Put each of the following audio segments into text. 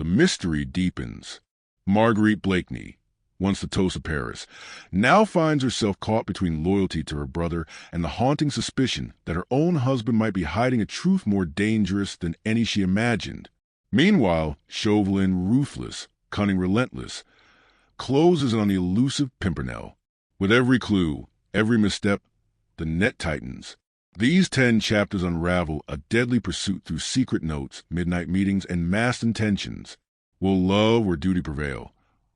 The mystery deepens. Marguerite Blakeney, once the toast of Paris, now finds herself caught between loyalty to her brother and the haunting suspicion that her own husband might be hiding a truth more dangerous than any she imagined. Meanwhile, Chauvelin, ruthless, cunning, relentless, closes on the elusive Pimpernel. With every clue, every misstep, the net tightens. These 10 chapters unravel a deadly pursuit through secret notes, midnight meetings, and masked intentions. Will love or duty prevail?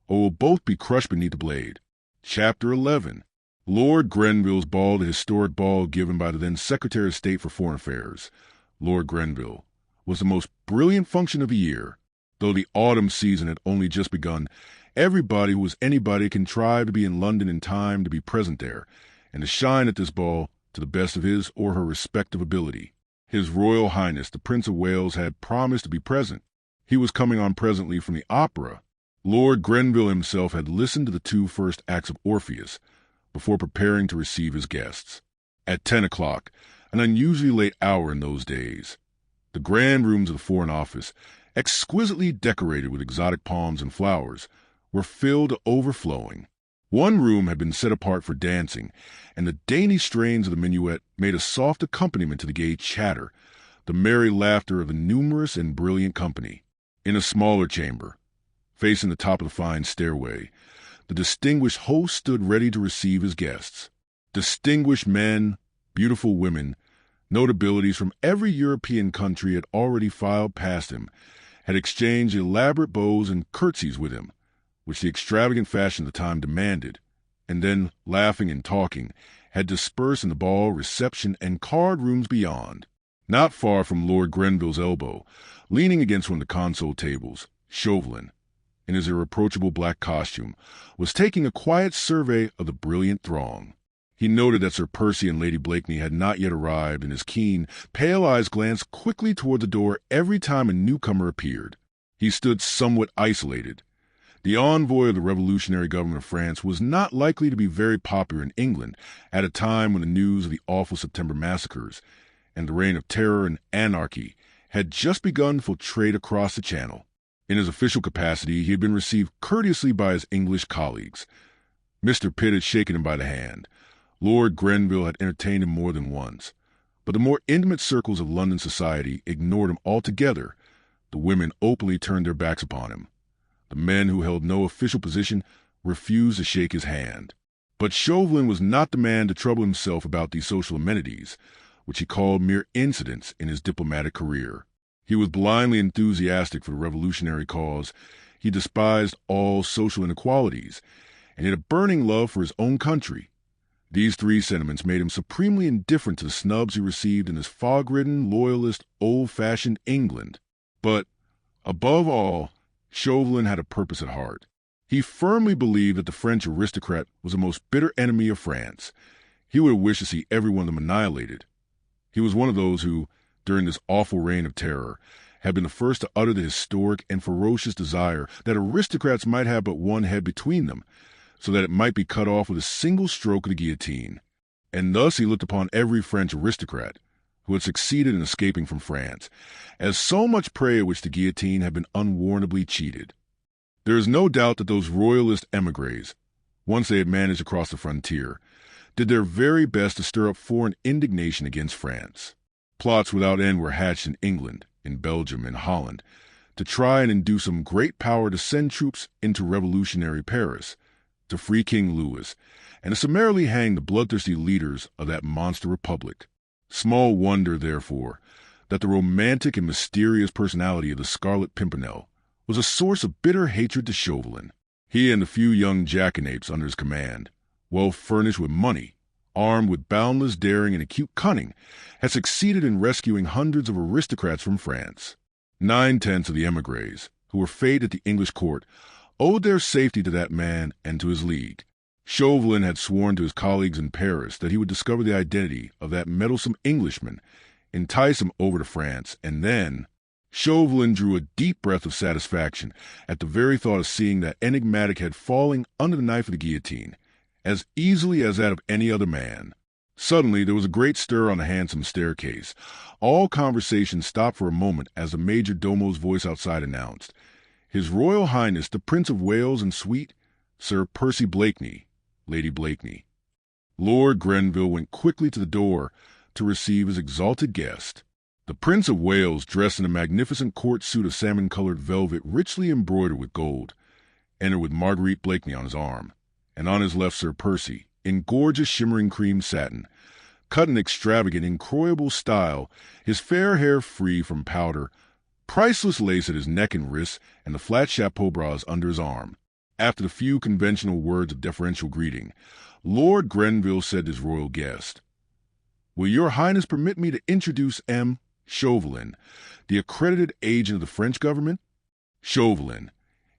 Or will both be crushed beneath the blade? Chapter 11. Lord Grenville's ball, the historic ball given by the then Secretary of State for Foreign Affairs, Lord Grenville, was the most brilliant function of the year. Though the autumn season had only just begun, everybody who was anybody contrived to be in London in time to be present there, and to shine at this ball to the best of his or her respective ability. His Royal Highness, the Prince of Wales, had promised to be present. He was coming on presently from the opera. Lord Grenville himself had listened to the 2 first acts of Orpheus before preparing to receive his guests. At 10 o'clock, an unusually late hour in those days, the grand rooms of the Foreign Office, exquisitely decorated with exotic palms and flowers, were filled to overflowing. One room had been set apart for dancing, and the dainty strains of the minuet made a soft accompaniment to the gay chatter, the merry laughter of a numerous and brilliant company. In a smaller chamber, facing the top of the fine stairway, the distinguished host stood ready to receive his guests. Distinguished men, beautiful women, notabilities from every European country had already filed past him, had exchanged elaborate bows and curtsies with him, which the extravagant fashion of the time demanded, and then, laughing and talking, had dispersed in the ball, reception, and card rooms beyond. Not far from Lord Grenville's elbow, leaning against one of the console tables, Chauvelin, in his irreproachable black costume, was taking a quiet survey of the brilliant throng. He noted that Sir Percy and Lady Blakeney had not yet arrived, and his keen, pale eyes glanced quickly toward the door every time a newcomer appeared. He stood somewhat isolated. The envoy of the revolutionary government of France was not likely to be very popular in England at a time when the news of the awful September massacres and the reign of terror and anarchy had just begun to filtrate across the Channel. In his official capacity, he had been received courteously by his English colleagues. Mr. Pitt had shaken him by the hand. Lord Grenville had entertained him more than once. But the more intimate circles of London society ignored him altogether. The women openly turned their backs upon him. The men who held no official position refused to shake his hand. But Chauvelin was not the man to trouble himself about these social amenities, which he called mere incidents in his diplomatic career. He was blindly enthusiastic for the revolutionary cause. He despised all social inequalities, and he had a burning love for his own country. These 3 sentiments made him supremely indifferent to the snubs he received in his fog-ridden, loyalist, old-fashioned England. But, above all, Chauvelin had a purpose at heart. He firmly believed that the French aristocrat was the most bitter enemy of France. He would have wished to see every one of them annihilated. He was one of those who, during this awful reign of terror, had been the first to utter the historic and ferocious desire that aristocrats might have but one head between them, so that it might be cut off with a single stroke of the guillotine. And thus he looked upon every French aristocrat who had succeeded in escaping from France as so much prey at which the guillotine had been unwarrantably cheated. There is no doubt that those royalist émigrés, once they had managed to cross the frontier, did their very best to stir up foreign indignation against France. Plots without end were hatched in England, in Belgium, and Holland, to try and induce some great power to send troops into revolutionary Paris, to free King Louis, and to summarily hang the bloodthirsty leaders of that monster republic. Small wonder, therefore, that the romantic and mysterious personality of the Scarlet Pimpernel was a source of bitter hatred to Chauvelin. He and the few young jackanapes under his command, well furnished with money, armed with boundless daring and acute cunning, had succeeded in rescuing hundreds of aristocrats from France. 9/10 of the émigrés, who were feted at the English court, owed their safety to that man and to his league. Chauvelin had sworn to his colleagues in Paris that he would discover the identity of that meddlesome Englishman, entice him over to France, and then Chauvelin drew a deep breath of satisfaction at the very thought of seeing that enigmatic head falling under the knife of the guillotine, as easily as that of any other man. Suddenly there was a great stir on the handsome staircase. All conversation stopped for a moment as the major domo's voice outside announced, His Royal Highness the Prince of Wales and Suite, Sir Percy Blakeney, Lady Blakeney. Lord Grenville went quickly to the door to receive his exalted guest. The Prince of Wales, dressed in a magnificent court suit of salmon-colored velvet richly embroidered with gold, entered with Marguerite Blakeney on his arm, and on his left Sir Percy, in gorgeous shimmering cream satin, cut in extravagant, incroyable style, his fair hair free from powder, priceless lace at his neck and wrists, and the flat chapeau bras under his arm. After the few conventional words of deferential greeting, Lord Grenville said to his royal guest, "Will your Highness permit me to introduce M. Chauvelin, the accredited agent of the French government?" Chauvelin,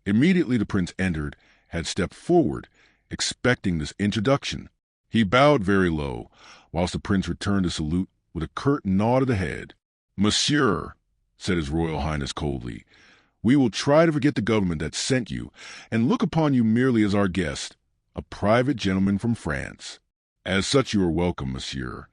immediately the prince entered, had stepped forward, expecting this introduction. He bowed very low, whilst the prince returned a salute with a curt nod of the head. "Monsieur," said his Royal Highness coldly, "we will try to forget the government that sent you, and look upon you merely as our guest, a private gentleman from France. As such you are welcome, monsieur."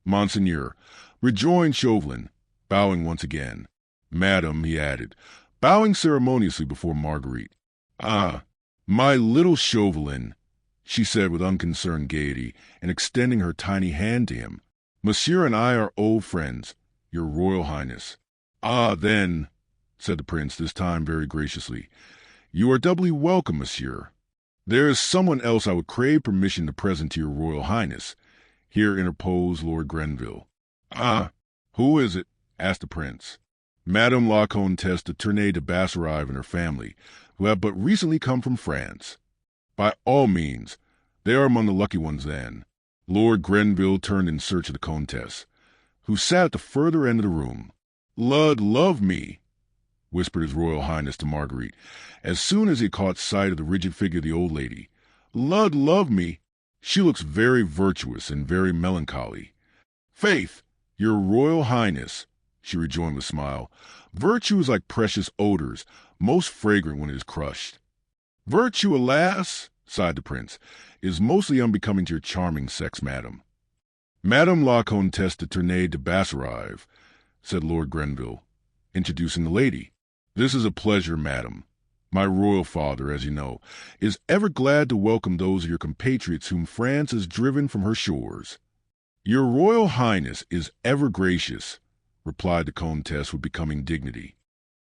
"Monseigneur," rejoined Chauvelin, bowing once again. "Madam," he added, bowing ceremoniously before Marguerite. "Ah, my little Chauvelin," she said with unconcerned gaiety, and extending her tiny hand to him. "Monsieur and I are old friends, your Royal Highness." "Ah, then," said the prince, this time very graciously, "you are doubly welcome, monsieur. There is someone else I would crave permission to present to your Royal Highness," here interposed Lord Grenville. "Ah, who is it?" asked the prince. "Madame la Comtesse de Tournay de Basserive and her family, who have but recently come from France." "By all means. They are among the lucky ones, then." Lord Grenville turned in search of the Comtesse, who sat at the further end of the room. "Lud love me," whispered his Royal Highness to Marguerite, as soon as he caught sight of the rigid figure of the old lady. "Lud love me, she looks very virtuous and very melancholy." "Faith, your Royal Highness," she rejoined with a smile, "virtue is like precious odors, most fragrant when it is crushed." "Virtue, alas," sighed the prince, "is mostly unbecoming to your charming sex, madam." "Madame la Comtesse de Tournay de Basserive," said Lord Grenville, introducing the lady. "This is a pleasure, madam. My royal father, as you know, is ever glad to welcome those of your compatriots whom France has driven from her shores." "Your Royal Highness is ever gracious," replied the Comtesse with becoming dignity.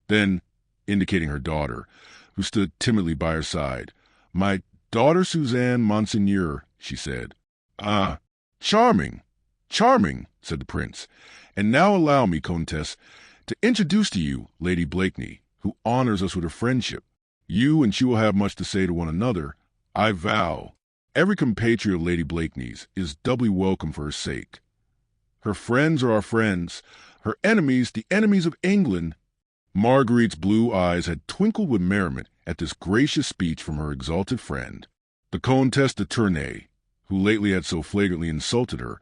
Then, indicating her daughter, who stood timidly by her side, "My daughter Suzanne, monseigneur," she said. "Ah, charming, charming," said the prince. "And now allow me, Comtesse, to introduce to you Lady Blakeney, who honors us with her friendship. You and she will have much to say to one another, I vow. Every compatriot of Lady Blakeney's is doubly welcome for her sake. Her friends are our friends, her enemies the enemies of England." Marguerite's blue eyes had twinkled with merriment at this gracious speech from her exalted friend. The Comtesse de Tournay, who lately had so flagrantly insulted her,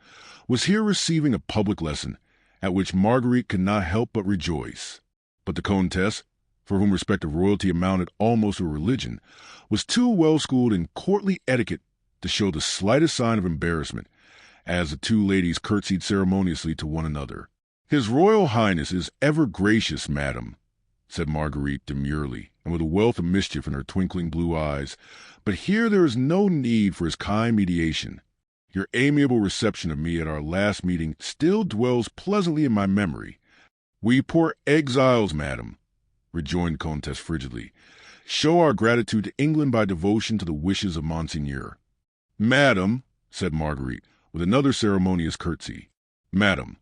was here receiving a public lesson, at which Marguerite could not help but rejoice. But the Comtesse, for whom respect of royalty amounted almost to a religion, was too well schooled in courtly etiquette to show the slightest sign of embarrassment, as the two ladies curtsied ceremoniously to one another. "His Royal Highness is ever gracious, madam," said Marguerite demurely, and with a wealth of mischief in her twinkling blue eyes, "but here there is no need for his kind mediation. Your amiable reception of me at our last meeting still dwells pleasantly in my memory." "We poor exiles, madam," rejoined the Comtesse frigidly, "show our gratitude to England by devotion to the wishes of Monseigneur." "Madam," said Marguerite, with another ceremonious curtsy. "Madam,"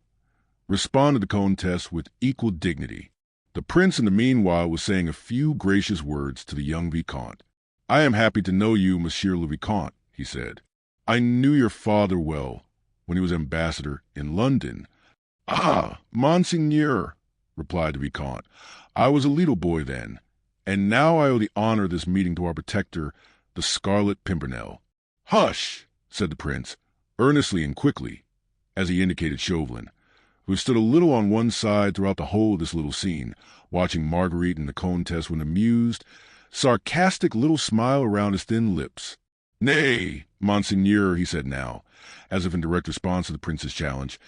responded the Comtesse with equal dignity. The prince in the meanwhile was saying a few gracious words to the young Vicomte. "I am happy to know you, Monsieur le Vicomte," he said. "I knew your father well when he was ambassador in London." "Ah, Monseigneur," replied the Vicomte, "I was a little boy then, and now I owe the honor of this meeting to our protector, the Scarlet Pimpernel." "Hush!" said the prince, earnestly and quickly, as he indicated Chauvelin, who stood a little on one side throughout the whole of this little scene, watching Marguerite and the Comtesse with an amused, sarcastic little smile around his thin lips. "Nay, Monseigneur," he said now, as if in direct response to the prince's challenge,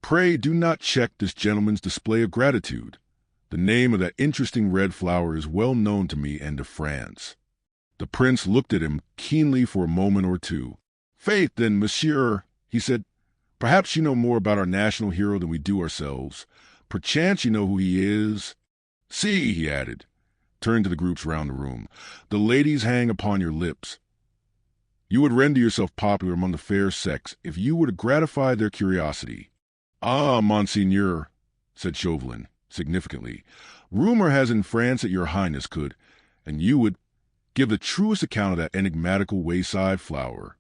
"pray do not check this gentleman's display of gratitude. The name of that interesting red flower is well known to me and to France." The prince looked at him keenly for a moment or two. "Faith, then, monsieur," he said, "perhaps you know more about our national hero than we do ourselves. Perchance you know who he is. See," he added, turning to the groups round the room, "the ladies hang upon your lips. You would render yourself popular among the fair sex if you were to gratify their curiosity." "Ah, monseigneur," said Chauvelin, significantly, "rumor has in France that your highness could, and you would, give the truest account of that enigmatical wayside flower."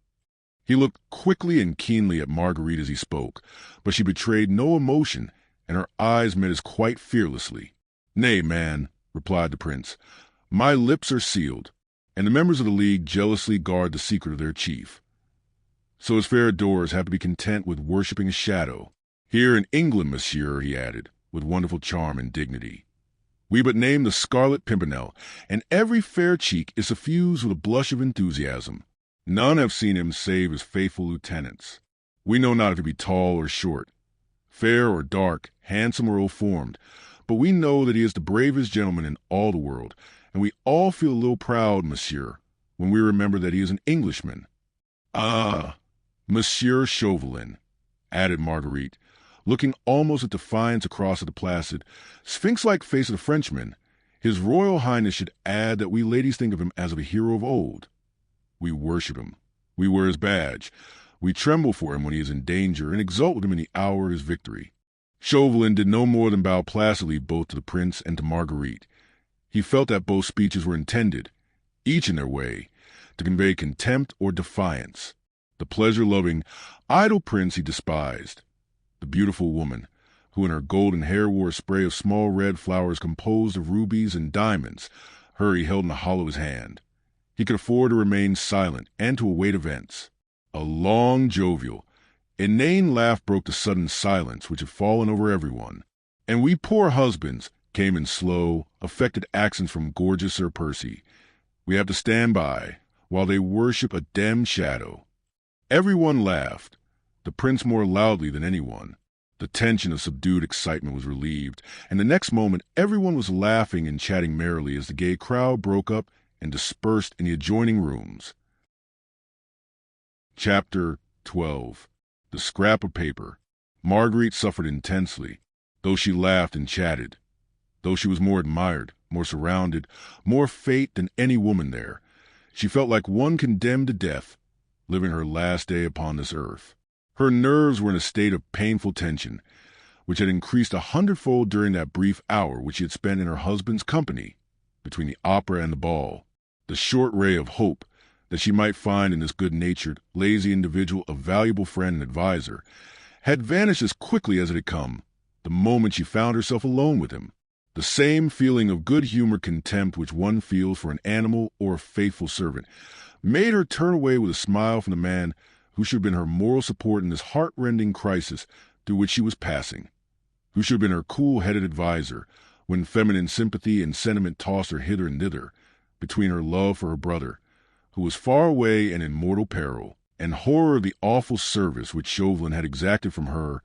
He looked quickly and keenly at Marguerite as he spoke, but she betrayed no emotion, and her eyes met his quite fearlessly. "Nay, man," replied the prince, "my lips are sealed, and the members of the League jealously guard the secret of their chief. So his fair adorers have to be content with worshipping a shadow. Here in England, monsieur," he added, with wonderful charm and dignity, "we but name the Scarlet Pimpernel, and every fair cheek is suffused with a blush of enthusiasm. None have seen him save his faithful lieutenants. We know not if he be tall or short, fair or dark, handsome or ill-formed, but we know that he is the bravest gentleman in all the world, and we all feel a little proud, monsieur, when we remember that he is an Englishman. Ah, Monsieur Chauvelin," added Marguerite, looking almost with defiance across at the placid, sphinx-like face of the Frenchman, "His Royal Highness should add that we ladies think of him as of a hero of old. We worship him. We wear his badge. We tremble for him when he is in danger and exult with him in the hour of his victory." Chauvelin did no more than bow placidly both to the prince and to Marguerite. He felt that both speeches were intended, each in their way, to convey contempt or defiance. The pleasure-loving, idle prince he despised. The beautiful woman, who in her golden hair wore a spray of small red flowers composed of rubies and diamonds, her he held in the hollow of his hand. He could afford to remain silent and to await events. A long, jovial, inane laugh broke the sudden silence which had fallen over everyone, and "we poor husbands" came in slow, affected accents from gorgeous Sir Percy. "We have to stand by while they worship a demmed shadow." Everyone laughed, the prince more loudly than anyone. The tension of subdued excitement was relieved, and the next moment everyone was laughing and chatting merrily as the gay crowd broke up and dispersed in the adjoining rooms. Chapter 12. The Scrap of Paper. Marguerite suffered intensely, though she laughed and chatted. Though she was more admired, more surrounded, more fate than any woman there, she felt like one condemned to death, living her last day upon this earth. Her nerves were in a state of painful tension, which had increased 100-fold during that brief hour which she had spent in her husband's company, between the opera and the ball. The short ray of hope that she might find in this good-natured, lazy individual a valuable friend and adviser had vanished as quickly as it had come, the moment she found herself alone with him. The same feeling of good-humored contempt which one feels for an animal or a faithful servant made her turn away with a smile from the man who should have been her moral support in this heart-rending crisis through which she was passing, who should have been her cool-headed adviser when feminine sympathy and sentiment tossed her hither and thither, between her love for her brother, who was far away and in mortal peril, and horror of the awful service which Chauvelin had exacted from her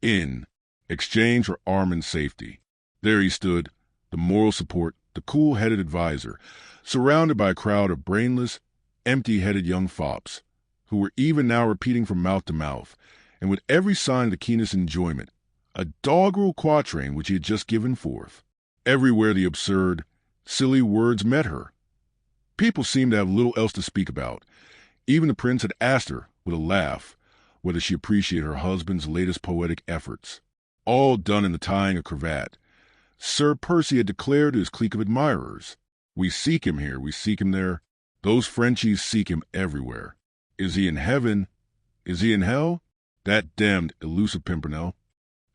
in exchange for Armand's safety. There he stood, the moral support, the cool-headed adviser, surrounded by a crowd of brainless, empty-headed young fops, who were even now repeating from mouth to mouth, and with every sign of the keenest enjoyment, a doggerel quatrain which he had just given forth. Everywhere the absurd, silly words met her. People seemed to have little else to speak about. Even the prince had asked her, with a laugh, whether she appreciated her husband's latest poetic efforts. All done in the tying of cravat. Sir Percy had declared to his clique of admirers, "We seek him here, we seek him there. Those Frenchies seek him everywhere. Is he in heaven? Is he in hell? That damned elusive Pimpernel."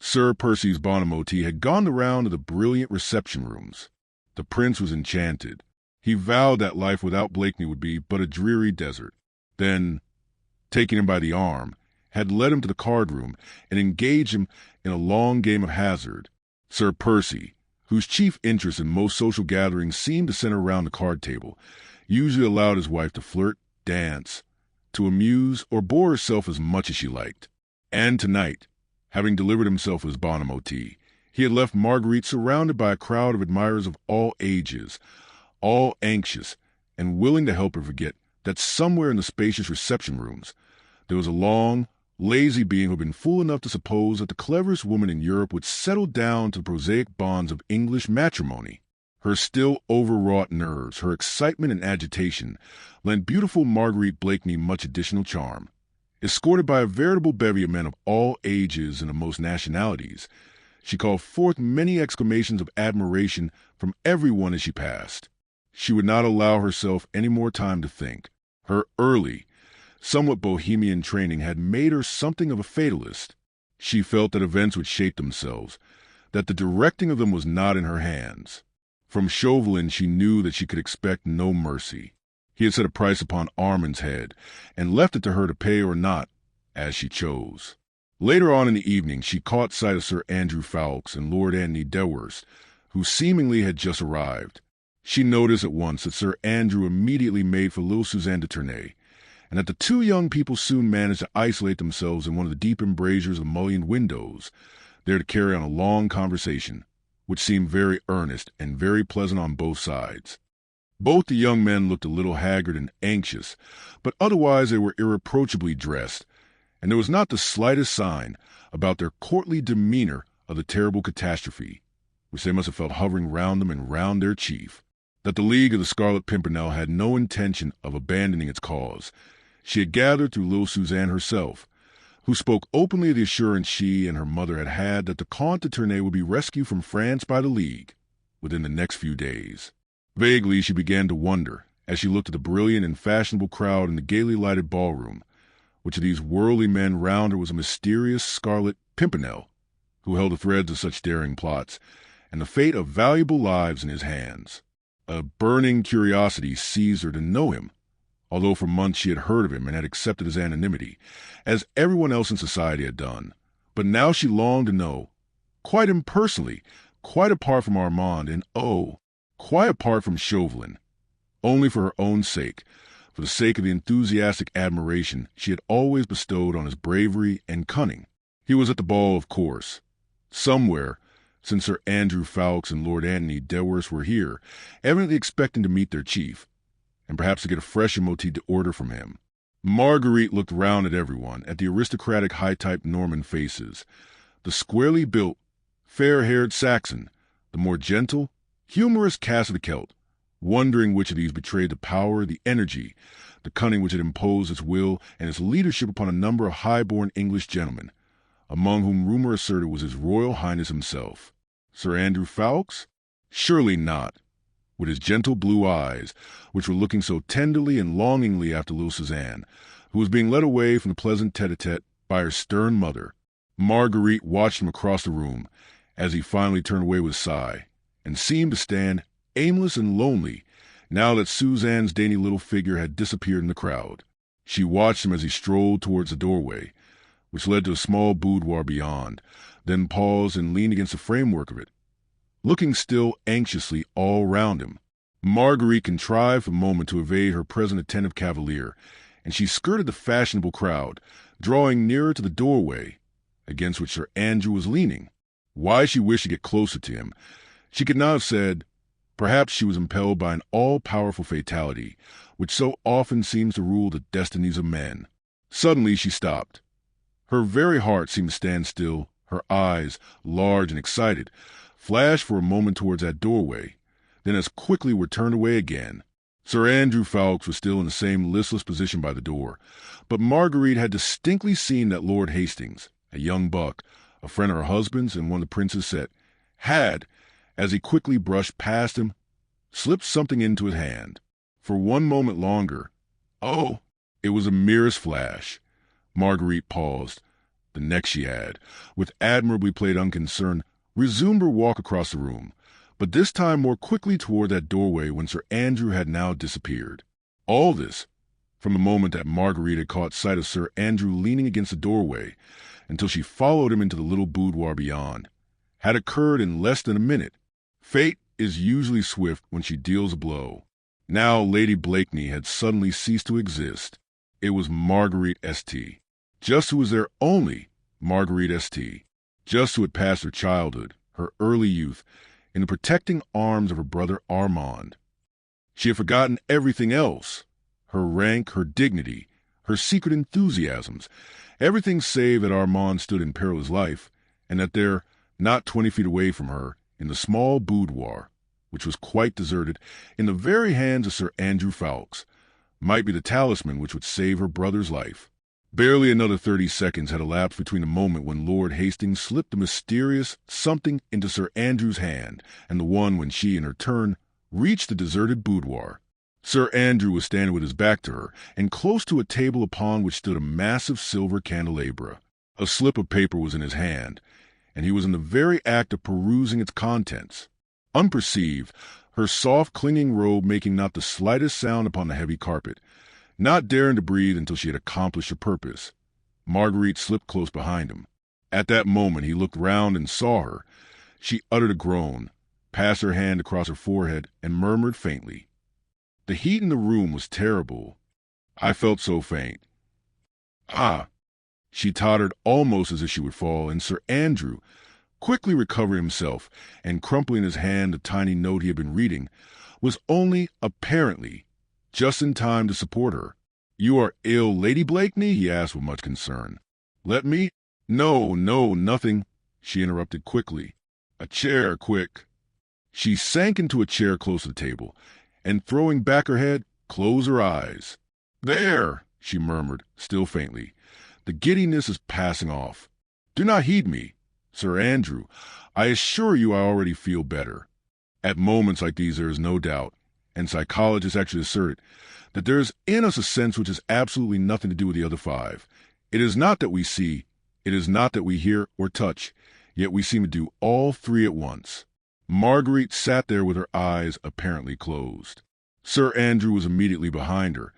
Sir Percy's bon mot had gone the round of the brilliant reception rooms. The prince was enchanted. He vowed that life without Blakeney would be but a dreary desert. Then, taking him by the arm, had led him to the card-room and engaged him in a long game of hazard. Sir Percy, whose chief interest in most social gatherings seemed to center around the card table, usually allowed his wife to flirt, dance, to amuse or bore herself as much as she liked. And tonight, having delivered himself of his bon mot, he He had left Marguerite surrounded by a crowd of admirers of all ages, all anxious and willing to help her forget that somewhere in the spacious reception rooms there was a long, lazy being who had been fool enough to suppose that the cleverest woman in Europe would settle down to the prosaic bonds of English matrimony. Her still overwrought nerves, her excitement and agitation, lent beautiful Marguerite Blakeney much additional charm. Escorted by a veritable bevy of men of all ages and of most nationalities, she called forth many exclamations of admiration from everyone as she passed. She would not allow herself any more time to think. Her early, somewhat bohemian training had made her something of a fatalist. She felt that events would shape themselves, that the directing of them was not in her hands. From Chauvelin she knew that she could expect no mercy. He had set a price upon Armand's head, and left it to her to pay or not, as she chose. Later on in the evening she caught sight of Sir Andrew Ffoulkes and Lord Antony Dewhurst, who seemingly had just arrived. She noticed at once that Sir Andrew immediately made for little Suzanne de Tournay, and that the two young people soon managed to isolate themselves in one of the deep embrasures of mullioned windows, there to carry on a long conversation, which seemed very earnest and very pleasant on both sides. Both the young men looked a little haggard and anxious, but otherwise they were irreproachably dressed, and there was not the slightest sign about their courtly demeanor of the terrible catastrophe, which they must have felt hovering round them and round their chief. That the League of the Scarlet Pimpernel had no intention of abandoning its cause, she had gathered through little Suzanne herself, who spoke openly of the assurance she and her mother had had that the Comte de Tournay would be rescued from France by the League within the next few days. Vaguely she began to wonder, as she looked at the brilliant and fashionable crowd in the gaily lighted ballroom, which of these worldly men round her was a mysterious Scarlet Pimpernel, who held the threads of such daring plots, and the fate of valuable lives in his hands. A burning curiosity seized her to know him, although for months she had heard of him and had accepted his anonymity, as everyone else in society had done. But now she longed to know, quite impersonally, quite apart from Armand, and quite apart from Chauvelin, only for her own sake, for the sake of the enthusiastic admiration she had always bestowed on his bravery and cunning. He was at the ball, of course. Somewhere, since Sir Andrew Ffoulkes and Lord Antony Dewhurst were here, evidently expecting to meet their chief, and perhaps to get a fresh motif d'ordre from him. Marguerite looked round at everyone, at the aristocratic high-type Norman faces, the squarely built, fair-haired Saxon, the more gentle, humorous cast of the Celt, wondering which of these betrayed the power, the energy, the cunning which had imposed its will and its leadership upon a number of high-born English gentlemen, among whom rumor asserted was His Royal Highness himself. Sir Andrew Ffoulkes? Surely not, with his gentle blue eyes, which were looking so tenderly and longingly after little Suzanne, who was being led away from the pleasant tete-a-tete by her stern mother. Marguerite watched him across the room, as he finally turned away with a sigh, and seemed to stand aimless and lonely, now that Suzanne's dainty little figure had disappeared in the crowd. She watched him as he strolled towards the doorway, which led to a small boudoir beyond, then paused and leaned against the framework of it, looking still anxiously all round him. Marguerite contrived for a moment to evade her present attentive cavalier, and she skirted the fashionable crowd, drawing nearer to the doorway, against which Sir Andrew was leaning. Why she wished to get closer to him, she could not have said. Perhaps she was impelled by an all-powerful fatality, which so often seems to rule the destinies of men. Suddenly she stopped. Her very heart seemed to stand still. Her eyes, large and excited, flashed for a moment towards that doorway, then as quickly were turned away again. Sir Andrew Ffoulkes was still in the same listless position by the door, but Marguerite had distinctly seen that Lord Hastings, a young buck, a friend of her husband's and one of the prince's set, had, as he quickly brushed past him, slipped something into his hand. For one moment longer, it was a merest flash. Marguerite paused. The next she had, with admirably played unconcern, resumed her walk across the room, but this time more quickly toward that doorway when Sir Andrew had now disappeared. All this, from the moment that Marguerite had caught sight of Sir Andrew leaning against the doorway, until she followed him into the little boudoir beyond, had occurred in less than a minute. Fate is usually swift when she deals a blow. Now Lady Blakeney had suddenly ceased to exist. It was Marguerite St. Just who was their only Marguerite St. Just who had passed her childhood, her early youth, in the protecting arms of her brother Armand. She had forgotten everything else, her rank, her dignity, her secret enthusiasms, everything save that Armand stood in peril of his life, and that there, not 20 feet away from her, in the small boudoir, which was quite deserted, in the very hands of Sir Andrew Ffoulkes, might be the talisman which would save her brother's life. Barely another 30 seconds had elapsed between the moment when Lord Hastings slipped the mysterious something into Sir Andrew's hand and the one when she, in her turn, reached the deserted boudoir. Sir Andrew was standing with his back to her, and close to a table upon which stood a massive silver candelabra. A slip of paper was in his hand, and he was in the very act of perusing its contents. Unperceived, her soft, clinging robe making not the slightest sound upon the heavy carpet, not daring to breathe until she had accomplished her purpose, Marguerite slipped close behind him. At that moment he looked round and saw her. She uttered a groan, passed her hand across her forehead, and murmured faintly. The heat in the room was terrible. I felt so faint. Ah! She tottered almost as if she would fall, and Sir Andrew, quickly recovering himself and crumpling in his hand the tiny note he had been reading, was only, apparently, just in time to support her. "You are ill, Lady Blakeney?" he asked with much concern. "Let me—" No, nothing," she interrupted quickly. "A chair, quick." She sank into a chair close to the table, and throwing back her head, closed her eyes. "There," she murmured, still faintly. "The giddiness is passing off. Do not heed me, Sir Andrew. I assure you I already feel better." At moments like these there is no doubt, and psychologists actually assert it, that there is in us a sense which has absolutely nothing to do with the other five. It is not that we see, it is not that we hear or touch, yet we seem to do all three at once. Marguerite sat there with her eyes apparently closed. Sir Andrew was immediately behind her,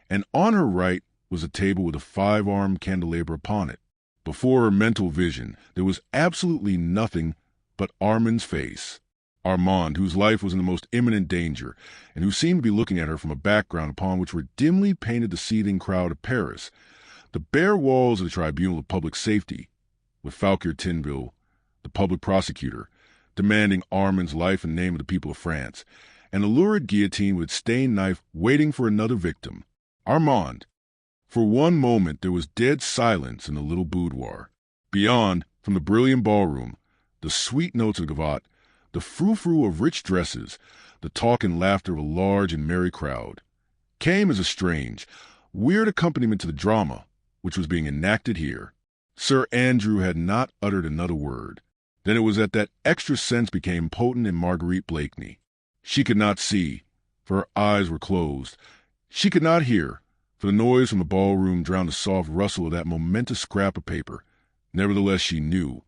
and on her right was a table with a 5-armed candelabra upon it. Before her mental vision there was absolutely nothing but Armand's face. Armand, whose life was in the most imminent danger, and who seemed to be looking at her from a background upon which were dimly painted the seething crowd of Paris, the bare walls of the Tribunal of Public Safety, with Falquier Tinville, the public prosecutor, demanding Armand's life in the name of the people of France, and the lurid guillotine with its stained knife waiting for another victim. Armand. For one moment there was dead silence in the little boudoir. Beyond, from the brilliant ballroom, the sweet notes of gavotte, the frou-frou of rich dresses, the talk and laughter of a large and merry crowd, came as a strange, weird accompaniment to the drama which was being enacted here. Sir Andrew had not uttered another word. Then it was that extra sense became potent in Marguerite Blakeney. She could not see, for her eyes were closed. She could not hear, for the noise from the ballroom drowned the soft rustle of that momentous scrap of paper. Nevertheless she knew,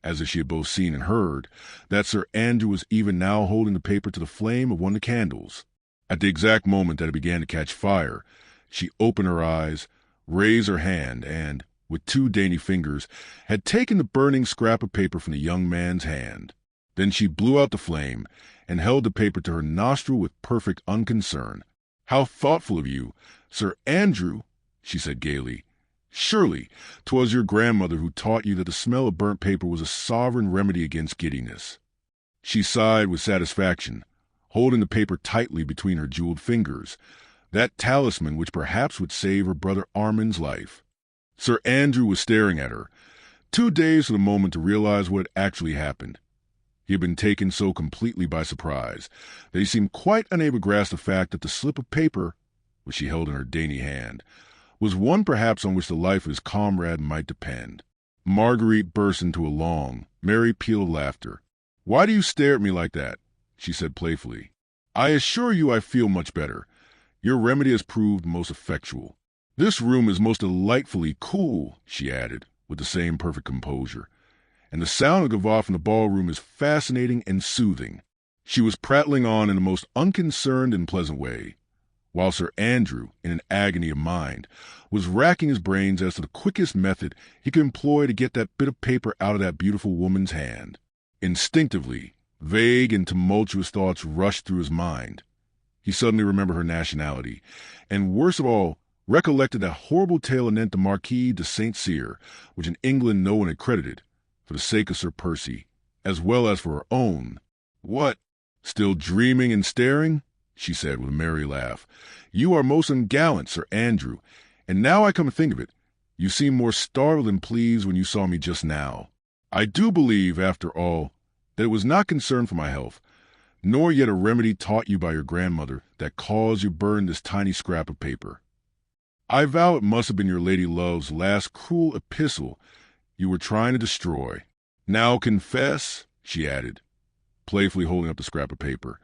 as if she had both seen and heard, that Sir Andrew was even now holding the paper to the flame of one of the candles. At the exact moment that it began to catch fire, she opened her eyes, raised her hand, and, with 2 dainty fingers, had taken the burning scrap of paper from the young man's hand. Then she blew out the flame, and held the paper to her nostril with perfect unconcern. "How thoughtful of you, Sir Andrew," she said gaily. "Surely 'twas your grandmother who taught you that the smell of burnt paper was a sovereign remedy against giddiness." She sighed with satisfaction, holding the paper tightly between her jeweled fingers, that talisman which perhaps would save her brother Armand's life. Sir Andrew was staring at her, too dazed for the moment to realize what had actually happened. He had been taken so completely by surprise that he seemed quite unable to grasp the fact that the slip of paper, which she held in her dainty hand, was one perhaps on which the life of his comrade might depend. Marguerite burst into a long, merry peal of laughter. "Why do you stare at me like that?" she said playfully. "I assure you I feel much better. Your remedy has proved most effectual. This room is most delightfully cool," she added, with the same perfect composure, "and the sound of gavotte from the ballroom is fascinating and soothing." She was prattling on in the most unconcerned and pleasant way, while Sir Andrew, in an agony of mind, was racking his brains as to the quickest method he could employ to get that bit of paper out of that beautiful woman's hand. Instinctively, vague and tumultuous thoughts rushed through his mind. He suddenly remembered her nationality, and worst of all, recollected that horrible tale anent the Marquis de St. Cyr, which in England no one had credited, for the sake of Sir Percy, as well as for her own. What? Still dreaming and staring? She said with a merry laugh. You are most ungallant, Sir Andrew, and now I come to think of it, you seemed more startled than pleased when you saw me just now. I do believe, after all, that it was not concern for my health, nor yet a remedy taught you by your grandmother that caused you burn this tiny scrap of paper. I vow it must have been your lady love's last cruel epistle you were trying to destroy. Now confess, she added, playfully holding up the scrap of paper.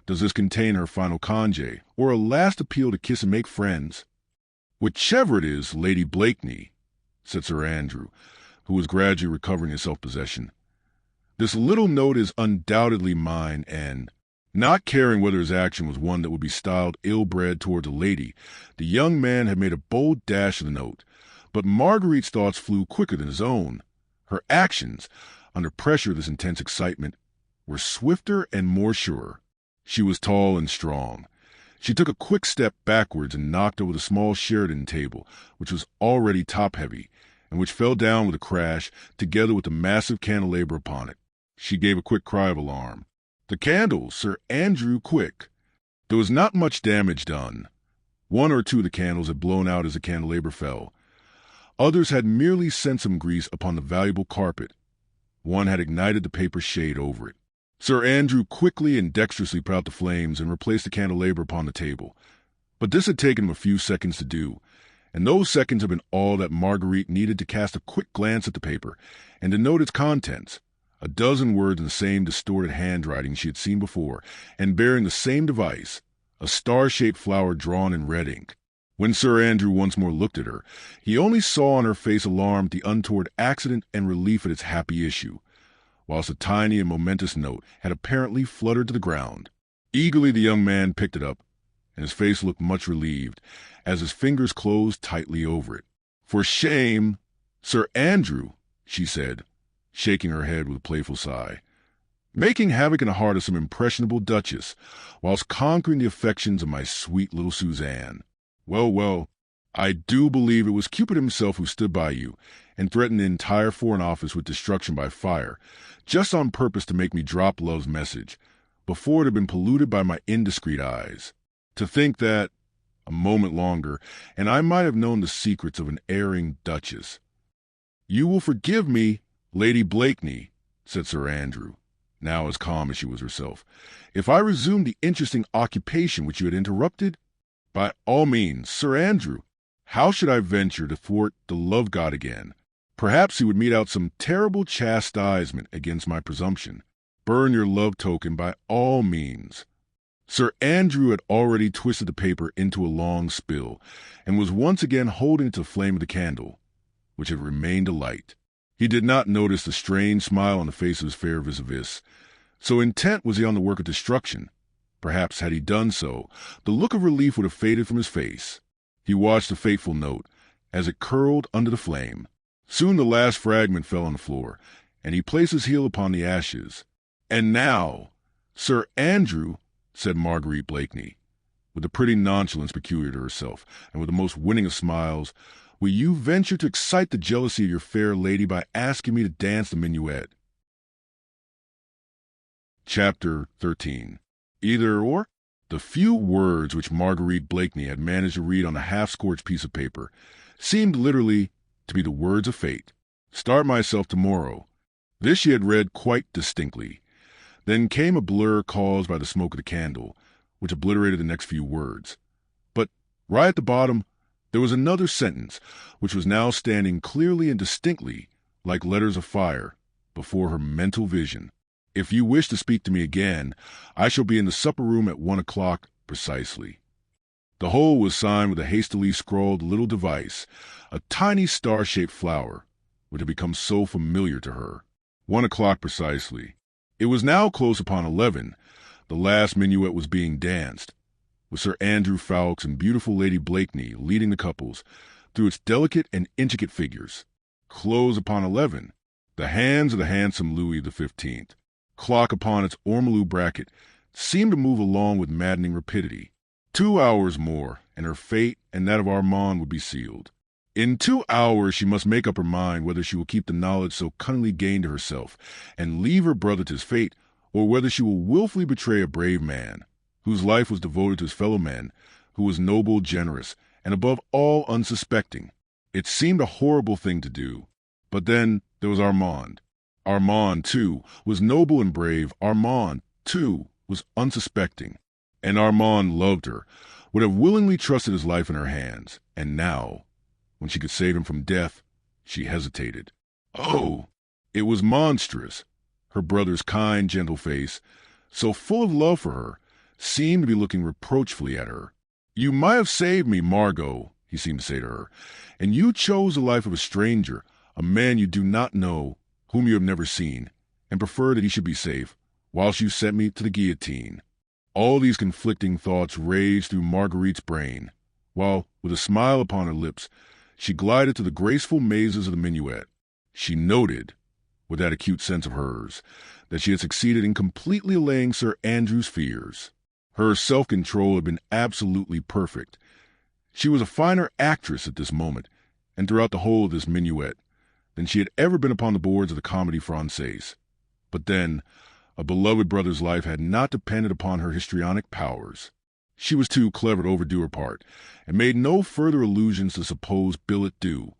Does this contain her final congé, or a last appeal to kiss and make friends? Whichever it is, Lady Blakeney, said Sir Andrew, who was gradually recovering his self-possession. This little note is undoubtedly mine, and, not caring whether his action was one that would be styled ill-bred towards a lady, the young man had made a bold dash of the note. But Marguerite's thoughts flew quicker than his own. Her actions, under pressure of this intense excitement, were swifter and more sure. She was tall and strong. She took a quick step backwards and knocked over the small Sheraton table, which was already top-heavy, and which fell down with a crash, together with the massive candelabra upon it. She gave a quick cry of alarm. The candles, Sir Andrew, quick! There was not much damage done. One or two of the candles had blown out as the candelabra fell. Others had merely sent some grease upon the valuable carpet. One had ignited the paper shade over it. Sir Andrew quickly and dexterously put out the flames and replaced the candelabra upon the table. But this had taken him a few seconds to do, and those seconds had been all that Marguerite needed to cast a quick glance at the paper and to note its contents. A dozen words in the same distorted handwriting she had seen before, and bearing the same device, a star-shaped flower drawn in red ink. When Sir Andrew once more looked at her, he only saw on her face alarm at the untoward accident and relief at its happy issue, whilst a tiny and momentous note had apparently fluttered to the ground. Eagerly the young man picked it up, and his face looked much relieved, as his fingers closed tightly over it. For shame, Sir Andrew, she said, shaking her head with a playful sigh. Making havoc in the heart of some impressionable duchess, whilst conquering the affections of my sweet little Suzanne. Well, well, I do believe it was Cupid himself who stood by you and threatened the entire Foreign Office with destruction by fire, just on purpose to make me drop love's message, before it had been polluted by my indiscreet eyes. To think that, a moment longer, and I might have known the secrets of an erring duchess. You will forgive me, Lady Blakeney, said Sir Andrew, now as calm as she was herself, if I resume the interesting occupation which you had interrupted? By all means, Sir Andrew. How should I venture to thwart the love god again? Perhaps he would mete out some terrible chastisement against my presumption. Burn your love token by all means. Sir Andrew had already twisted the paper into a long spill, and was once again holding it to the flame of the candle, which had remained alight. He did not notice the strange smile on the face of his fair vis-a-vis. So intent was he on the work of destruction. Perhaps, had he done so, the look of relief would have faded from his face. He watched the fateful note, as it curled under the flame. Soon the last fragment fell on the floor, and he placed his heel upon the ashes. And now, Sir Andrew, said Marguerite Blakeney, with the pretty nonchalance peculiar to herself, and with the most winning of smiles, will you venture to excite the jealousy of your fair lady by asking me to dance the minuet? Chapter 13. Either or? The few words which Marguerite Blakeney had managed to read on a half-scorched piece of paper seemed literally to be the words of fate. Start myself tomorrow. This she had read quite distinctly. Then came a blur caused by the smoke of the candle, which obliterated the next few words. But right at the bottom, there was another sentence, which was now standing clearly and distinctly, like letters of fire, before her mental vision. If you wish to speak to me again, I shall be in the supper-room at 1 o'clock precisely. The whole was signed with a hastily scrawled little device, a tiny star-shaped flower, which had become so familiar to her. 1 o'clock precisely. It was now close upon 11. The last minuet was being danced, with Sir Andrew Ffoulkes and beautiful Lady Blakeney leading the couples through its delicate and intricate figures. Close upon 11. The hands of the handsome Louis XV, clock upon its ormolu bracket, seemed to move along with maddening rapidity. 2 hours more, and her fate and that of Armand would be sealed. In 2 hours she must make up her mind whether she will keep the knowledge so cunningly gained to herself and leave her brother to his fate, or whether she will willfully betray a brave man, whose life was devoted to his fellow men, who was noble, generous, and above all unsuspecting. It seemed a horrible thing to do. But then there was Armand. Armand, too, was noble and brave. Armand, too, was unsuspecting. And Armand loved her, would have willingly trusted his life in her hands. And now, when she could save him from death, she hesitated. Oh, it was monstrous. Her brother's kind, gentle face, so full of love for her, seemed to be looking reproachfully at her. "You might have saved me, Margot," he seemed to say to her, "and you chose the life of a stranger, a man you do not know, whom you have never seen, and prefer that he should be safe, whilst you sent me to the guillotine." All these conflicting thoughts raged through Marguerite's brain, while, with a smile upon her lips, she glided to the graceful mazes of the minuet. She noted, with that acute sense of hers, that she had succeeded in completely allaying Sir Andrew's fears. Her self-control had been absolutely perfect. She was a finer actress at this moment, and throughout the whole of this minuet, than she had ever been upon the boards of the Comédie Française. But then, a beloved brother's life had not depended upon her histrionic powers. She was too clever to overdo her part, and made no further allusions to the supposed billet doux,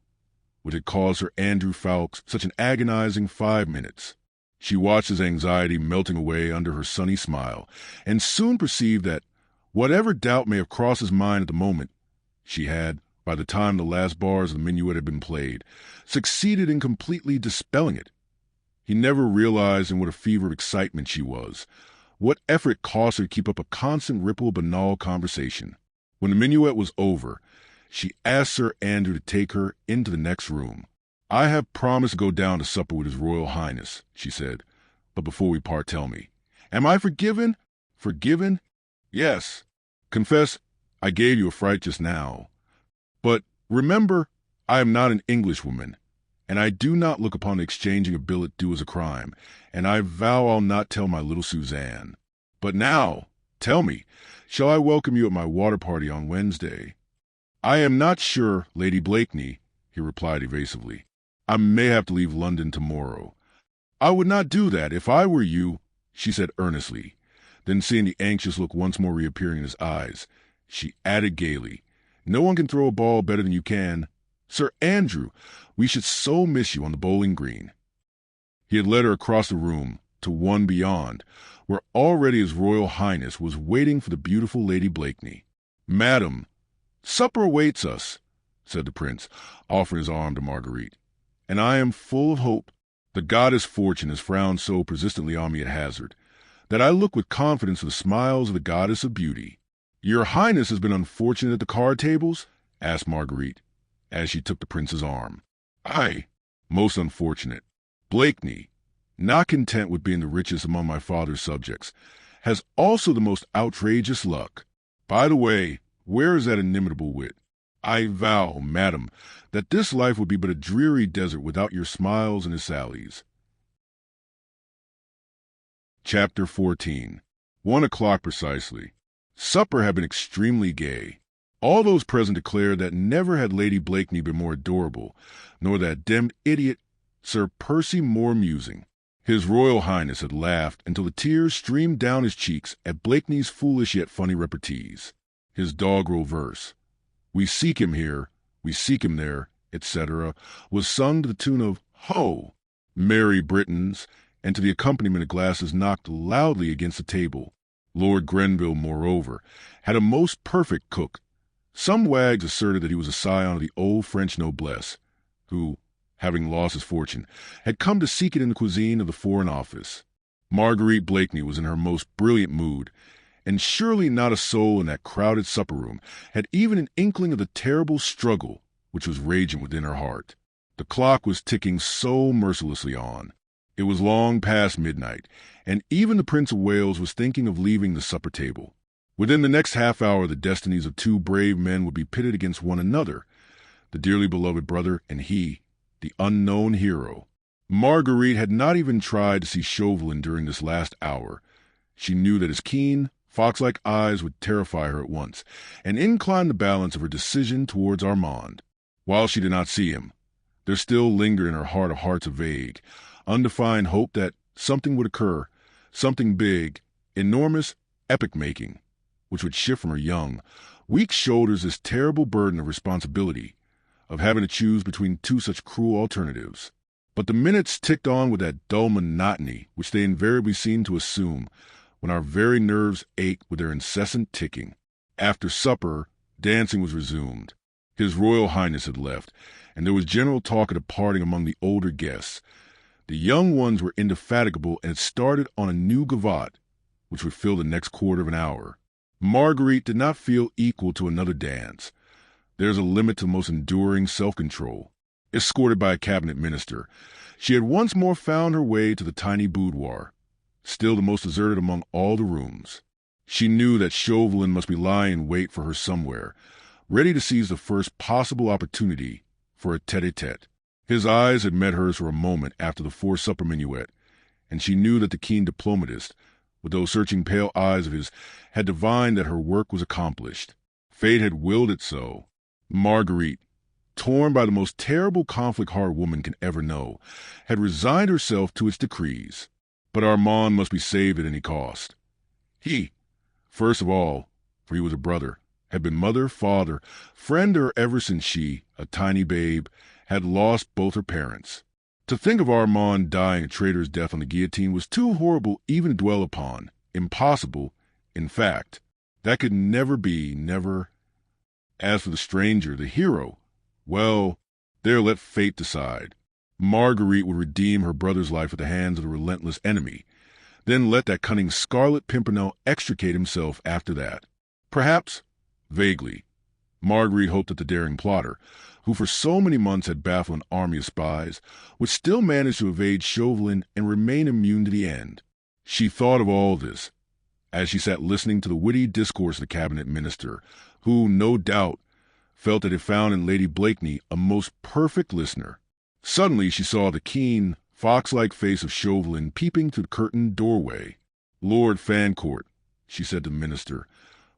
which had caused Sir Andrew Ffoulkes such an agonizing 5 minutes. She watched his anxiety melting away under her sunny smile, and soon perceived that, whatever doubt may have crossed his mind at the moment, she had, by the time the last bars of the minuet had been played, succeeded in completely dispelling it. He never realized in what a fever of excitement she was, what effort it cost her to keep up a constant ripple of banal conversation. When the minuet was over, she asked Sir Andrew to take her into the next room. "I have promised to go down to supper with His Royal Highness," she said. "But before we part, tell me, am I forgiven?" "Forgiven?" "Yes. Confess, I gave you a fright just now. But remember, I am not an Englishwoman, and I do not look upon the exchanging of billet doux as a crime, and I vow I'll not tell my little Suzanne. But now, tell me, shall I welcome you at my water party on Wednesday?" "I am not sure, Lady Blakeney," he replied evasively. "I may have to leave London tomorrow." "I would not do that if I were you," she said earnestly. Then, seeing the anxious look once more reappearing in his eyes, she added gaily, "No one can throw a ball better than you can. Sir Andrew, we should so miss you on the bowling green." He had led her across the room to one beyond, where already His Royal Highness was waiting for the beautiful Lady Blakeney. "Madam, supper awaits us," said the prince, offering his arm to Marguerite, "and I am full of hope. The goddess Fortune has frowned so persistently on me at hazard, that I look with confidence to the smiles of the goddess of beauty." "Your Highness has been unfortunate at the card tables?" asked Marguerite, as she took the prince's arm. "Aye, most unfortunate. Blakeney, not content with being the richest among my father's subjects, has also the most outrageous luck. By the way, where is that inimitable wit? I vow, madam, that this life would be but a dreary desert without your smiles and his sallies." Chapter 14. 1 o'clock precisely. Supper had been extremely gay. All those present declared that never had Lady Blakeney been more adorable, nor that demmed idiot Sir Percy more amusing. His Royal Highness had laughed until the tears streamed down his cheeks at Blakeney's foolish yet funny repartees. His doggerel verse, "We seek him here, we seek him there," etc., was sung to the tune of "Ho! Merry Britons," and to the accompaniment of glasses knocked loudly against the table. Lord Grenville, moreover, had a most perfect cook. Some wags asserted that he was a scion of the old French noblesse, who, having lost his fortune, had come to seek it in the cuisine of the Foreign Office. Marguerite Blakeney was in her most brilliant mood, and surely not a soul in that crowded supper-room had even an inkling of the terrible struggle which was raging within her heart. The clock was ticking so mercilessly on. It was long past midnight, and even the Prince of Wales was thinking of leaving the supper table. Within the next half hour the destinies of two brave men would be pitted against one another, the dearly beloved brother and he, the unknown hero. Marguerite had not even tried to see Chauvelin during this last hour. She knew that his keen, fox-like eyes would terrify her at once, and incline the balance of her decision towards Armand. While she did not see him, there still lingered in her heart of hearts a vague, undefined hope that something would occur, something big, enormous, epic-making, which would shift from her young, weak shoulders this terrible burden of responsibility, of having to choose between two such cruel alternatives. But the minutes ticked on with that dull monotony which they invariably seem to assume when our very nerves ache with their incessant ticking. After supper, dancing was resumed. His Royal Highness had left, and there was general talk of departing among the older guests. The young ones were indefatigable and had started on a new gavotte, which would fill the next quarter of an hour. Marguerite did not feel equal to another dance. There is a limit to most enduring self-control. Escorted by a cabinet minister, she had once more found her way to the tiny boudoir, still the most deserted among all the rooms. She knew that Chauvelin must be lying in wait for her somewhere, ready to seize the first possible opportunity for a tete-a-tete. His eyes had met hers for a moment after the four-supper minuet, and she knew that the keen diplomatist, with those searching pale eyes of his, had divined that her work was accomplished. Fate had willed it so. Marguerite, torn by the most terrible conflict heart woman can ever know, had resigned herself to its decrees. But Armand must be saved at any cost. He, first of all, for he was a brother, had been mother, father, friend to her ever since she, a tiny babe, had lost both her parents. To think of Armand dying a traitor's death on the guillotine was too horrible even to dwell upon, impossible, in fact. That could never be, never. As for the stranger, the hero, well, there let fate decide. Marguerite would redeem her brother's life at the hands of the relentless enemy, then let that cunning Scarlet Pimpernel extricate himself after that. Perhaps, vaguely, Marguerite hoped that the daring plotter, who for so many months had baffled an army of spies, would still manage to evade Chauvelin and remain immune to the end. She thought of all this as she sat listening to the witty discourse of the cabinet minister, who, no doubt, felt that it found in Lady Blakeney a most perfect listener. Suddenly she saw the keen, fox-like face of Chauvelin peeping through the curtained doorway. "Lord Fancourt," she said to the minister,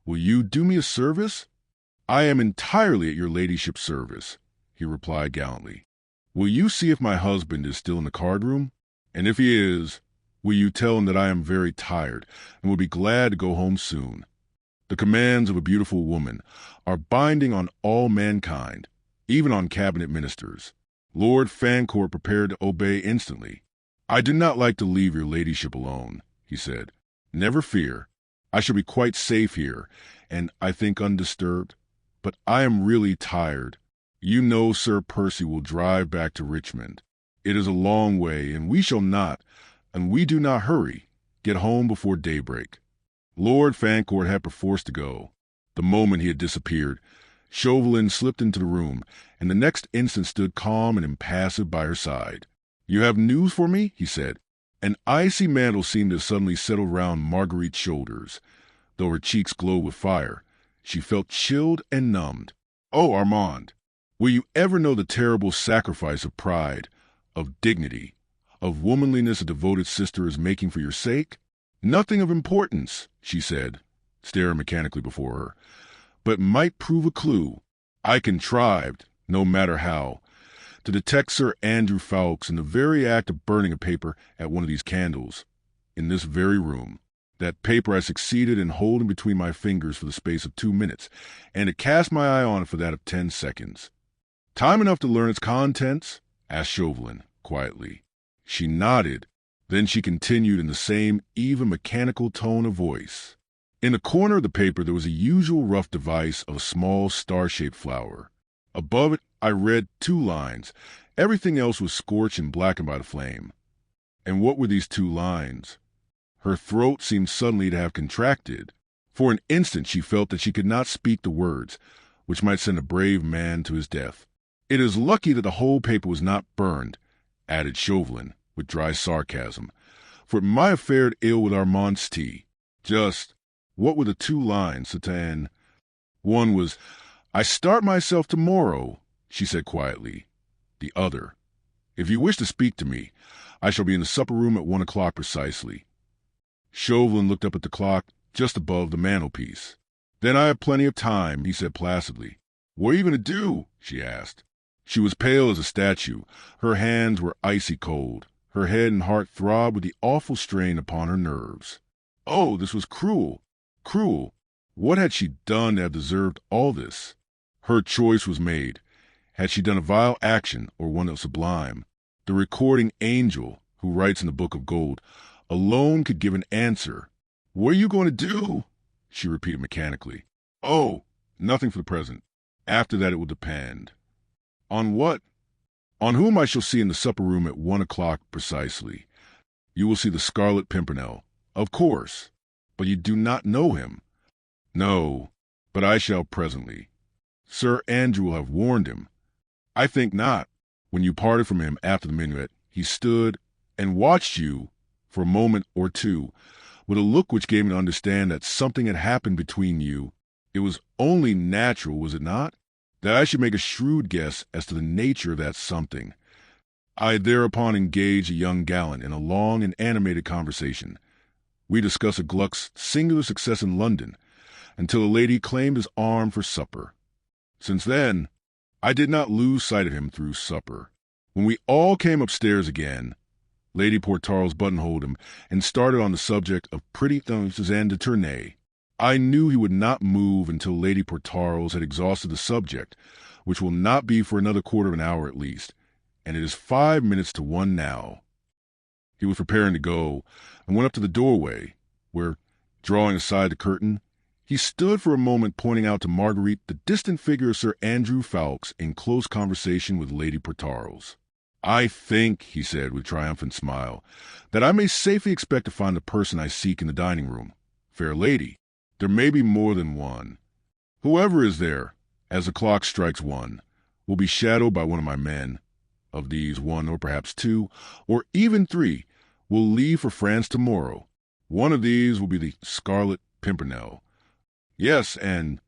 "will you do me a service?" "I am entirely at your ladyship's service," he replied gallantly. "Will you see if my husband is still in the card-room? And if he is, will you tell him that I am very tired and will be glad to go home soon? The commands of a beautiful woman are binding on all mankind, even on cabinet ministers." Lord Fancourt prepared to obey instantly. "I do not like to leave your ladyship alone," he said. "Never fear. I shall be quite safe here, and I think undisturbed. But I am really tired. You know Sir Percy will drive back to Richmond. It is a long way, and we do not hurry, get home before daybreak." Lord Fancourt had perforce to go. The moment he had disappeared, Chauvelin slipped into the room, and the next instant stood calm and impassive by her side. "You have news for me?" he said. An icy mantle seemed to suddenly settle round Marguerite's shoulders. Though her cheeks glowed with fire, she felt chilled and numbed. "Oh, Armand, will you ever know the terrible sacrifice of pride, of dignity, of womanliness a devoted sister is making for your sake?" "Nothing of importance," she said, staring mechanically before her, "but might prove a clue. I contrived, no matter how, to detect Sir Andrew Ffoulkes in the very act of burning a paper at one of these candles, in this very room. That paper I succeeded in holding between my fingers for the space of 2 minutes, and to cast my eye on it for that of 10 seconds. "Time enough to learn its contents?" asked Chauvelin, quietly. She nodded. Then she continued in the same even mechanical tone of voice. In the corner of the paper there was a usual rough device of a small star-shaped flower. Above it I read 2 lines. Everything else was scorched and blackened by the flame. And what were these 2 lines? Her throat seemed suddenly to have contracted. For an instant she felt that she could not speak the words, which might send a brave man to his death. "It is lucky that the whole paper was not burned," added Chauvelin, with dry sarcasm, "for it might have fared ill with Armand's tea. Just, what were the 2 lines, Satan?" "One was, 'I start myself tomorrow,'" she said quietly. The other, "If you wish to speak to me, I shall be in the supper-room at 1 o'clock precisely." Chauvelin looked up at the clock just above the mantelpiece. "Then I have plenty of time," he said placidly. "What are you going to do?" she asked. She was pale as a statue. Her hands were icy cold. Her head and heart throbbed with the awful strain upon her nerves. Oh, this was cruel, cruel. What had she done to have deserved all this? Her choice was made. Had she done a vile action or one that was sublime? The recording angel, who writes in the book of gold, alone could give an answer. What are you going to do? She repeated mechanically. Oh, nothing for the present. After that it will depend. On what? On whom I shall see in the supper room at 1 o'clock precisely. You will see the Scarlet Pimpernel, of course, but you do not know him. No, but I shall presently. Sir Andrew will have warned him. I think not. When you parted from him after the minuet, he stood and watched you for a moment or two, with a look which gave me to understand that something had happened between you. It was only natural, was it not, that I should make a shrewd guess as to the nature of that something. I thereupon engaged a young gallant in a long and animated conversation. We discussed a Gluck's singular success in London, until a lady claimed his arm for supper. Since then, I did not lose sight of him through supper. When we all came upstairs again, Lady Portarles buttonholed him and started on the subject of pretty Suzanne de Tournay. I knew he would not move until Lady Portarles had exhausted the subject, which will not be for another quarter of an hour at least, and it is 5 minutes to 1 now. He was preparing to go, and went up to the doorway, where, drawing aside the curtain, he stood for a moment pointing out to Marguerite the distant figure of Sir Andrew Ffoulkes in close conversation with Lady Portarles. I think, he said with a triumphant smile, that I may safely expect to find the person I seek in the dining room. Fair lady, there may be more than one. Whoever is there, as the clock strikes 1, will be shadowed by one of my men. Of these, 1 or perhaps 2, or even 3, will leave for France tomorrow. One of these will be the Scarlet Pimpernel. Yes, and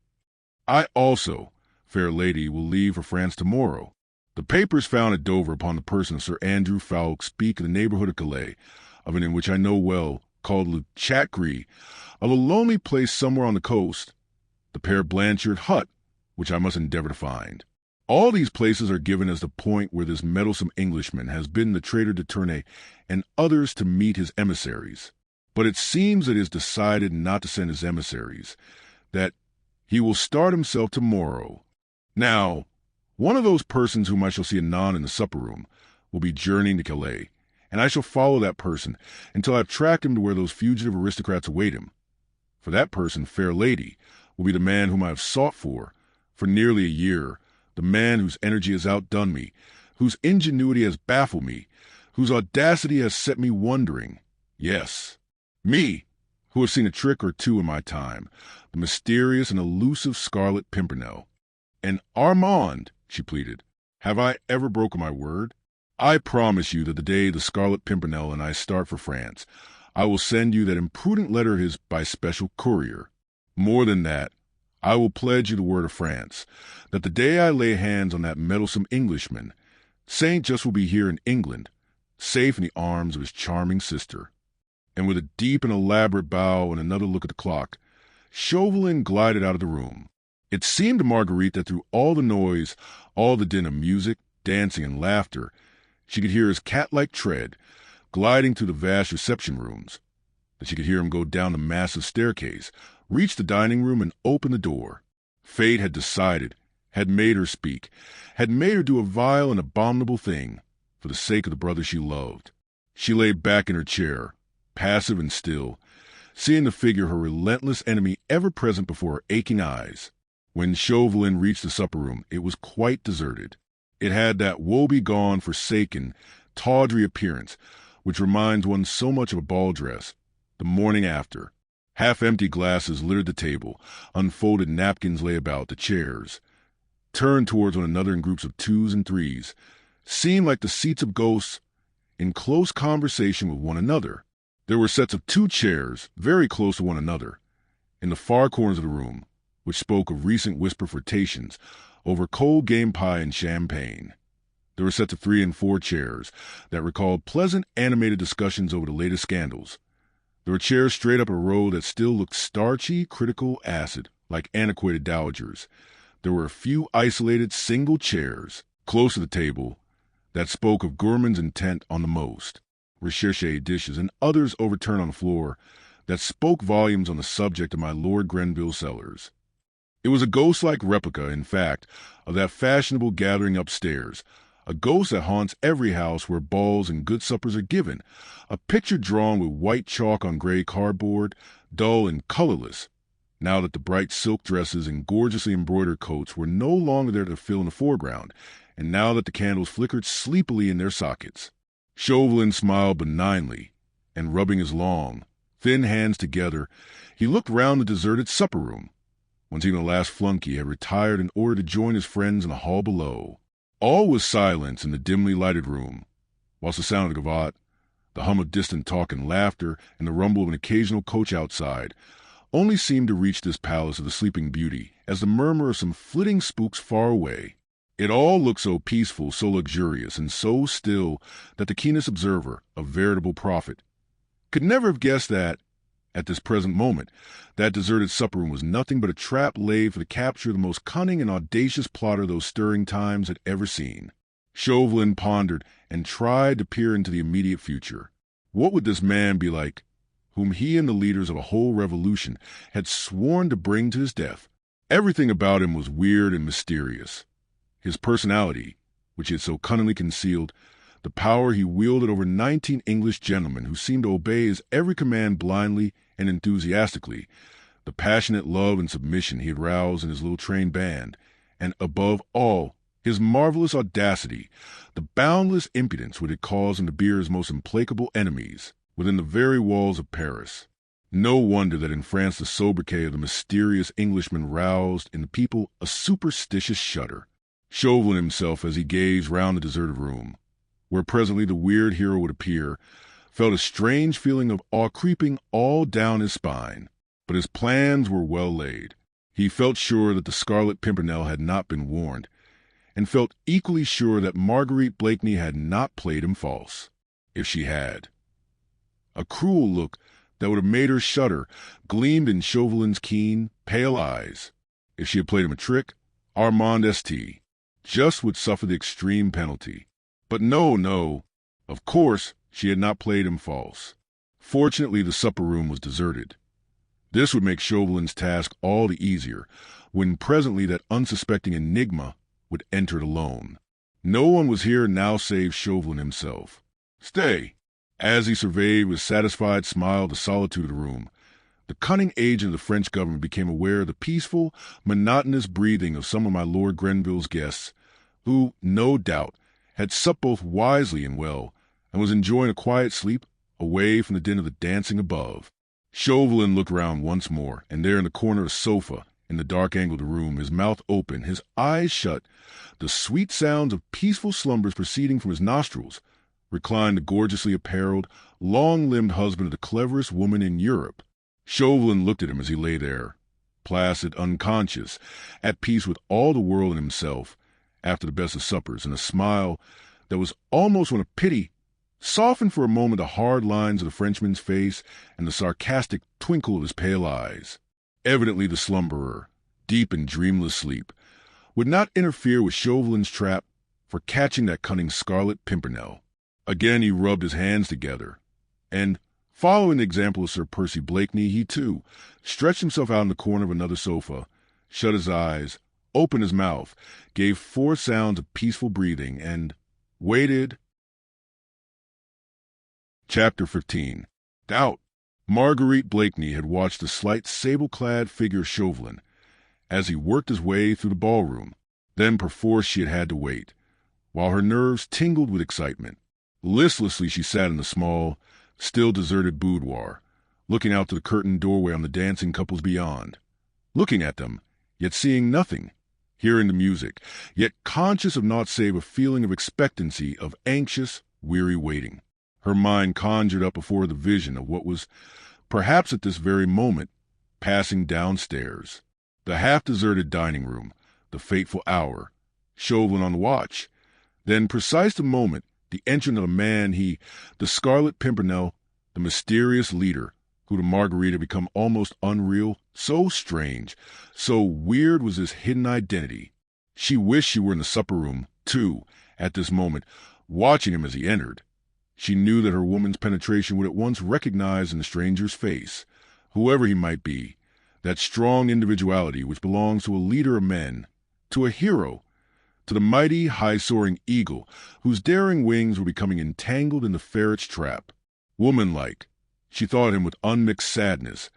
I also, fair lady, will leave for France tomorrow. The papers found at Dover upon the person of Sir Andrew Ffoulkes speak in the neighborhood of Calais, of an inn which I know well, called Le Chatgris, of a lonely place somewhere on the coast, the Père Blanchard hut, which I must endeavor to find. All these places are given as the point where this meddlesome Englishman has bidden the traitor de Tournay and others to meet his emissaries. But it seems that he has decided not to send his emissaries, that he will start himself tomorrow. Now, one of those persons whom I shall see anon in the supper room will be journeying to Calais, and I shall follow that person until I have tracked him to where those fugitive aristocrats await him. For that person, fair lady, will be the man whom I have sought for nearly a year, the man whose energy has outdone me, whose ingenuity has baffled me, whose audacity has set me wondering. Yes, me, who have seen a trick or two in my time, the mysterious and elusive Scarlet Pimpernel. And Armand, she pleaded, have I ever broken my word? I promise you that the day the Scarlet Pimpernel and I start for France, I will send you that imprudent letter of his by special courier. More than that, I will pledge you the word of France, that the day I lay hands on that meddlesome Englishman, Saint Just will be here in England, safe in the arms of his charming sister. And with a deep and elaborate bow and another look at the clock, Chauvelin glided out of the room. It seemed to Marguerite that through all the noise, all the din of music, dancing, and laughter, she could hear his cat-like tread gliding through the vast reception rooms, that she could hear him go down the massive staircase, reach the dining room, and open the door. Fate had decided, had made her speak, had made her do a vile and abominable thing for the sake of the brother she loved. She lay back in her chair, passive and still, seeing the figure of her relentless enemy ever present before her aching eyes. When Chauvelin reached the supper room, it was quite deserted. It had that woe-begone, forsaken, tawdry appearance which reminds one so much of a ball dress. The morning after, half-empty glasses littered the table, unfolded napkins lay about the chairs, turned towards one another in groups of 2s and 3s, seemed like the seats of ghosts in close conversation with one another. There were sets of 2 chairs, very close to one another, in the far corners of the room, which spoke of recent whispered flirtations over cold game pie and champagne. There were sets of 3 and 4 chairs that recalled pleasant, animated discussions over the latest scandals. There were chairs straight up a row that still looked starchy, critical, acid, like antiquated dowagers. There were a few isolated, single chairs, Close to the table, that spoke of gourmand's intent on the most, recherche dishes and others overturned on the floor, that spoke volumes on the subject of my Lord Grenville's cellars. It was a ghost-like replica, in fact, of that fashionable gathering upstairs, a ghost that haunts every house where balls and good suppers are given, a picture drawn with white chalk on gray cardboard, dull and colorless, now that the bright silk dresses and gorgeously embroidered coats were no longer there to fill in the foreground, and now that the candles flickered sleepily in their sockets. Chauvelin smiled benignly, and rubbing his long, thin hands together, he looked round the deserted supper-room, whence even the last flunky had retired in order to join his friends in the hall below. All was silence in the dimly lighted room, whilst the sound of the gavotte, the hum of distant talk and laughter, and the rumble of an occasional coach outside only seemed to reach this palace of the sleeping beauty as the murmur of some flitting spooks far away. It all looked so peaceful, so luxurious, and so still that the keenest observer, a veritable prophet, could never have guessed that, at this present moment, that deserted supper-room was nothing but a trap laid for the capture of the most cunning and audacious plotter those stirring times had ever seen. Chauvelin pondered and tried to peer into the immediate future. What would this man be like, whom he and the leaders of a whole revolution had sworn to bring to his death? Everything about him was weird and mysterious. His personality, which he had so cunningly concealed, the power he wielded over 19 English gentlemen who seemed to obey his every command blindly and enthusiastically, the passionate love and submission he had roused in his little trained band, and above all, his marvelous audacity, the boundless impudence which had caused him to bear his most implacable enemies within the very walls of Paris. No wonder that in France the sobriquet of the mysterious Englishman roused in the people a superstitious shudder. Chauvelin himself, as he gazed round the deserted room, where presently the weird hero would appear, felt a strange feeling of awe creeping all down his spine. But his plans were well laid. He felt sure that the Scarlet Pimpernel had not been warned, and felt equally sure that Marguerite Blakeney had not played him false. If she had, a cruel look that would have made her shudder gleamed in Chauvelin's keen, pale eyes. If she had played him a trick, Armand St. just would suffer the extreme penalty. But no, of course she had not played him false. Fortunately, the supper-room was deserted. This would make Chauvelin's task all the easier, when presently that unsuspecting enigma would enter it alone. No one was here now save Chauvelin himself. Stay! As he surveyed with satisfied smile the solitude of the room, the cunning agent of the French government became aware of the peaceful, monotonous breathing of some of my Lord Grenville's guests, who, no doubt, had supped both wisely and well, and was enjoying a quiet sleep away from the din of the dancing above. Chauvelin looked round once more, and there in the corner of the sofa, in the dark angle of the room, his mouth open, his eyes shut, the sweet sounds of peaceful slumbers proceeding from his nostrils, reclined the gorgeously apparelled, long-limbed husband of the cleverest woman in Europe. Chauvelin looked at him as he lay there, placid, unconscious, at peace with all the world and himself, after the best of suppers, and a smile that was almost one of pity softened for a moment the hard lines of the Frenchman's face and the sarcastic twinkle of his pale eyes. Evidently the slumberer, deep in dreamless sleep, would not interfere with Chauvelin's trap for catching that cunning Scarlet Pimpernel. Again he rubbed his hands together, and, following the example of Sir Percy Blakeney, he too stretched himself out in the corner of another sofa, shut his eyes, opened his mouth, gave 4 sounds of peaceful breathing, and waited. Chapter 15. Doubt. Marguerite Blakeney had watched the slight sable-clad figure of Chauvelin as he worked his way through the ballroom. Then perforce she had had to wait, while her nerves tingled with excitement. Listlessly she sat in the small, still deserted boudoir, looking out to the curtained doorway on the dancing couples beyond, looking at them, yet seeing nothing, hearing the music, yet conscious of naught save a feeling of expectancy, of anxious, weary waiting. Her mind conjured up before her the vision of what was, perhaps at this very moment, passing downstairs. The half-deserted dining room, the fateful hour, Chauvelin on the watch. Then, precise the moment, the entrance of a man the Scarlet Pimpernel, the mysterious leader, who to Marguerite had become almost unreal, so strange, so weird was his hidden identity. She wished she were in the supper-room too, at this moment, watching him as he entered. She knew that her woman's penetration would at once recognize in the stranger's face, whoever he might be, that strong individuality which belongs to a leader of men, to a hero, to the mighty, high-soaring eagle whose daring wings were becoming entangled in the ferret's trap. Womanlike, she thought him with unmixed sadness.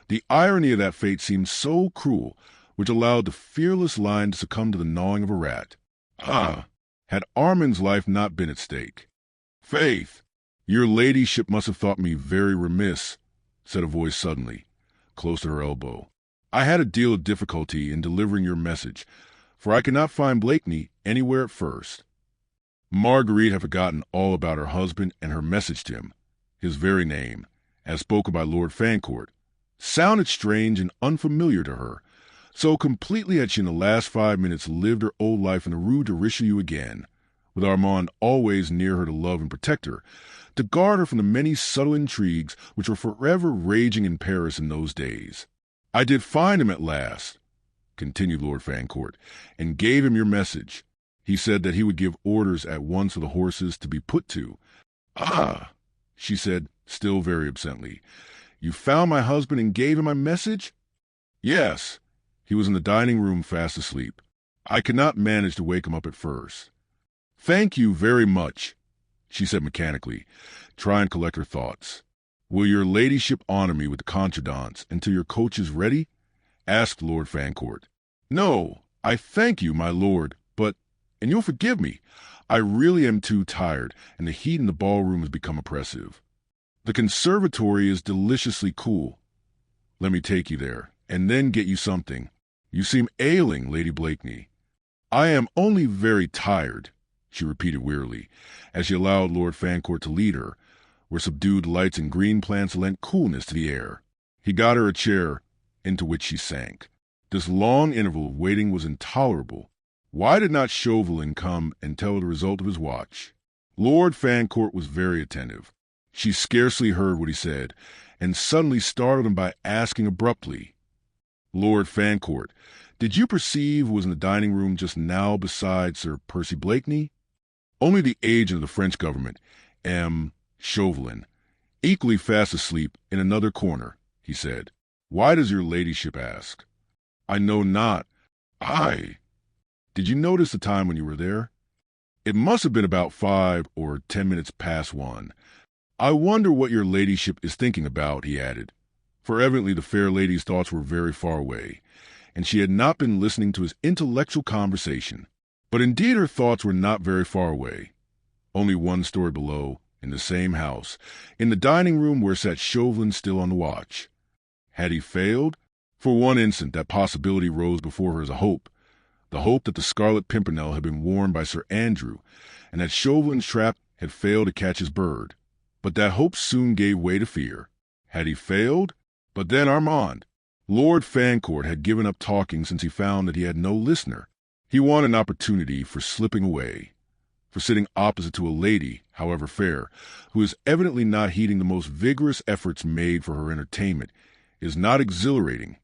The irony of that fate seemed so cruel, which allowed the fearless lion to succumb to the gnawing of a rat. Ah! Had Armand's life not been at stake. "Faith, your ladyship must have thought me very remiss," said a voice suddenly, close to her elbow. "I had a deal of difficulty in delivering your message, for I could not find Blakeney anywhere at first." Marguerite had forgotten all about her husband and her message to him. His very name, as spoken by Lord Fancourt, sounded strange and unfamiliar to her. So completely had she in the last 5 minutes lived her old life in the Rue de Richelieu again, with Armand always near her to love and protect her, to guard her from the many subtle intrigues which were forever raging in Paris in those days. "I did find him at last," continued Lord Fancourt, "and gave him your message. He said that he would give orders at once for the horses to be put to." "Ah," she said, still very absently. "You found my husband and gave him my message?" "Yes. He was in the dining room fast asleep. I could not manage to wake him up at first." "Thank you very much," she said mechanically, trying to collect her thoughts. "Will your ladyship honor me with the contredanse until your coach is ready?" asked Lord Fancourt. "No, I thank you, my lord, and you'll forgive me, I really am too tired, and the heat in the ballroom has become oppressive. The conservatory is deliciously cool. Let me take you there, and then get you something. You seem ailing, Lady Blakeney." "I am only very tired," she repeated wearily, as she allowed Lord Fancourt to lead her, where subdued lights and green plants lent coolness to the air. He got her a chair, into which she sank. This long interval of waiting was intolerable. Why did not Chauvelin come and tell her the result of his watch? Lord Fancourt was very attentive. She scarcely heard what he said, and suddenly startled him by asking abruptly, "Lord Fancourt, did you perceive who was in the dining room just now beside Sir Percy Blakeney?" "Only the agent of the French government, M. Chauvelin, equally fast asleep in another corner," he said. "Why does your ladyship ask?" "I know not." Did you notice the time when you were there?" "It must have been about 5 or 10 minutes past 1. I wonder what your ladyship is thinking about," he added, for evidently the fair lady's thoughts were very far away, and she had not been listening to his intellectual conversation. But indeed her thoughts were not very far away. Only one story below, in the same house, in the dining room where sat Chauvelin still on the watch. Had he failed? For one instant that possibility rose before her as a hope, the hope that the Scarlet Pimpernel had been warned by Sir Andrew, and that Chauvelin's trap had failed to catch his bird. But that hope soon gave way to fear. Had he failed? But then Armand. Lord Fancourt had given up talking since he found that he had no listener. He wanted an opportunity for slipping away, for sitting opposite to a lady, however fair, who is evidently not heeding the most vigorous efforts made for her entertainment, is not exhilarating,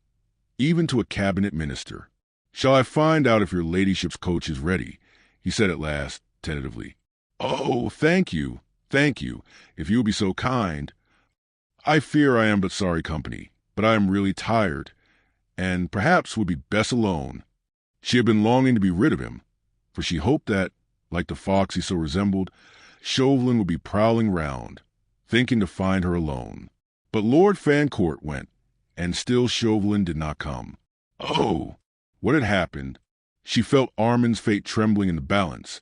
even to a cabinet minister. "Shall I find out if your ladyship's coach is ready?" he said at last, tentatively. "Oh, thank you, if you will be so kind. I fear I am but sorry company, but I am really tired, and perhaps would be best alone." She had been longing to be rid of him, for she hoped that, like the fox he so resembled, Chauvelin would be prowling round, thinking to find her alone. But Lord Fancourt went, and still Chauvelin did not come. Oh! What had happened? She felt Armand's fate trembling in the balance.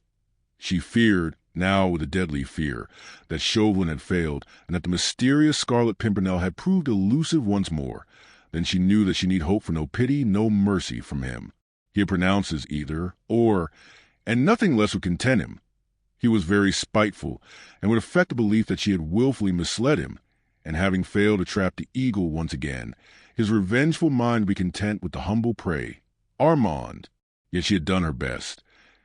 She feared, now with a deadly fear, that Chauvelin had failed, and that the mysterious Scarlet Pimpernel had proved elusive once more. Then she knew that she need hope for no pity, no mercy from him. He had pronounced his either, or, and nothing less would content him. He was very spiteful, and would affect the belief that she had willfully misled him, and having failed to trap the eagle once again, his revengeful mind would be content with the humble prey, Armand. Yet she had done her best,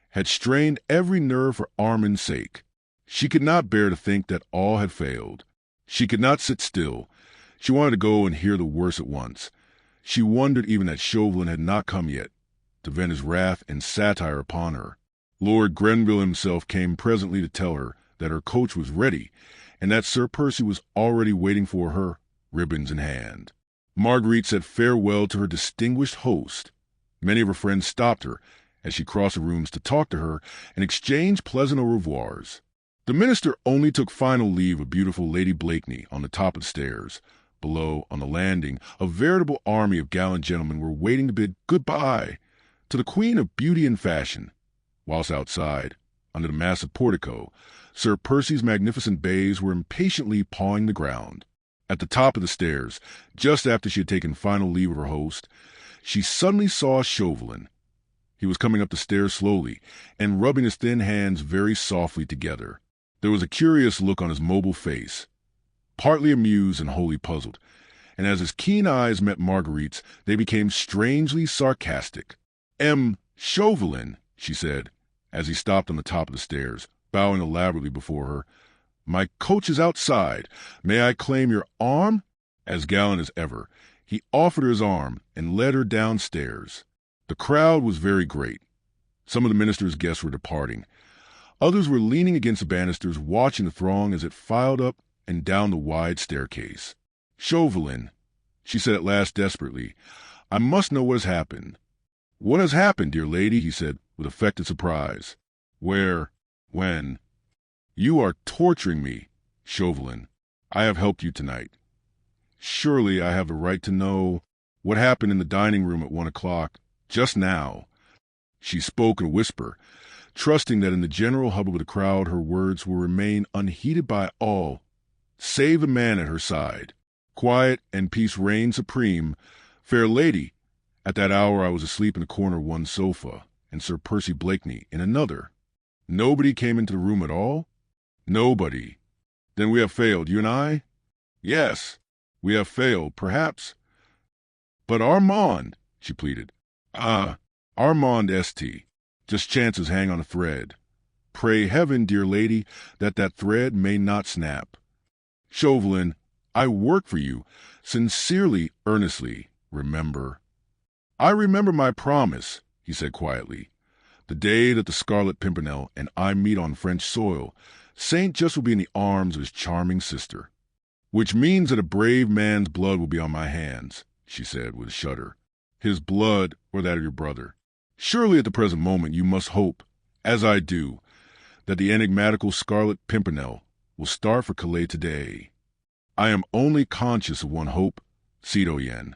had strained every nerve for Armand's sake. She could not bear to think that all had failed. She could not sit still. She wanted to go and hear the worst at once. She wondered even that Chauvelin had not come yet, to vent his wrath and satire upon her. Lord Grenville himself came presently to tell her that her coach was ready, and that Sir Percy was already waiting for her, ribbons in hand. Marguerite said farewell to her distinguished host. Many of her friends stopped her as she crossed the rooms to talk to her and exchange pleasant au revoirs. The minister only took final leave of beautiful Lady Blakeney on the top of the stairs. Below, on the landing, a veritable army of gallant gentlemen were waiting to bid goodbye to the queen of beauty and fashion, whilst outside, under the massive portico, Sir Percy's magnificent bays were impatiently pawing the ground. At the top of the stairs, just after she had taken final leave of her host, she suddenly saw Chauvelin. He was coming up the stairs slowly and rubbing his thin hands very softly together. There was a curious look on his mobile face, partly amused and wholly puzzled, and as his keen eyes met Marguerite's, they became strangely sarcastic. Chauvelin, she said, as he stopped on the top of the stairs, bowing elaborately before her. My coach is outside. May I claim your arm? As gallant as ever, he offered her his arm and led her downstairs. The crowd was very great. Some of the minister's guests were departing. Others were leaning against the banisters, watching the throng as it filed up and down the wide staircase. Chauvelin, she said at last desperately, I must know what has happened. What has happened, dear lady? He said with affected surprise. Where? When? You are torturing me, Chauvelin. I have helped you tonight. Surely I have the right to know what happened in the dining room at 1 o'clock, just now. She spoke in a whisper, trusting that in the general hubbub of the crowd her words will remain unheeded by all, save the man at her side. Quiet and peace reigned supreme. Fair lady, at that hour I was asleep in a corner of one sofa, and Sir Percy Blakeney in another. Nobody came into the room at all? Nobody. Then we have failed, you and I? Yes, we have failed, perhaps. But Armand, she pleaded. Armand St. Just chances hang on a thread. Pray heaven, dear lady, that that thread may not snap. Chauvelin, I work for you, sincerely, earnestly, remember. I remember my promise, he said quietly. The day that the Scarlet Pimpernel and I meet on French soil, Saint Just will be in the arms of his charming sister. Which means that a brave man's blood will be on my hands, she said with a shudder. His blood or that of your brother. Surely at the present moment you must hope, as I do, that the enigmatical Scarlet Pimpernel will start for Calais today. I am only conscious of one hope, citoyenne,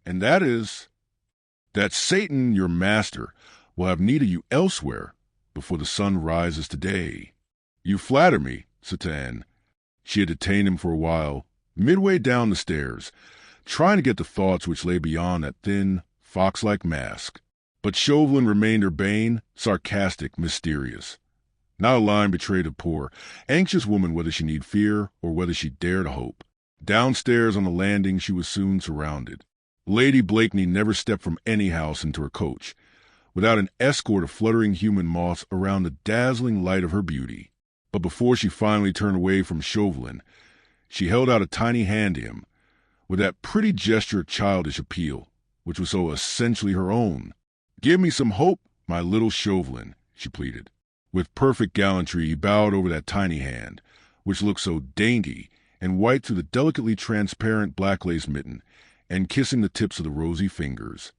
and that is that Satan, your master, will have need of you elsewhere before the sun rises today. You flatter me, citoyenne. She had detained him for a while, midway down the stairs, trying to get the thoughts which lay beyond that thin, fox-like mask. But Chauvelin remained urbane, sarcastic, mysterious. Not a line betrayed a poor, anxious woman whether she need fear or whether she dare to hope. Downstairs on the landing she was soon surrounded. Lady Blakeney never stepped from any house into her coach, without an escort of fluttering human moths around the dazzling light of her beauty. But before she finally turned away from Chauvelin, she held out a tiny hand to him, with that pretty gesture of childish appeal, which was so essentially her own. Give me some hope, my little Chauvelin, she pleaded. With perfect gallantry he bowed over that tiny hand, which looked so dainty, and white through the delicately transparent black lace mitten, and kissing the tips of the rosy fingers.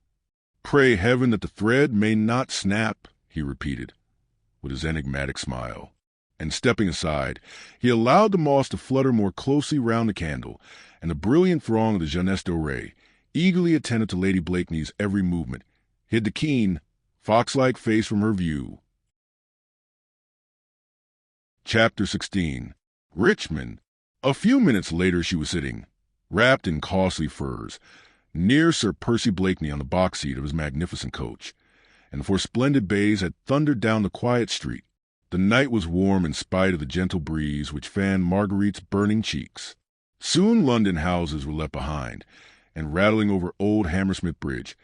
Pray heaven that the thread may not snap, he repeated, with his enigmatic smile. And stepping aside, he allowed the moths to flutter more closely round the candle, and the brilliant throng of the jeunesse dorée, eagerly attentive to Lady Blakeney's every movement, hid the keen, fox-like face from her view. Chapter 16. Richmond. A few minutes later she was sitting, wrapped in costly furs, near Sir Percy Blakeney on the box seat of his magnificent coach, and four splendid bays had thundered down the quiet street. The night was warm in spite of the gentle breeze which fanned Marguerite's burning cheeks. Soon London houses were left behind, and rattling over old Hammersmith Bridge,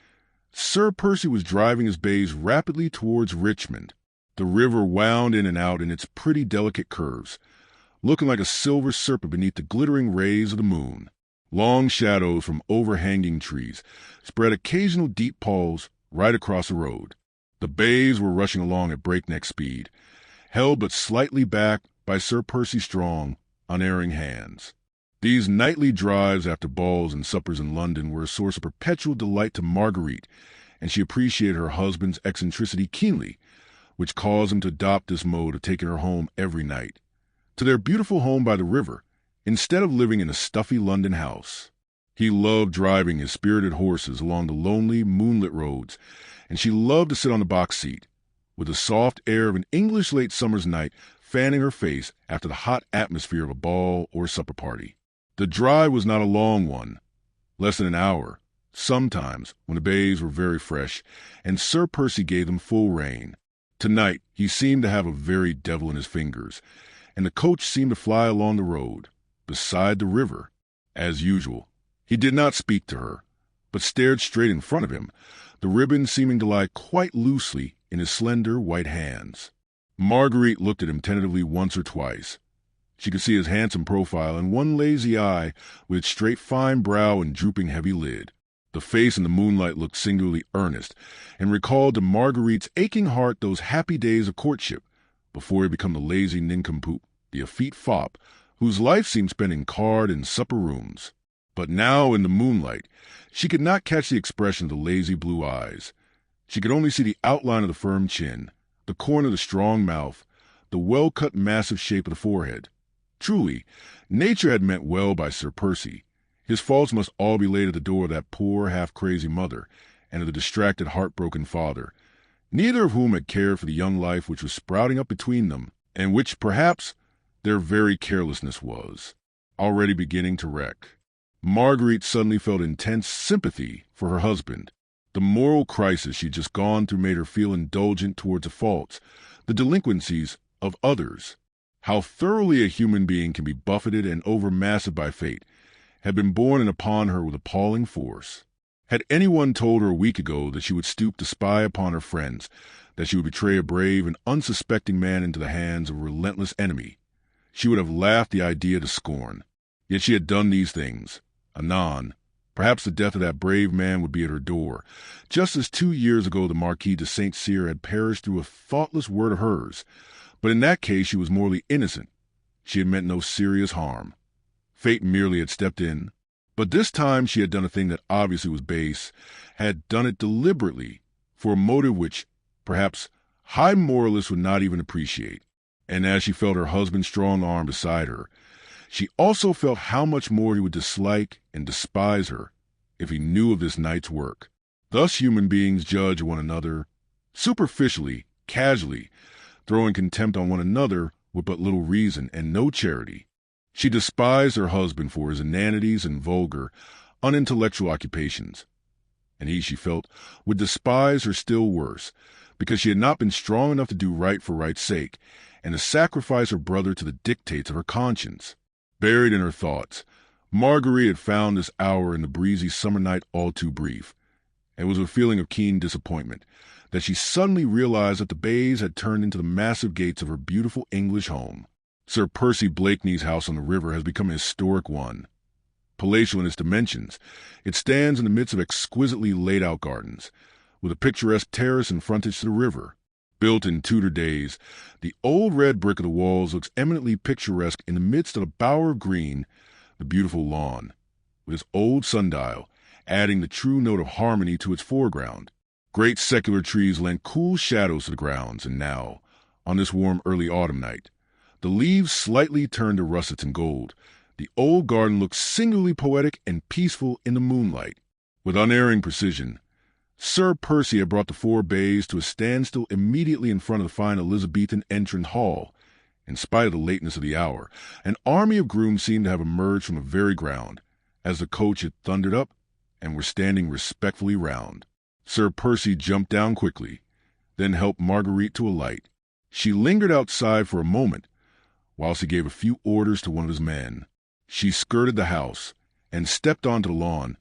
Sir Percy was driving his bays rapidly towards Richmond. The river wound in and out in its pretty delicate curves, looking like a silver serpent beneath the glittering rays of the moon. Long shadows from overhanging trees spread occasional deep palls right across the road. The bays were rushing along at breakneck speed, held but slightly back by Sir Percy's strong, unerring hands. These nightly drives after balls and suppers in London were a source of perpetual delight to Marguerite, and she appreciated her husband's eccentricity keenly, which caused him to adopt this mode of taking her home every night, to their beautiful home by the river, instead of living in a stuffy London house. He loved driving his spirited horses along the lonely, moonlit roads, and she loved to sit on the box seat, with the soft air of an English late summer's night fanning her face after the hot atmosphere of a ball or supper party. The drive was not a long one, less than an hour, sometimes when the bays were very fresh, and Sir Percy gave them full rein. Tonight he seemed to have a very devil in his fingers, and the coach seemed to fly along the road, beside the river, as usual. He did not speak to her, but stared straight in front of him, the ribbon seeming to lie quite loosely in his slender white hands. Marguerite looked at him tentatively once or twice. She could see his handsome profile and one lazy eye with its straight fine brow and drooping heavy lid. The face in the moonlight looked singularly earnest, and recalled to Marguerite's aching heart those happy days of courtship, before he had become the lazy nincompoop, the effete fop, whose life seemed spent in card and supper rooms. But now, in the moonlight, she could not catch the expression of the lazy blue eyes. She could only see the outline of the firm chin, the corner of the strong mouth, the well-cut massive shape of the forehead. Truly, nature had meant well by Sir Percy. His faults must all be laid at the door of that poor, half-crazy mother, and of the distracted, heartbroken father, neither of whom had cared for the young life which was sprouting up between them, and which, perhaps, their very carelessness was already beginning to wreck. Marguerite suddenly felt intense sympathy for her husband. The moral crisis she'd just gone through made her feel indulgent towards the faults, the delinquencies of others. How thoroughly a human being can be buffeted and overmassed by fate had been borne in upon her with appalling force. Had anyone told her a week ago that she would stoop to spy upon her friends, that she would betray a brave and unsuspecting man into the hands of a relentless enemy, she would have laughed the idea to scorn. Yet she had done these things. Anon, perhaps the death of that brave man would be at her door, just as 2 years ago the Marquis de St. Cyr had perished through a thoughtless word of hers. But in that case she was morally innocent. She had meant no serious harm. Fate merely had stepped in. But this time she had done a thing that obviously was base, had done it deliberately, for a motive which, perhaps, high moralists would not even appreciate. And as she felt her husband's strong arm beside her, she also felt how much more he would dislike and despise her if he knew of this night's work. Thus human beings judge one another, superficially, casually, throwing contempt on one another with but little reason and no charity. She despised her husband for his inanities and vulgar, unintellectual occupations, and he, she felt, would despise her still worse, because she had not been strong enough to do right for right's sake, and to sacrifice her brother to the dictates of her conscience. Buried in her thoughts, Marguerite had found this hour in the breezy summer night all too brief, and it was a feeling of keen disappointment that she suddenly realized that the bays had turned into the massive gates of her beautiful English home. Sir Percy Blakeney's house on the river has become a historic one. Palatial in its dimensions, it stands in the midst of exquisitely laid-out gardens, with a picturesque terrace and frontage to the river. Built in Tudor days, the old red brick of the walls looks eminently picturesque in the midst of a bower of green, the beautiful lawn, with its old sundial, adding the true note of harmony to its foreground. Great secular trees lend cool shadows to the grounds, and now, on this warm early autumn night, the leaves slightly turned to russets and gold, the old garden looks singularly poetic and peaceful in the moonlight. With unerring precision, Sir Percy had brought the 4 bays to a standstill immediately in front of the fine Elizabethan entrance hall. In spite of the lateness of the hour, an army of grooms seemed to have emerged from the very ground, as the coach had thundered up, and were standing respectfully round. Sir Percy jumped down quickly, then helped Marguerite to alight. She lingered outside for a moment, whilst he gave a few orders to one of his men. She skirted the house, and stepped onto the lawn,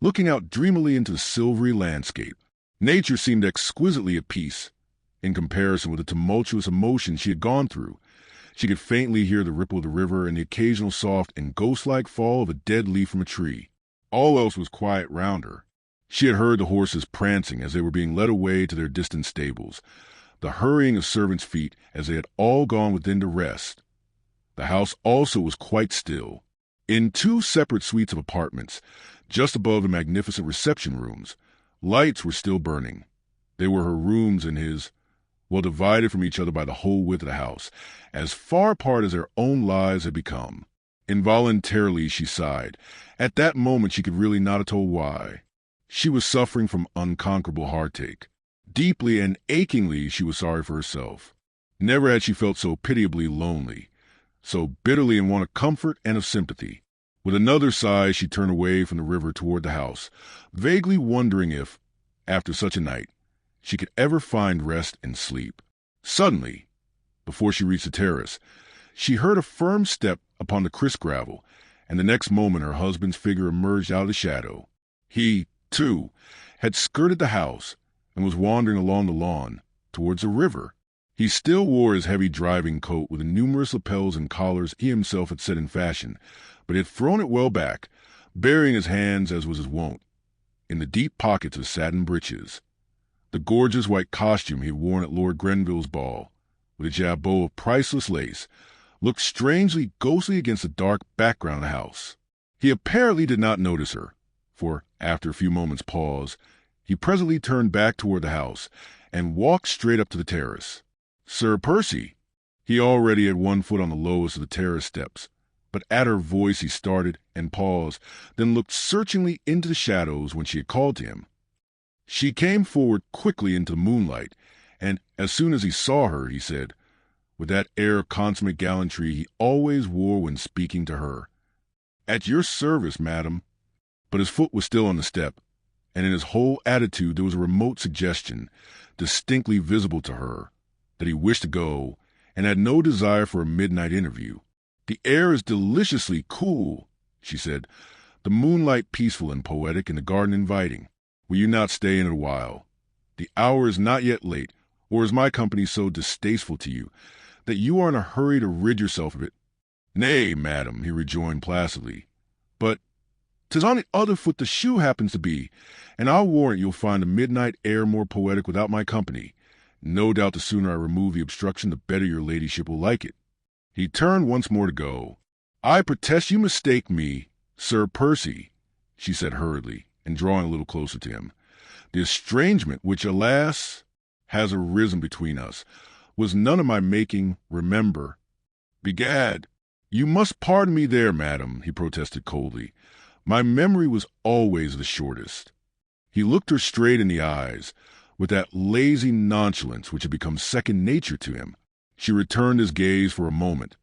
looking out dreamily into the silvery landscape. Nature seemed exquisitely at peace, in comparison with the tumultuous emotions she had gone through. She could faintly hear the ripple of the river and the occasional soft and ghost-like fall of a dead leaf from a tree. All else was quiet round her. She had heard the horses prancing as they were being led away to their distant stables, the hurrying of servants' feet as they had all gone within to rest. The house also was quite still. In two separate suites of apartments, just above the magnificent reception rooms, lights were still burning. They were her rooms and his, well divided from each other by the whole width of the house, as far apart as their own lives had become. Involuntarily she sighed. At that moment she could really not have told why. She was suffering from unconquerable heartache. Deeply and achingly she was sorry for herself. Never had she felt so pitiably lonely, so bitterly in want of comfort and of sympathy. With another sigh she turned away from the river toward the house, vaguely wondering if, after such a night, she could ever find rest and sleep. Suddenly, before she reached the terrace, she heard a firm step upon the crisp gravel, and the next moment her husband's figure emerged out of the shadow. He, too, had skirted the house and was wandering along the lawn towards the river. He still wore his heavy driving coat with the numerous lapels and collars he himself had set in fashion, but he had thrown it well back, burying his hands, as was his wont, in the deep pockets of satin breeches. The gorgeous white costume he had worn at Lord Grenville's ball, with a jabot of priceless lace, looked strangely ghostly against the dark background of the house. He apparently did not notice her, for, after a few moments' pause, he presently turned back toward the house and walked straight up to the terrace. "Sir Percy!" He already had one foot on the lowest of the terrace steps, but at her voice he started and paused, then looked searchingly into the shadows when she had called to him. She came forward quickly into the moonlight, and as soon as he saw her, he said, with that air of consummate gallantry he always wore when speaking to her, "At your service, madam." But his foot was still on the step, and in his whole attitude there was a remote suggestion, distinctly visible to her, that he wished to go, and had no desire for a midnight interview. "The air is deliciously cool," she said, "the moonlight peaceful and poetic, and the garden inviting. Will you not stay in it a while? The hour is not yet late, or is my company so distasteful to you that you are in a hurry to rid yourself of it?" "Nay, madam," he rejoined placidly, "but 'tis on the other foot the shoe happens to be, and I'll warrant you'll find the midnight air more poetic without my company. No doubt the sooner I remove the obstruction, the better your ladyship will like it." He turned once more to go. "I protest you mistake me, Sir Percy," she said hurriedly, and drawing a little closer to him. "The estrangement which, alas, has arisen between us was none of my making, remember." "Begad, you must pardon me there, madam," he protested coldly. "My memory was always the shortest." He looked her straight in the eyes, with that lazy nonchalance which had become second nature to him. She returned his gaze for a moment.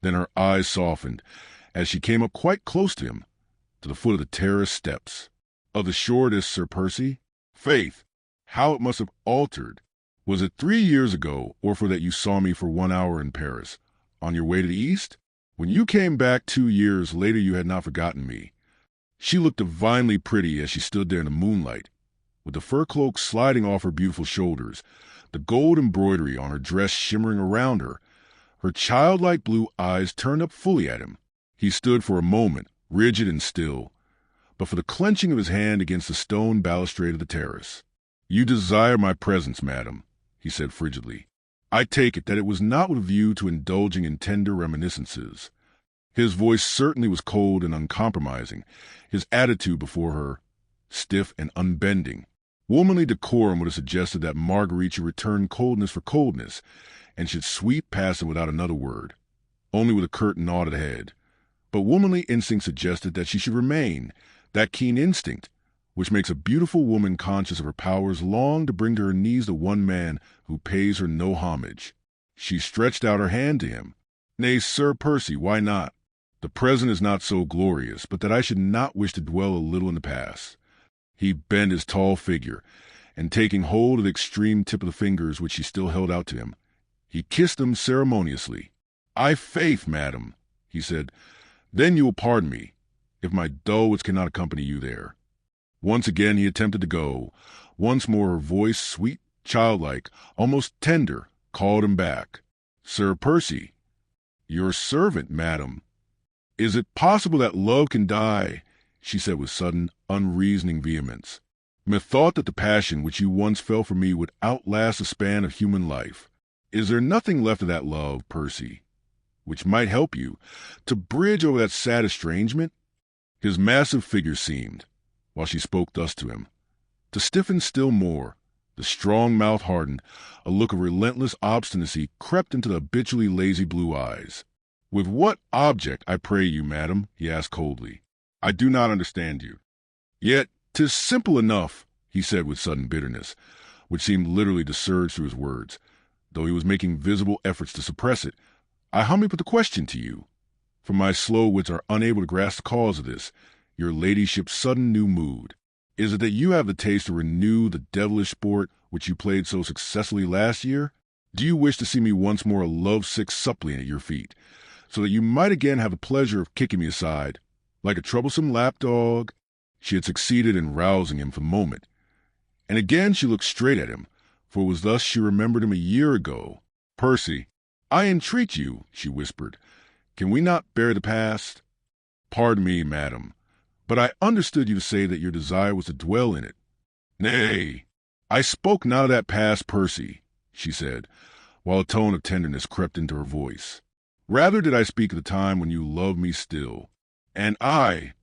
Then her eyes softened as she came up quite close to him, to the foot of the terrace steps. "Of the shortest, Sir Percy? Faith, how it must have altered! Was it 3 years ago, or for that you saw me for 1 hour in Paris, on your way to the East? When you came back 2 years later you had not forgotten me." She looked divinely pretty as she stood there in the moonlight, with the fur cloak sliding off her beautiful shoulders, the gold embroidery on her dress shimmering around her, her childlike blue eyes turned up fully at him. He stood for a moment, rigid and still, but for the clenching of his hand against the stone balustrade of the terrace. "You desire my presence, madam," he said frigidly. "I take it that it was not with a view to indulging in tender reminiscences." His voice certainly was cold and uncompromising, his attitude before her stiff and unbending. Womanly decorum would have suggested that Marguerite should return coldness for coldness, and should sweep past him without another word, only with a curt nod of the head. But womanly instinct suggested that she should remain, that keen instinct which makes a beautiful woman conscious of her powers long to bring to her knees the one man who pays her no homage. She stretched out her hand to him. "Nay, Sir Percy, why not? The present is not so glorious, but that I should not wish to dwell a little in the past." He bent his tall figure, and taking hold of the extreme tip of the fingers which she still held out to him, he kissed them ceremoniously. "I faith, madam," he said, "then you will pardon me, if my dull wits cannot accompany you there." Once again he attempted to go. Once more her voice, sweet, childlike, almost tender, called him back. "Sir Percy." "Your servant, madam." "Is it possible that love can die?" she said with sudden, unreasoning vehemence. Methought that the passion which you once felt for me would outlast the span of human life. Is there nothing left of that love, Percy, which might help you to bridge over that sad estrangement? His massive figure seemed, while she spoke thus to him, to stiffen still more. The strong mouth hardened, a look of relentless obstinacy crept into the habitually lazy blue eyes. "With what object, I pray you, madam?" he asked coldly. "I do not understand you." "Yet 'tis simple enough," he said with sudden bitterness, which seemed literally to surge through his words, though he was making visible efforts to suppress it. "I humbly put the question to you, for my slow wits are unable to grasp the cause of this, your ladyship's sudden new mood. Is it that you have the taste to renew the devilish sport which you played so successfully last year? Do you wish to see me once more a love-sick suppliant at your feet, so that you might again have the pleasure of kicking me aside, like a troublesome lapdog?" She had succeeded in rousing him for the moment, and again she looked straight at him, for it was thus she remembered him a year ago. "Percy, I entreat you," she whispered, "can we not bear the past?" "Pardon me, madam, but I understood you to say that your desire was to dwell in it." "Nay, I spoke not of that past, Percy," she said, while a tone of tenderness crept into her voice. "Rather did I speak of the time when you loved me still. And I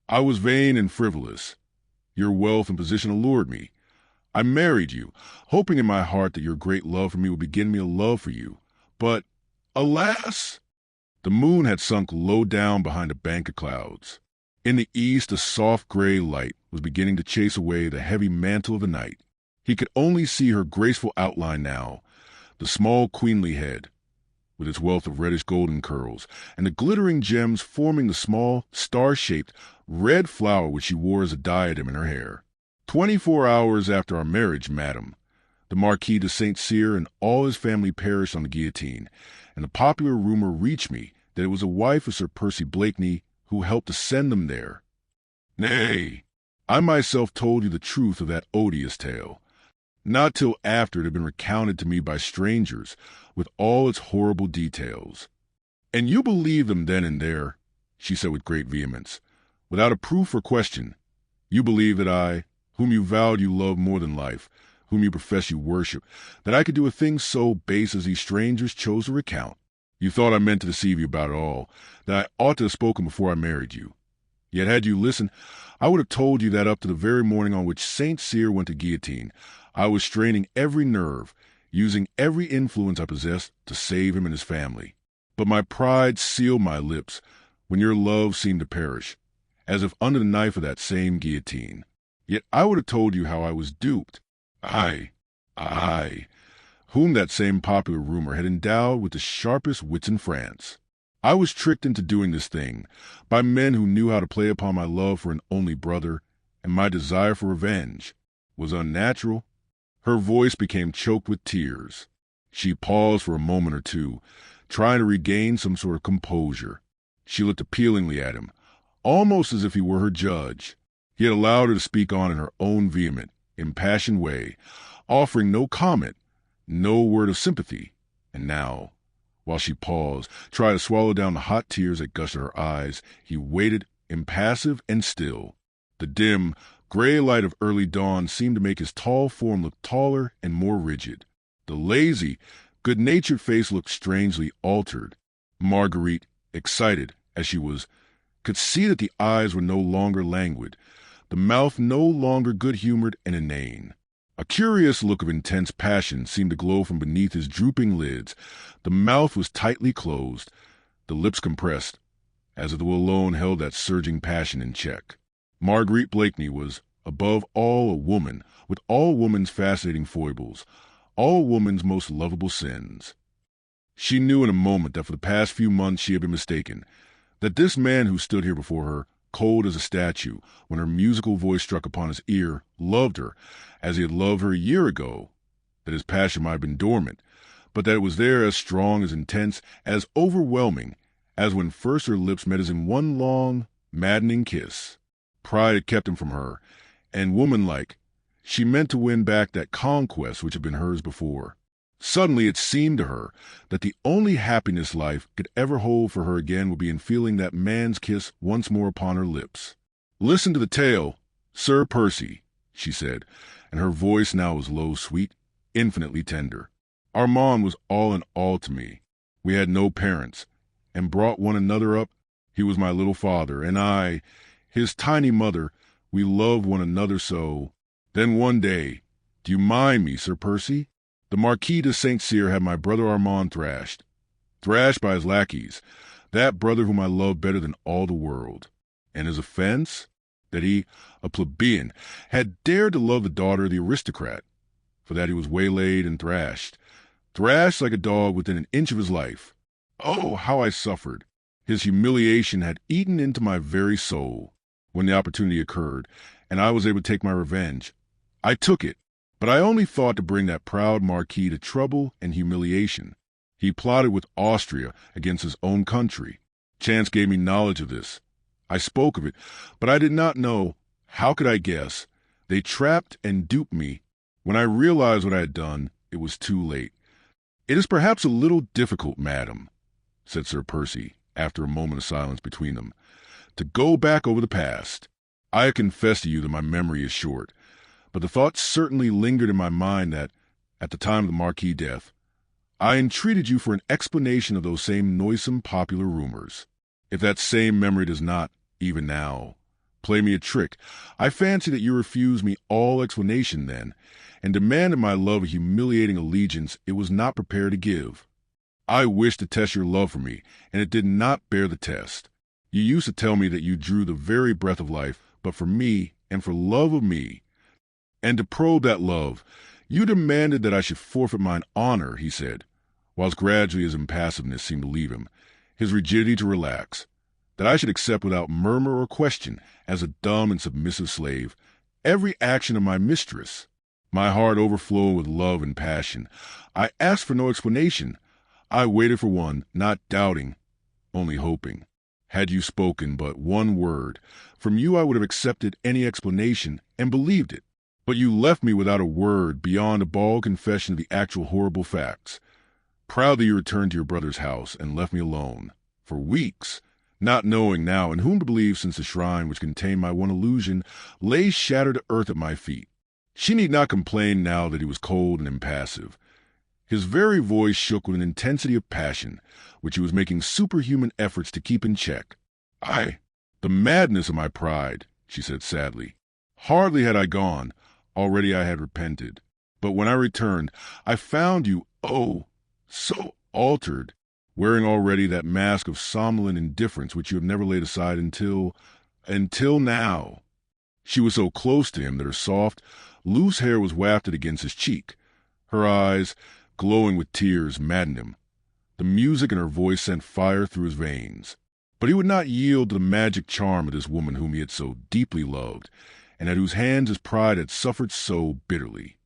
was vain and frivolous. Your wealth and position allured me. I married you, hoping in my heart that your great love for me would begin me a love for you. But, alas!" The moon had sunk low down behind a bank of clouds. In the east a soft gray light was beginning to chase away the heavy mantle of the night. He could only see her graceful outline now, the small queenly head, with its wealth of reddish golden curls, and the glittering gems forming the small, star-shaped, red flower which she wore as a diadem in her hair. 24 hours after our marriage, madam, the Marquis de St. Cyr and all his family perished on the guillotine, and the popular rumor reached me that it was a wife of Sir Percy Blakeney who helped to send them there. Nay, I myself told you the truth of that odious tale, not till after it had been recounted to me by strangers, with all its horrible details. And you believed them then and there, she said with great vehemence, without a proof or question. You believed that I, whom you vowed you loved more than life, whom you profess you worship, that I could do a thing so base as these strangers chose to recount. You thought I meant to deceive you about it all, that I ought to have spoken before I married you. Yet had you listened, I would have told you that up to the very morning on which St. Cyr went to guillotine, I was straining every nerve, using every influence I possessed to save him and his family. But my pride sealed my lips when your love seemed to perish, as if under the knife of that same guillotine. Yet I would have told you how I was duped. I, whom that same popular rumor had endowed with the sharpest wits in France. I was tricked into doing this thing by men who knew how to play upon my love for an only brother, and my desire for revenge was unnatural. Her voice became choked with tears. She paused for a moment or two, trying to regain some sort of composure. She looked appealingly at him, almost as if he were her judge. He had allowed her to speak on in her own vehement, impassioned way, offering no comment, no word of sympathy. And now, while she paused, tried to swallow down the hot tears that gushed at her eyes, he waited, impassive and still. The dim, gray light of early dawn seemed to make his tall form look taller and more rigid. The lazy, good-natured face looked strangely altered. Marguerite, excited as she was, could see that the eyes were no longer languid, the mouth no longer good-humored and inane. A curious look of intense passion seemed to glow from beneath his drooping lids. The mouth was tightly closed, the lips compressed, as if the will alone held that surging passion in check. Marguerite Blakeney was, above all, a woman, with all woman's fascinating foibles, all woman's most lovable sins. She knew in a moment that for the past few months she had been mistaken, that this man who stood here before her, cold as a statue, when her musical voice struck upon his ear, loved her, as he had loved her a year ago, that his passion might have been dormant, but that it was there as strong, as intense, as overwhelming, as when first her lips met as in one long, maddening kiss. Pride had kept him from her, and womanlike, she meant to win back that conquest which had been hers before. Suddenly it seemed to her that the only happiness life could ever hold for her again would be in feeling that man's kiss once more upon her lips. "Listen to the tale, Sir Percy," she said, and her voice now was low, sweet, infinitely tender. Armand was all in all to me. We had no parents, and brought one another up. He was my little father, and I, his tiny mother. We loved one another so. Then one day, do you mind me, Sir Percy? The Marquis de St. Cyr had my brother Armand thrashed by his lackeys, that brother whom I loved better than all the world. And his offense? That he, a plebeian, had dared to love the daughter of the aristocrat. For that he was waylaid and thrashed like a dog within an inch of his life. Oh, how I suffered! His humiliation had eaten into my very soul. When the opportunity occurred, and I was able to take my revenge, I took it. But I only thought to bring that proud Marquis to trouble and humiliation. He plotted with Austria against his own country. Chance gave me knowledge of this. I spoke of it, but I did not know. How could I guess? They trapped and duped me. When I realized what I had done, it was too late. It is perhaps a little difficult, madam, said Sir Percy, after a moment of silence between them, to go back over the past. I confess to you that my memory is short, but the thought certainly lingered in my mind that, at the time of the Marquis' death, I entreated you for an explanation of those same noisome popular rumors. If that same memory does not, even now, play me a trick, I fancy that you refused me all explanation then, and demanded my love a humiliating allegiance it was not prepared to give. I wished to test your love for me, and it did not bear the test. You used to tell me that you drew the very breath of life, but for me, and for love of me. And to probe that love, you demanded that I should forfeit mine honor, he said, whilst gradually his impassiveness seemed to leave him, his rigidity to relax, that I should accept without murmur or question, as a dumb and submissive slave, every action of my mistress. My heart overflowed with love and passion. I asked for no explanation. I waited for one, not doubting, only hoping. Had you spoken but one word, from you I would have accepted any explanation and believed it. But you left me without a word beyond a bald confession of the actual horrible facts. Proudly you returned to your brother's house and left me alone, for weeks, not knowing now in whom to believe, since the shrine which contained my one illusion lay shattered to earth at my feet. She need not complain now that he was cold and impassive. His very voice shook with an intensity of passion, which he was making superhuman efforts to keep in check. The madness of my pride, she said sadly. Hardly had I gone, already I had repented. But when I returned, I found you, oh, so altered, wearing already that mask of somnolent indifference which you have never laid aside until now. She was so close to him that her soft, loose hair was wafted against his cheek. Her eyes, glowing with tears, maddened him. The music in her voice sent fire through his veins. But he would not yield to the magic charm of this woman whom he had so deeply loved, and at whose hands his pride had suffered so bitterly.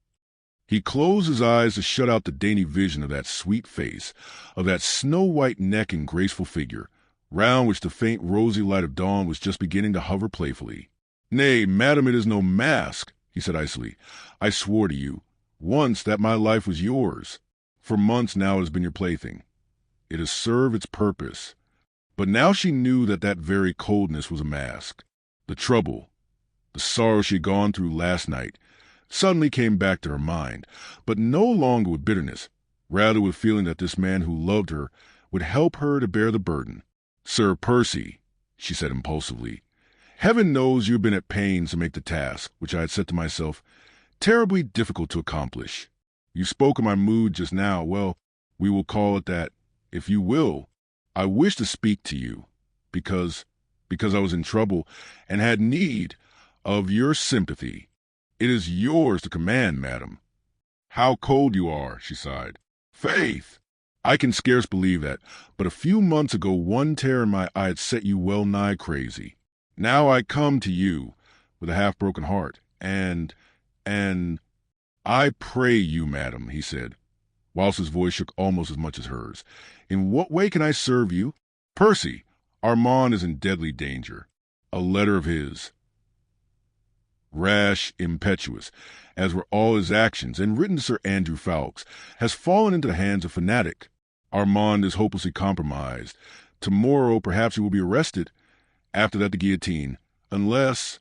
He closed his eyes to shut out the dainty vision of that sweet face, of that snow-white neck and graceful figure, round which the faint rosy light of dawn was just beginning to hover playfully. "Nay, madam, it is no mask," he said icily. "I swore to you, once, that my life was yours. For months now it has been your plaything. It has served its purpose." But now she knew that that very coldness was a mask. The trouble, the sorrow she had gone through last night, suddenly came back to her mind, but no longer with bitterness, rather with feeling that this man who loved her would help her to bear the burden. "Sir Percy," she said impulsively, "heaven knows you have been at pains to make the task, which I had set to myself, terribly difficult to accomplish. You spoke of my mood just now. Well, we will call it that, if you will. I wish to speak to you, because I was in trouble and had need of your sympathy. It is yours to command, madam." "How cold you are," she sighed. "Faith, I can scarce believe that, but a few months ago one tear in my eye had set you well nigh crazy. Now I come to you with a half-broken heart, and I pray you, madam," he said, whilst his voice shook almost as much as hers, "in what way can I serve you? Percy, Armand is in deadly danger. A letter of his, rash, impetuous, as were all his actions, and written to Sir Andrew Ffoulkes, has fallen into the hands of fanatic. Armand is hopelessly compromised. Tomorrow perhaps he will be arrested. After that the guillotine, unless,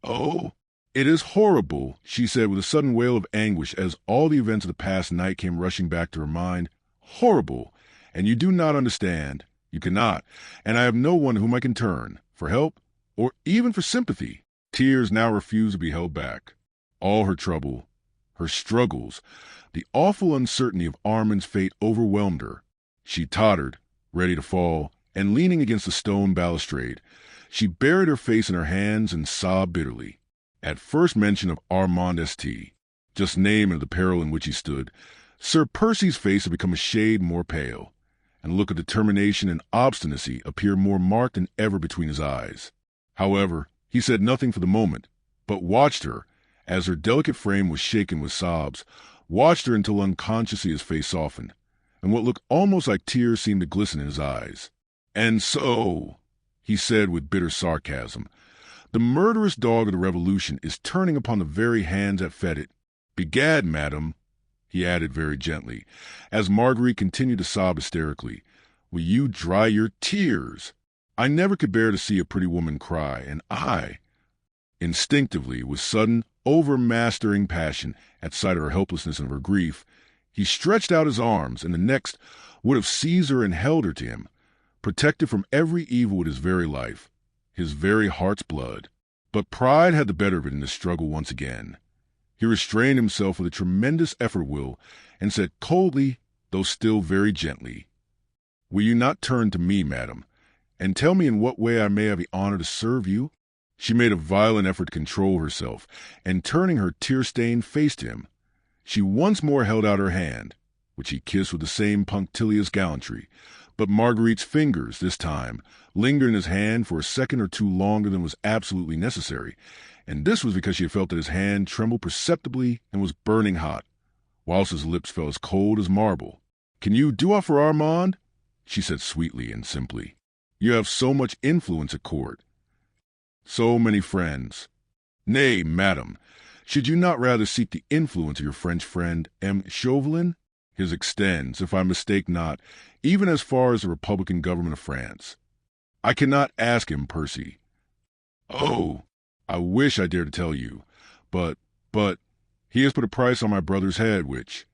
oh, "It is horrible," she said with a sudden wail of anguish as all the events of the past night came rushing back to her mind. "Horrible. And you do not understand. You cannot. And I have no one to whom I can turn for help or even for sympathy." Tears now refused to be held back. All her trouble, her struggles, the awful uncertainty of Armand's fate overwhelmed her. She tottered, ready to fall, and leaning against the stone balustrade, she buried her face in her hands and sobbed bitterly. At first mention of Armand St., just name of the peril in which he stood, Sir Percy's face had become a shade more pale, and a look of determination and obstinacy appeared more marked than ever between his eyes. However, he said nothing for the moment, but watched her, as her delicate frame was shaken with sobs, watched her until unconsciously his face softened, and what looked almost like tears seemed to glisten in his eyes. "And so," he said with bitter sarcasm, "the murderous dog of the Revolution is turning upon the very hands that fed it. Begad, madam," he added very gently, as Marguerite continued to sob hysterically, "will you dry your tears? I never could bear to see a pretty woman cry, and I—" Instinctively, with sudden, overmastering passion at sight of her helplessness and of her grief, he stretched out his arms, and the next would have seized her and held her to him, protected from every evil with his very life, his very heart's blood. But pride had the better of it in this struggle once again. He restrained himself with a tremendous effort of will, and said coldly, though still very gently, "Will you not turn to me, madam, and tell me in what way I may have the honor to serve you?" She made a violent effort to control herself, and turning her tear-stained face to him, she once more held out her hand, which he kissed with the same punctilious gallantry, but Marguerite's fingers, this time, lingered in his hand for a second or two longer than was absolutely necessary, and this was because she had felt that his hand trembled perceptibly and was burning hot, whilst his lips felt as cold as marble. "Can you do aught for Armand?" she said sweetly and simply. "You have so much influence at court, so many friends. Nay, madam, should you not rather seek the influence of your French friend, M. Chauvelin? His extends, if I mistake not, even as far as the Republican government of France. I cannot ask him, Percy. Oh, I wish I dared to tell you, but, he has put a price on my brother's head, which—"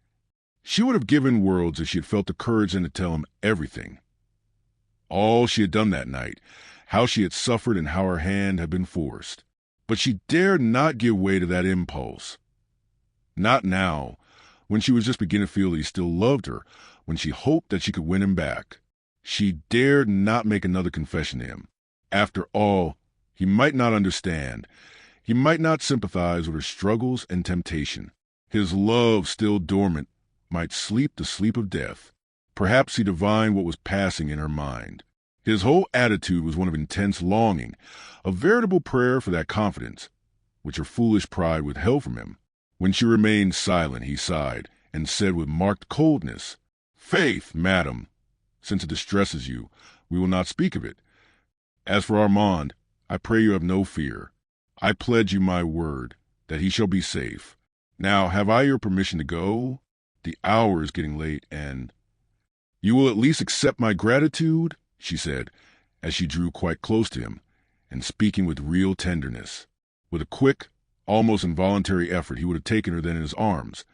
She would have given worlds if she had felt the courage then to tell him everything. All she had done that night, how she had suffered and how her hand had been forced. But she dared not give way to that impulse. Not now, when she was just beginning to feel that he still loved her, when she hoped that she could win him back. She dared not make another confession to him. After all, he might not understand. He might not sympathize with her struggles and temptation. His love, still dormant, might sleep the sleep of death. Perhaps he divined what was passing in her mind. His whole attitude was one of intense longing, a veritable prayer for that confidence, which her foolish pride withheld from him. When she remained silent, he sighed, and said with marked coldness, "Faith, madam, since it distresses you, we will not speak of it. As for Armand, I pray you have no fear. I pledge you my word that he shall be safe. Now, have I your permission to go? The hour is getting late, and—" "You will at least accept my gratitude?" she said, as she drew quite close to him, and speaking with real tenderness. With a quick, almost involuntary effort, he would have taken her then in his arms,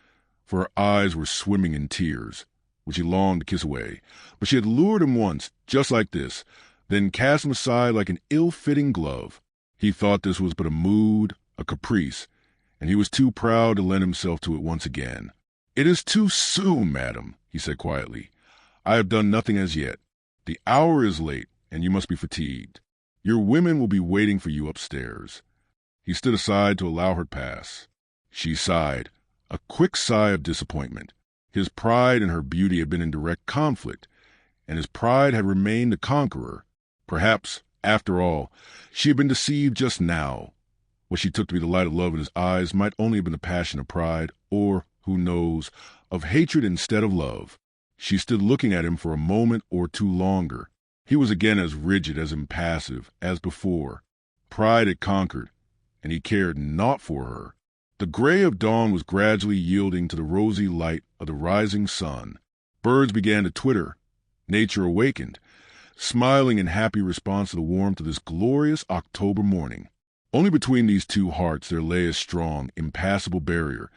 for her eyes were swimming in tears, which he longed to kiss away. But she had lured him once, just like this, then cast him aside like an ill-fitting glove. He thought this was but a mood, a caprice, and he was too proud to lend himself to it once again. "It is too soon, madam," he said quietly. "I have done nothing as yet. The hour is late, and you must be fatigued. Your women will be waiting for you upstairs." He stood aside to allow her to pass. She sighed, a quick sigh of disappointment. His pride and her beauty had been in direct conflict, and his pride had remained the conqueror. Perhaps, after all, she had been deceived just now. What she took to be the light of love in his eyes might only have been the passion of pride, or, who knows, of hatred instead of love. She stood looking at him for a moment or two longer. He was again as rigid, as impassive, as before. Pride had conquered, and he cared naught for her. The gray of dawn was gradually yielding to the rosy light of the rising sun. Birds began to twitter. Nature awakened, smiling in happy response to the warmth of this glorious October morning. Only between these two hearts there lay a strong, impassable barrier,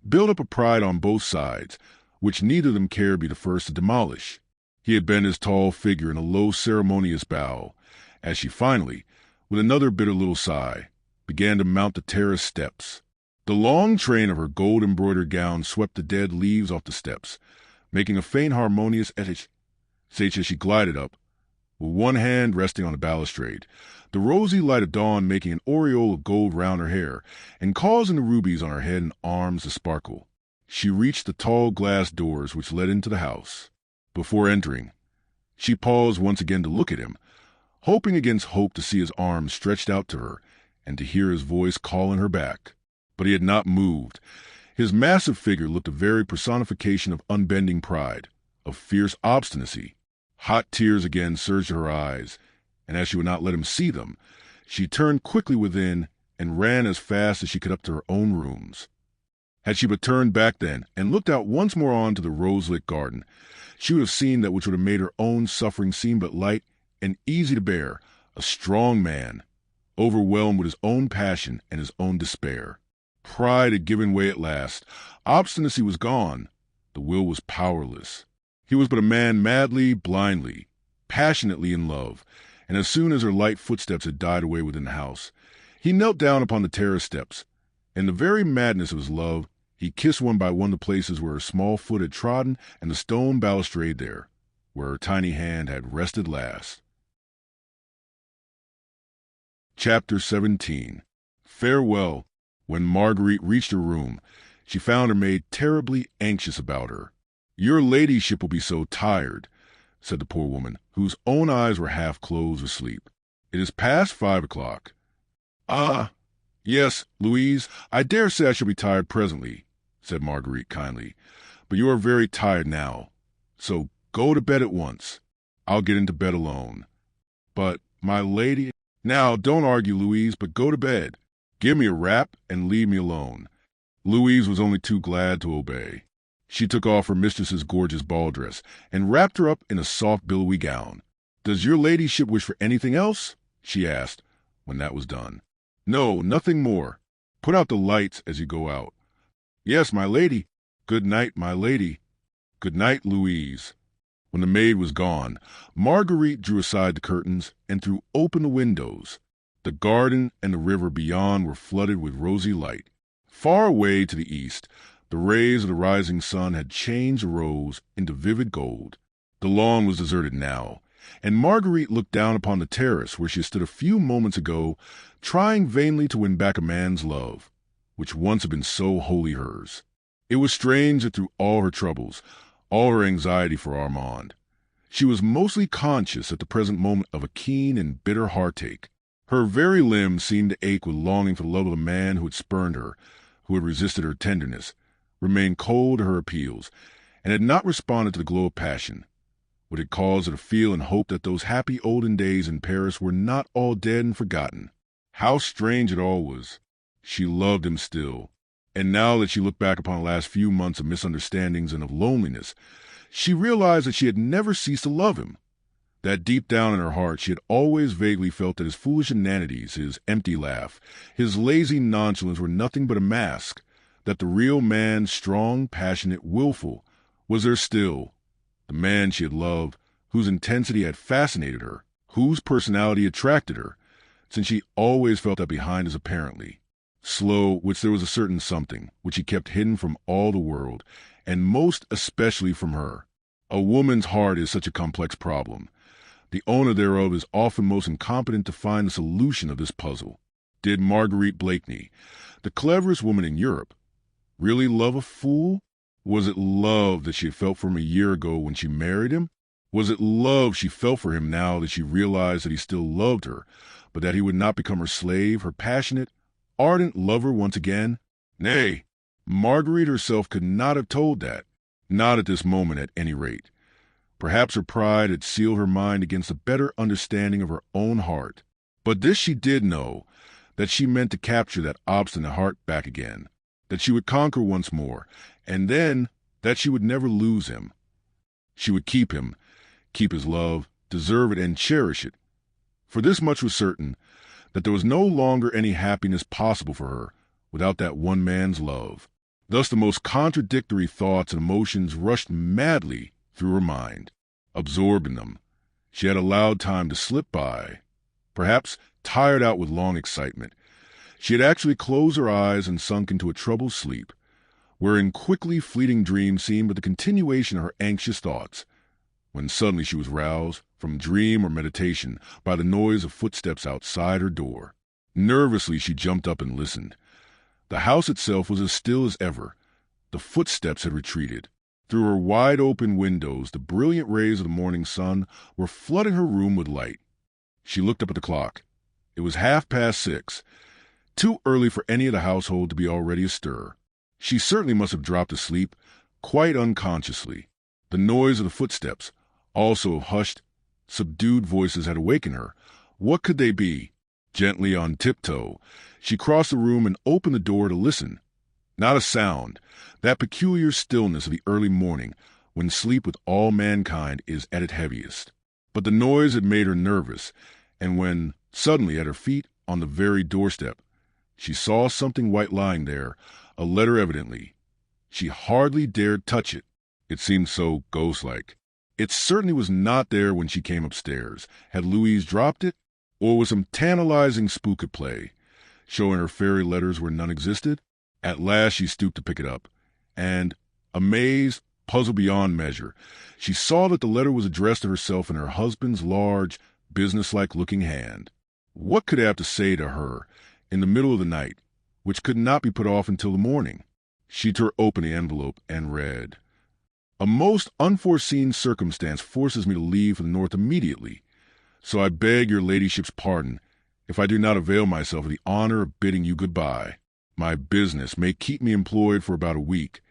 built up of pride on both sides, which neither of them cared be the first to demolish. He had bent his tall figure in a low ceremonious bow, as she finally, with another bitter little sigh, began to mount the terrace steps. The long train of her gold-embroidered gown swept the dead leaves off the steps, making a faint harmonious edge as she glided up, with one hand resting on the balustrade, the rosy light of dawn making an aureole of gold round her hair and causing the rubies on her head and arms to sparkle. She reached the tall glass doors which led into the house. Before entering, she paused once again to look at him, hoping against hope to see his arms stretched out to her and to hear his voice calling her back. But he had not moved. His massive figure looked a very personification of unbending pride, of fierce obstinacy. Hot tears again surged to her eyes, and as she would not let him see them, she turned quickly within and ran as fast as she could up to her own rooms. Had she but turned back then and looked out once more on to the rose-lit garden, she would have seen that which would have made her own suffering seem but light and easy to bear, a strong man, overwhelmed with his own passion and his own despair. Pride had given way at last. Obstinacy was gone. The will was powerless. He was but a man madly, blindly, passionately in love, and as soon as her light footsteps had died away within the house, he knelt down upon the terrace steps. In the very madness of his love, he kissed one by one the places where her small foot had trodden and the stone balustrade there, where her tiny hand had rested last. Chapter 17. Farewell. When Marguerite reached her room, she found her maid terribly anxious about her. "Your ladyship will be so tired," said the poor woman, whose own eyes were half closed with sleep. "It is past 5 o'clock. "Ah, yes, Louise, I dare say I shall be tired presently," said Marguerite kindly. "But you are very tired now, so go to bed at once. I'll get into bed alone." "But, my lady—" "Now, don't argue, Louise, but go to bed. Give me a wrap and leave me alone." Louise was only too glad to obey. She took off her mistress's gorgeous ball dress and wrapped her up in a soft billowy gown. "Does your ladyship wish for anything else?" she asked, when that was done. "No, nothing more. Put out the lights as you go out." "Yes, my lady." "Good night, my lady." "Good night, Louise." When the maid was gone, Marguerite drew aside the curtains and threw open the windows. The garden and the river beyond were flooded with rosy light. Far away to the east, the rays of the rising sun had changed the rose into vivid gold. The lawn was deserted now, and Marguerite looked down upon the terrace where she stood a few moments ago, trying vainly to win back a man's love, which once had been so wholly hers. It was strange that through all her troubles, all her anxiety for Armand, she was mostly conscious at the present moment of a keen and bitter heartache. Her very limbs seemed to ache with longing for the love of the man who had spurned her, who had resisted her tenderness, remained cold to her appeals, and had not responded to the glow of passion, what had caused her to feel and hope that those happy olden days in Paris were not all dead and forgotten. How strange it all was! She loved him still, and now that she looked back upon the last few months of misunderstandings and of loneliness, she realized that she had never ceased to love him. That deep down in her heart she had always vaguely felt that his foolish inanities, his empty laugh, his lazy nonchalance were nothing but a mask, that the real man, strong, passionate, willful, was there still, the man she had loved, whose intensity had fascinated her, whose personality attracted her, since she always felt that behind his apparently slow, which there was a certain something, which he kept hidden from all the world, and most especially from her. A woman's heart is such a complex problem. The owner thereof is often most incompetent to find the solution of this puzzle. Did Marguerite Blakeney, the cleverest woman in Europe, really love a fool? Was it love that she had felt for him a year ago when she married him? Was it love she felt for him now that she realized that he still loved her, but that he would not become her slave, her passionate, ardent lover once again? Nay, Marguerite herself could not have told that, not at this moment at any rate. Perhaps her pride had sealed her mind against a better understanding of her own heart. But this she did know, that she meant to capture that obstinate heart back again, that she would conquer once more, and then that she would never lose him. She would keep him, keep his love, deserve it, and cherish it. For this much was certain, that there was no longer any happiness possible for her without that one man's love. Thus the most contradictory thoughts and emotions rushed madly through her mind. Absorbed in them, she had allowed time to slip by. Perhaps tired out with long excitement, she had actually closed her eyes and sunk into a troubled sleep, wherein quickly fleeting dreams seemed but the continuation of her anxious thoughts, when suddenly she was roused from dream or meditation by the noise of footsteps outside her door. Nervously she jumped up and listened. The house itself was as still as ever. The footsteps had retreated. Through her wide-open windows, the brilliant rays of the morning sun were flooding her room with light. She looked up at the clock. It was 6:30, too early for any of the household to be already astir. She certainly must have dropped asleep, quite unconsciously. The noise of the footsteps, also of hushed, subdued voices, had awakened her. What could they be? Gently on tiptoe, she crossed the room and opened the door to listen. Not a sound, that peculiar stillness of the early morning, when sleep with all mankind is at its heaviest. But the noise had made her nervous, and when, suddenly at her feet, on the very doorstep, she saw something white lying there, a letter evidently. She hardly dared touch it. It seemed so ghost-like. It certainly was not there when she came upstairs. Had Louise dropped it? Or was some tantalizing spook at play, showing her fairy letters where none existed? At last she stooped to pick it up, and, amazed, puzzled beyond measure, she saw that the letter was addressed to herself in her husband's large, businesslike-looking hand. What could it have to say to her in the middle of the night, which could not be put off until the morning? She tore open the envelope and read, "A most unforeseen circumstance forces me to leave for the north immediately, so I beg your ladyship's pardon if I do not avail myself of the honor of bidding you good-bye. My business may keep me employed for about a week,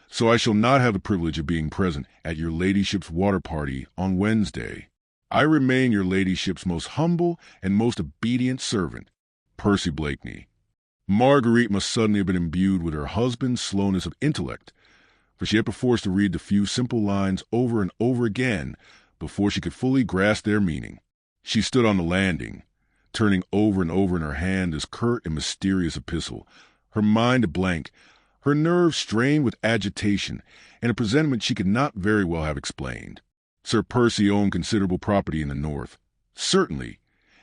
so I shall not have the privilege of being present at your ladyship's water party on Wednesday. I remain your ladyship's most humble and most obedient servant, Percy Blakeney." Marguerite must suddenly have been imbued with her husband's slowness of intellect, for she had perforce to read the few simple lines over and over again before she could fully grasp their meaning. She stood on the landing, turning over and over in her hand this curt and mysterious epistle, her mind a blank, her nerves strained with agitation and a presentiment she could not very well have explained. Sir Percy owned considerable property in the north, certainly,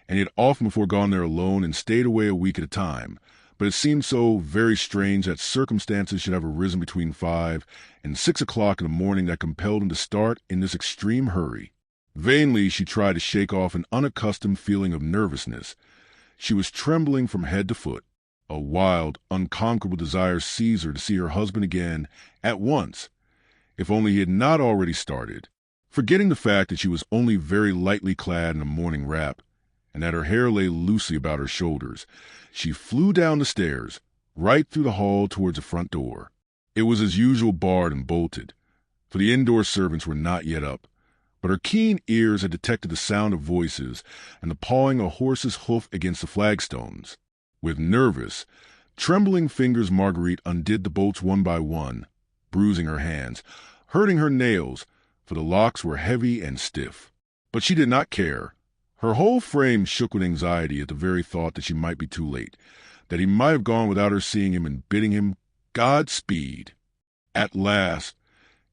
and he had often before gone there alone and stayed away a week at a time, but it seemed so very strange that circumstances should have arisen between 5 and 6 o'clock in the morning that compelled him to start in this extreme hurry. Vainly she tried to shake off an unaccustomed feeling of nervousness. She was trembling from head to foot. A wild, unconquerable desire seized her to see her husband again, at once, if only he had not already started. Forgetting the fact that she was only very lightly clad in a morning wrap, and that her hair lay loosely about her shoulders, she flew down the stairs, right through the hall towards the front door. It was as usual barred and bolted, for the indoor servants were not yet up, but her keen ears had detected the sound of voices and the pawing of a horse's hoof against the flagstones. With nervous, trembling fingers Marguerite undid the bolts one by one, bruising her hands, hurting her nails, for the locks were heavy and stiff. But she did not care. Her whole frame shook with anxiety at the very thought that she might be too late, that he might have gone without her seeing him and bidding him Godspeed. At last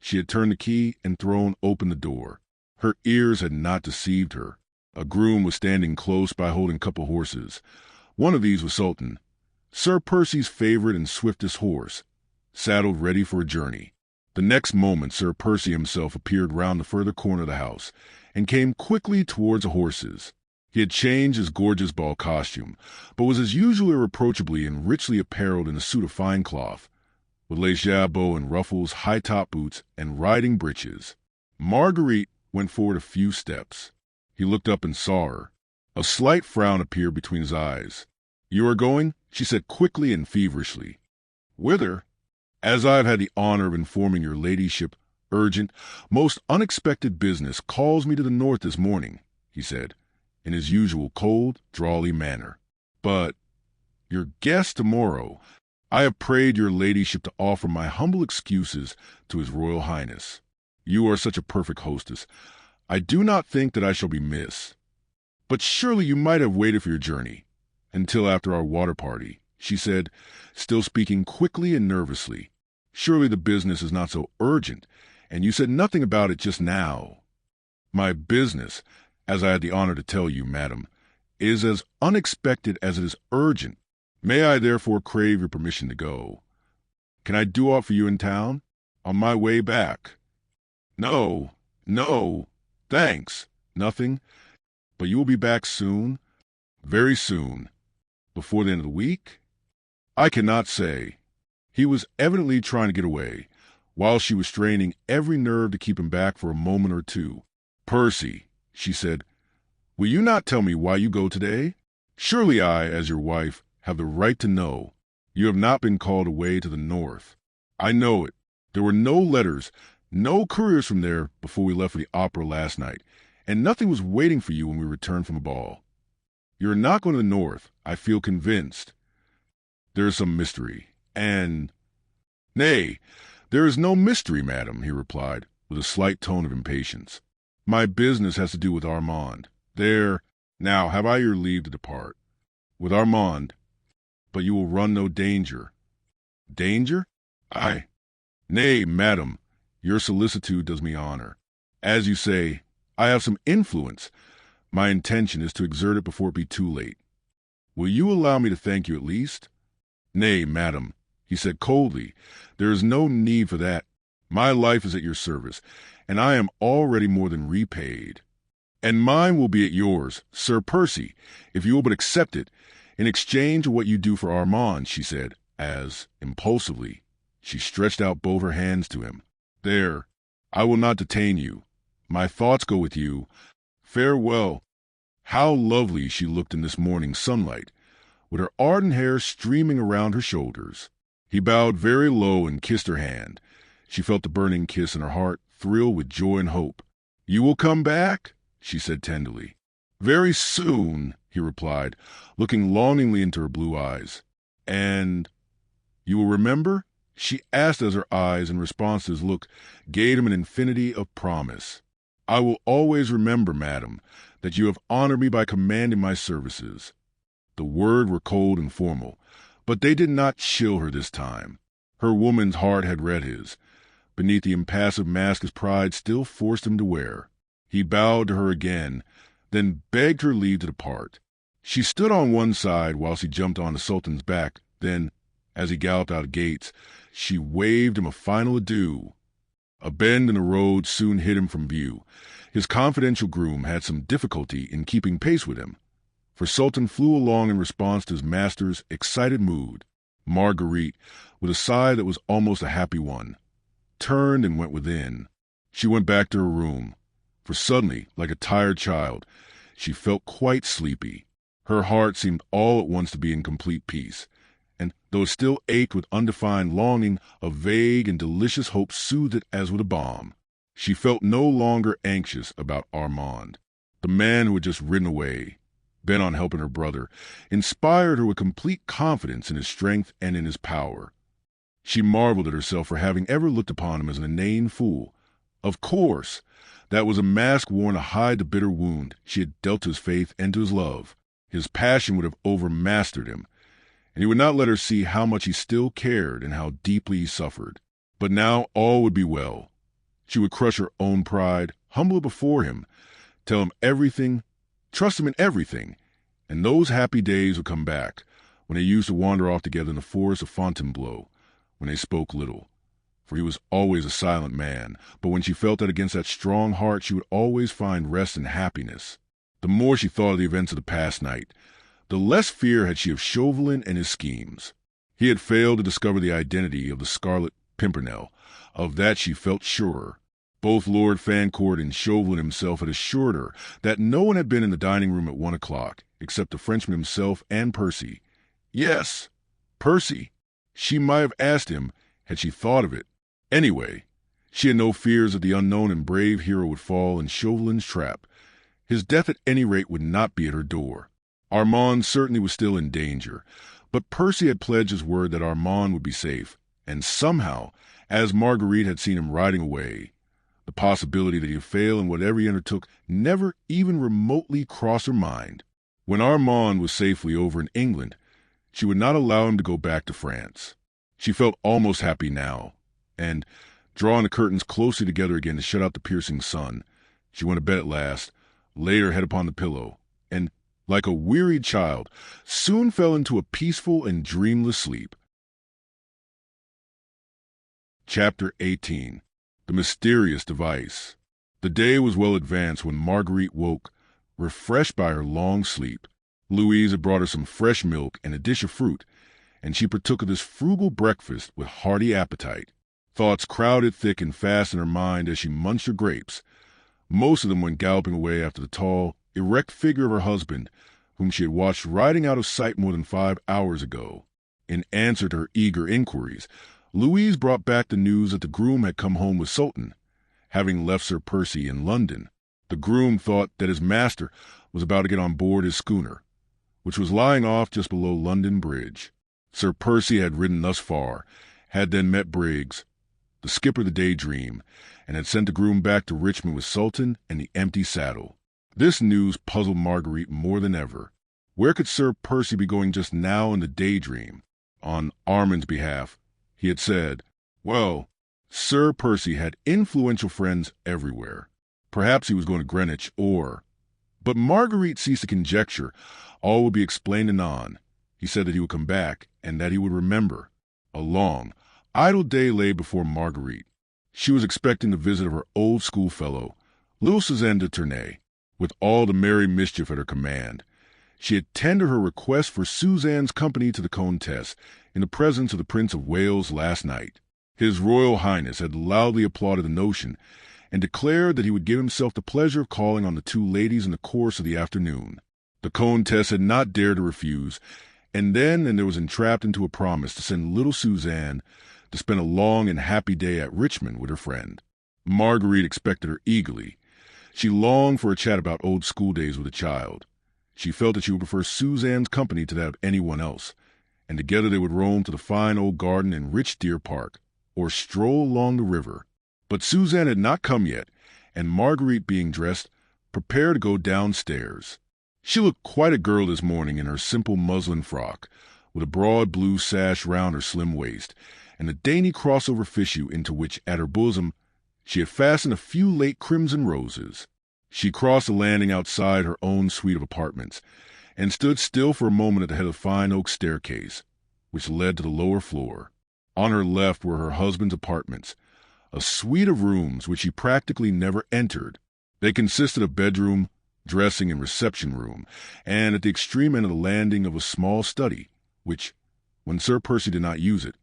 she had turned the key and thrown open the door. Her ears had not deceived her. A groom was standing close by holding a couple horses. One of these was Sultan, Sir Percy's favorite and swiftest horse, saddled ready for a journey. The next moment Sir Percy himself appeared round the further corner of the house, and came quickly towards the horses. He had changed his gorgeous ball costume, but was as usual irreproachably and richly apparelled in a suit of fine cloth, with lace jabot and ruffles, high-top boots, and riding breeches. Marguerite went forward a few steps. He looked up and saw her. A slight frown appeared between his eyes. "You are going?" she said quickly and feverishly. "Whither?" "As I have had the honor of informing your ladyship, urgent, most unexpected business calls me to the north this morning," he said, in his usual cold, drawly manner. "But your guest tomorrow. I have prayed your ladyship to offer my humble excuses to his royal highness. You are such a perfect hostess. I do not think that I shall be missed. But surely you might have waited for your journey. Until after our water party, she said, still speaking quickly and nervously. Surely the business is not so urgent, and you said nothing about it just now. My business, as I had the honor to tell you, madam, is as unexpected as it is urgent. May I therefore crave your permission to go? Can I do aught for you in town? On my way back? No, thanks, nothing. But you will be back soon? Very soon. Before the end of the week? I cannot say. He was evidently trying to get away, while she was straining every nerve to keep him back for a moment or two. Percy, she said, will you not tell me why you go today? Surely I, as your wife, have the right to know. You have not been called away to the north. I know it. There were no letters, no couriers from there before we left for the opera last night, and nothing was waiting for you when we returned from a ball. You are not going to the north, I feel convinced. There is some mystery, and— Nay, there is no mystery, madam, he replied, with a slight tone of impatience. My business has to do with Armand. There— Now, have I your leave to depart? With Armand. But you will run no danger. Danger? Nay, madam, your solicitude does me honor. As you say, I have some influence. My intention is to exert it before it be too late. Will you allow me to thank you at least? Nay, madam, he said coldly, there is no need for that. My life is at your service, and I am already more than repaid. And mine will be at yours, Sir Percy, if you will but accept it, in exchange of what you do for Armand, she said, as, impulsively, she stretched out both her hands to him. There, I will not detain you. My thoughts go with you. Farewell. How lovely she looked in this morning sunlight, with her arden hair streaming around her shoulders. He bowed very low and kissed her hand. She felt the burning kiss in her heart thrill with joy and hope. You will come back? She said tenderly. Very soon, he replied, looking longingly into her blue eyes. And you will remember? She asked as her eyes, in response to his look, gave him an infinity of promise. I will always remember, madam, that you have honored me by commanding my services. The words were cold and formal, but they did not chill her this time. Her woman's heart had read his. Beneath the impassive mask his pride still forced him to wear. He bowed to her again, then begged her leave to depart. She stood on one side whilst he jumped on the Sultan's back. Then, as he galloped out of gates, she waved him a final adieu. A bend in the road soon hid him from view. His confidential groom had some difficulty in keeping pace with him, for Sultan flew along in response to his master's excited mood. Marguerite, with a sigh that was almost a happy one, turned and went within. She went back to her room, for suddenly, like a tired child, she felt quite sleepy. Her heart seemed all at once to be in complete peace, and though it still ached with undefined longing, a vague and delicious hope soothed it as with a balm. She felt no longer anxious about Armand. The man who had just ridden away, bent on helping her brother, inspired her with complete confidence in his strength and in his power. She marveled at herself for having ever looked upon him as an inane fool. Of course, that was a mask worn to hide the bitter wound she had dealt to his faith and to his love. His passion would have overmastered him, and he would not let her see how much he still cared and how deeply he suffered. But now all would be well. She would crush her own pride, humble before him, tell him everything, trust him in everything, and those happy days would come back, when they used to wander off together in the forest of Fontainebleau, when they spoke little. For he was always a silent man, but when she felt that against that strong heart she would always find rest and happiness. The more she thought of the events of the past night, the less fear had she of Chauvelin and his schemes. He had failed to discover the identity of the Scarlet Pimpernel. Of that she felt surer. Both Lord Fancourt and Chauvelin himself had assured her that no one had been in the dining room at 1 o'clock, except the Frenchman himself and Percy. Yes, Percy. She might have asked him, had she thought of it. Anyway, she had no fears that the unknown and brave hero would fall in Chauvelin's trap. His death at any rate would not be at her door. Armand certainly was still in danger, but Percy had pledged his word that Armand would be safe, and somehow, as Marguerite had seen him riding away, the possibility that he would fail in whatever he undertook never even remotely crossed her mind. When Armand was safely over in England, she would not allow him to go back to France. She felt almost happy now, and, drawing the curtains closely together again to shut out the piercing sun, she went to bed at last, laid her head upon the pillow, and, like a wearied child, soon fell into a peaceful and dreamless sleep. Chapter 18. The Mysterious Device. The day was well advanced when Marguerite woke, refreshed by her long sleep. Louise had brought her some fresh milk and a dish of fruit, and she partook of this frugal breakfast with hearty appetite. Thoughts crowded thick and fast in her mind as she munched her grapes. Most of them went galloping away after the tall, erect figure of her husband, whom she had watched riding out of sight more than 5 hours ago. In answer to her eager inquiries, Louise brought back the news that the groom had come home with Sultan, having left Sir Percy in London. The groom thought that his master was about to get on board his schooner, which was lying off just below London Bridge. Sir Percy had ridden thus far, had then met Briggs, the skipper of the Daydream, and had sent the groom back to Richmond with Sultan and the empty saddle. This news puzzled Marguerite more than ever. Where could Sir Percy be going just now in the Daydream? On Armand's behalf, he had said, well, Sir Percy had influential friends everywhere. Perhaps he was going to Greenwich or... But Marguerite ceased to conjecture. All would be explained anon. He said that he would come back, and that he would remember. A long, idle day lay before Marguerite. She was expecting the visit of her old schoolfellow, little Suzanne de Tournay, with all the merry mischief at her command. She had tendered her request for Suzanne's company to the Countess in the presence of the Prince of Wales last night. His Royal Highness had loudly applauded the notion, and declared that he would give himself the pleasure of calling on the two ladies in the course of the afternoon. The Countess had not dared to refuse, and there was entrapped into a promise to send little Suzanne to spend a long and happy day at Richmond with her friend. Marguerite expected her eagerly. She longed for a chat about old school days with the child. She felt that she would prefer Suzanne's company to that of anyone else, and together they would roam to the fine old garden in Rich Deer Park, or stroll along the river. But Suzanne had not come yet, and Marguerite, being dressed, prepared to go downstairs. She looked quite a girl this morning in her simple muslin frock, with a broad blue sash round her slim waist, and a dainty crossover fichu into which, at her bosom, she had fastened a few late crimson roses. She crossed the landing outside her own suite of apartments, and stood still for a moment at the head of the fine oak staircase, which led to the lower floor. On her left were her husband's apartments, a suite of rooms which she practically never entered. They consisted of bedroom, dressing, and reception room, and at the extreme end of the landing of a small study, which, when Sir Percy did not use it,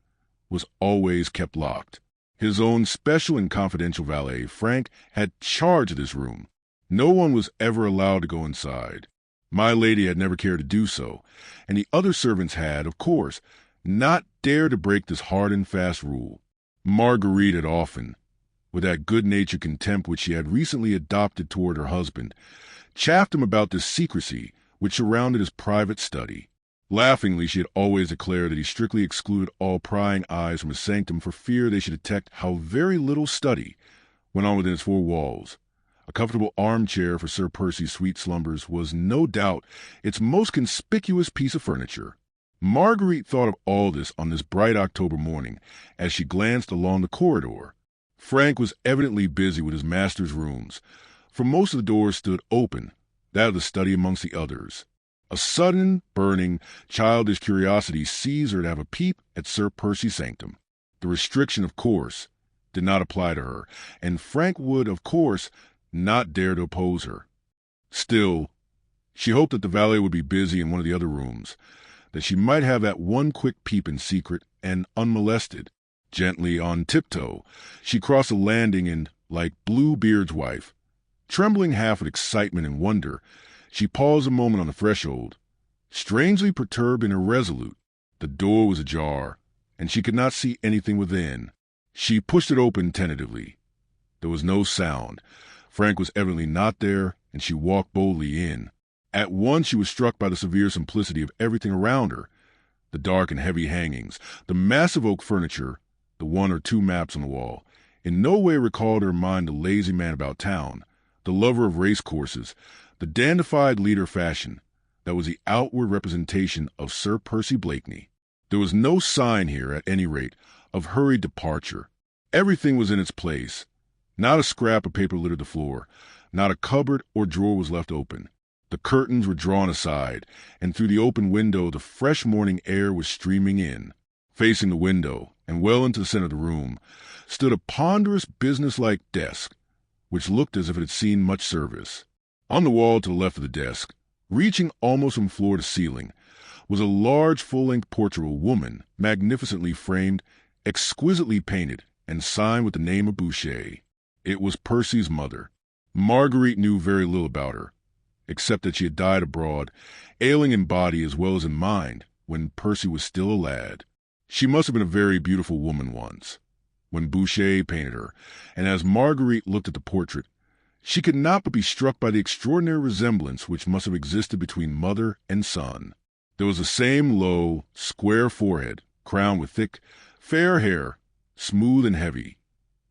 was always kept locked. His own special and confidential valet, Frank, had charge of this room. No one was ever allowed to go inside. My lady had never cared to do so, and the other servants had, of course, not dared to break this hard and fast rule. Marguerite had often, with that good-natured contempt which she had recently adopted toward her husband, chaffed him about this secrecy which surrounded his private study. Laughingly, she had always declared that he strictly excluded all prying eyes from his sanctum for fear they should detect how very little study went on within its four walls. A comfortable armchair for Sir Percy's sweet slumbers was no doubt its most conspicuous piece of furniture. Marguerite thought of all this on this bright October morning as she glanced along the corridor. Frank was evidently busy with his master's rooms, for most of the doors stood open, that of the study amongst the others. A sudden, burning, childish curiosity seized her to have a peep at Sir Percy's sanctum. The restriction, of course, did not apply to her, and Frank would, of course, not dare to oppose her. Still, she hoped that the valet would be busy in one of the other rooms, that she might have that one quick peep in secret and unmolested. Gently, on tiptoe, she crossed the landing and, like Bluebeard's wife, trembling half with excitement and wonder, she paused a moment on the threshold. Strangely perturbed and irresolute, the door was ajar, and she could not see anything within. She pushed it open tentatively. There was no sound. Frank was evidently not there, and she walked boldly in. At once she was struck by the severe simplicity of everything around her. The dark and heavy hangings, the massive oak furniture, the one or two maps on the wall, in no way recalled to her mind the lazy man about town, the lover of race courses, the dandified leader of fashion, that was the outward representation of Sir Percy Blakeney. There was no sign here, at any rate, of hurried departure. Everything was in its place. Not a scrap of paper littered the floor. Not a cupboard or drawer was left open. The curtains were drawn aside, and through the open window the fresh morning air was streaming in. Facing the window, and well into the center of the room, stood a ponderous businesslike desk, which looked as if it had seen much service. On the wall to the left of the desk, reaching almost from floor to ceiling, was a large full-length portrait of a woman, magnificently framed, exquisitely painted, and signed with the name of Boucher. It was Percy's mother. Marguerite knew very little about her, except that she had died abroad, ailing in body as well as in mind, when Percy was still a lad. She must have been a very beautiful woman once, when Boucher painted her, and as Marguerite looked at the portrait, she could not but be struck by the extraordinary resemblance which must have existed between mother and son. There was the same low, square forehead, crowned with thick, fair hair, smooth and heavy,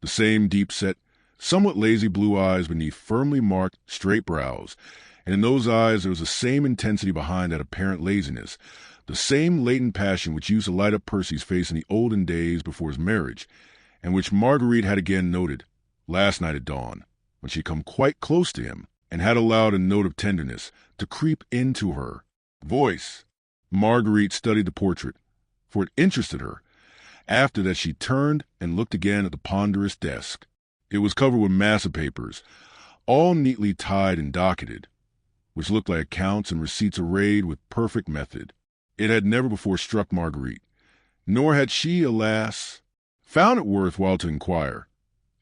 the same deep-set, somewhat lazy blue eyes beneath firmly marked, straight brows, and in those eyes there was the same intensity behind that apparent laziness, the same latent passion which used to light up Percy's face in the olden days before his marriage, and which Marguerite had again noted last night at dawn, when she had come quite close to him and had allowed a note of tenderness to creep into her voice. Marguerite studied the portrait, for it interested her. After that she turned and looked again at the ponderous desk. It was covered with massive papers, all neatly tied and docketed, which looked like accounts and receipts arrayed with perfect method. It had never before struck Marguerite, nor had she, alas, found it worthwhile to inquire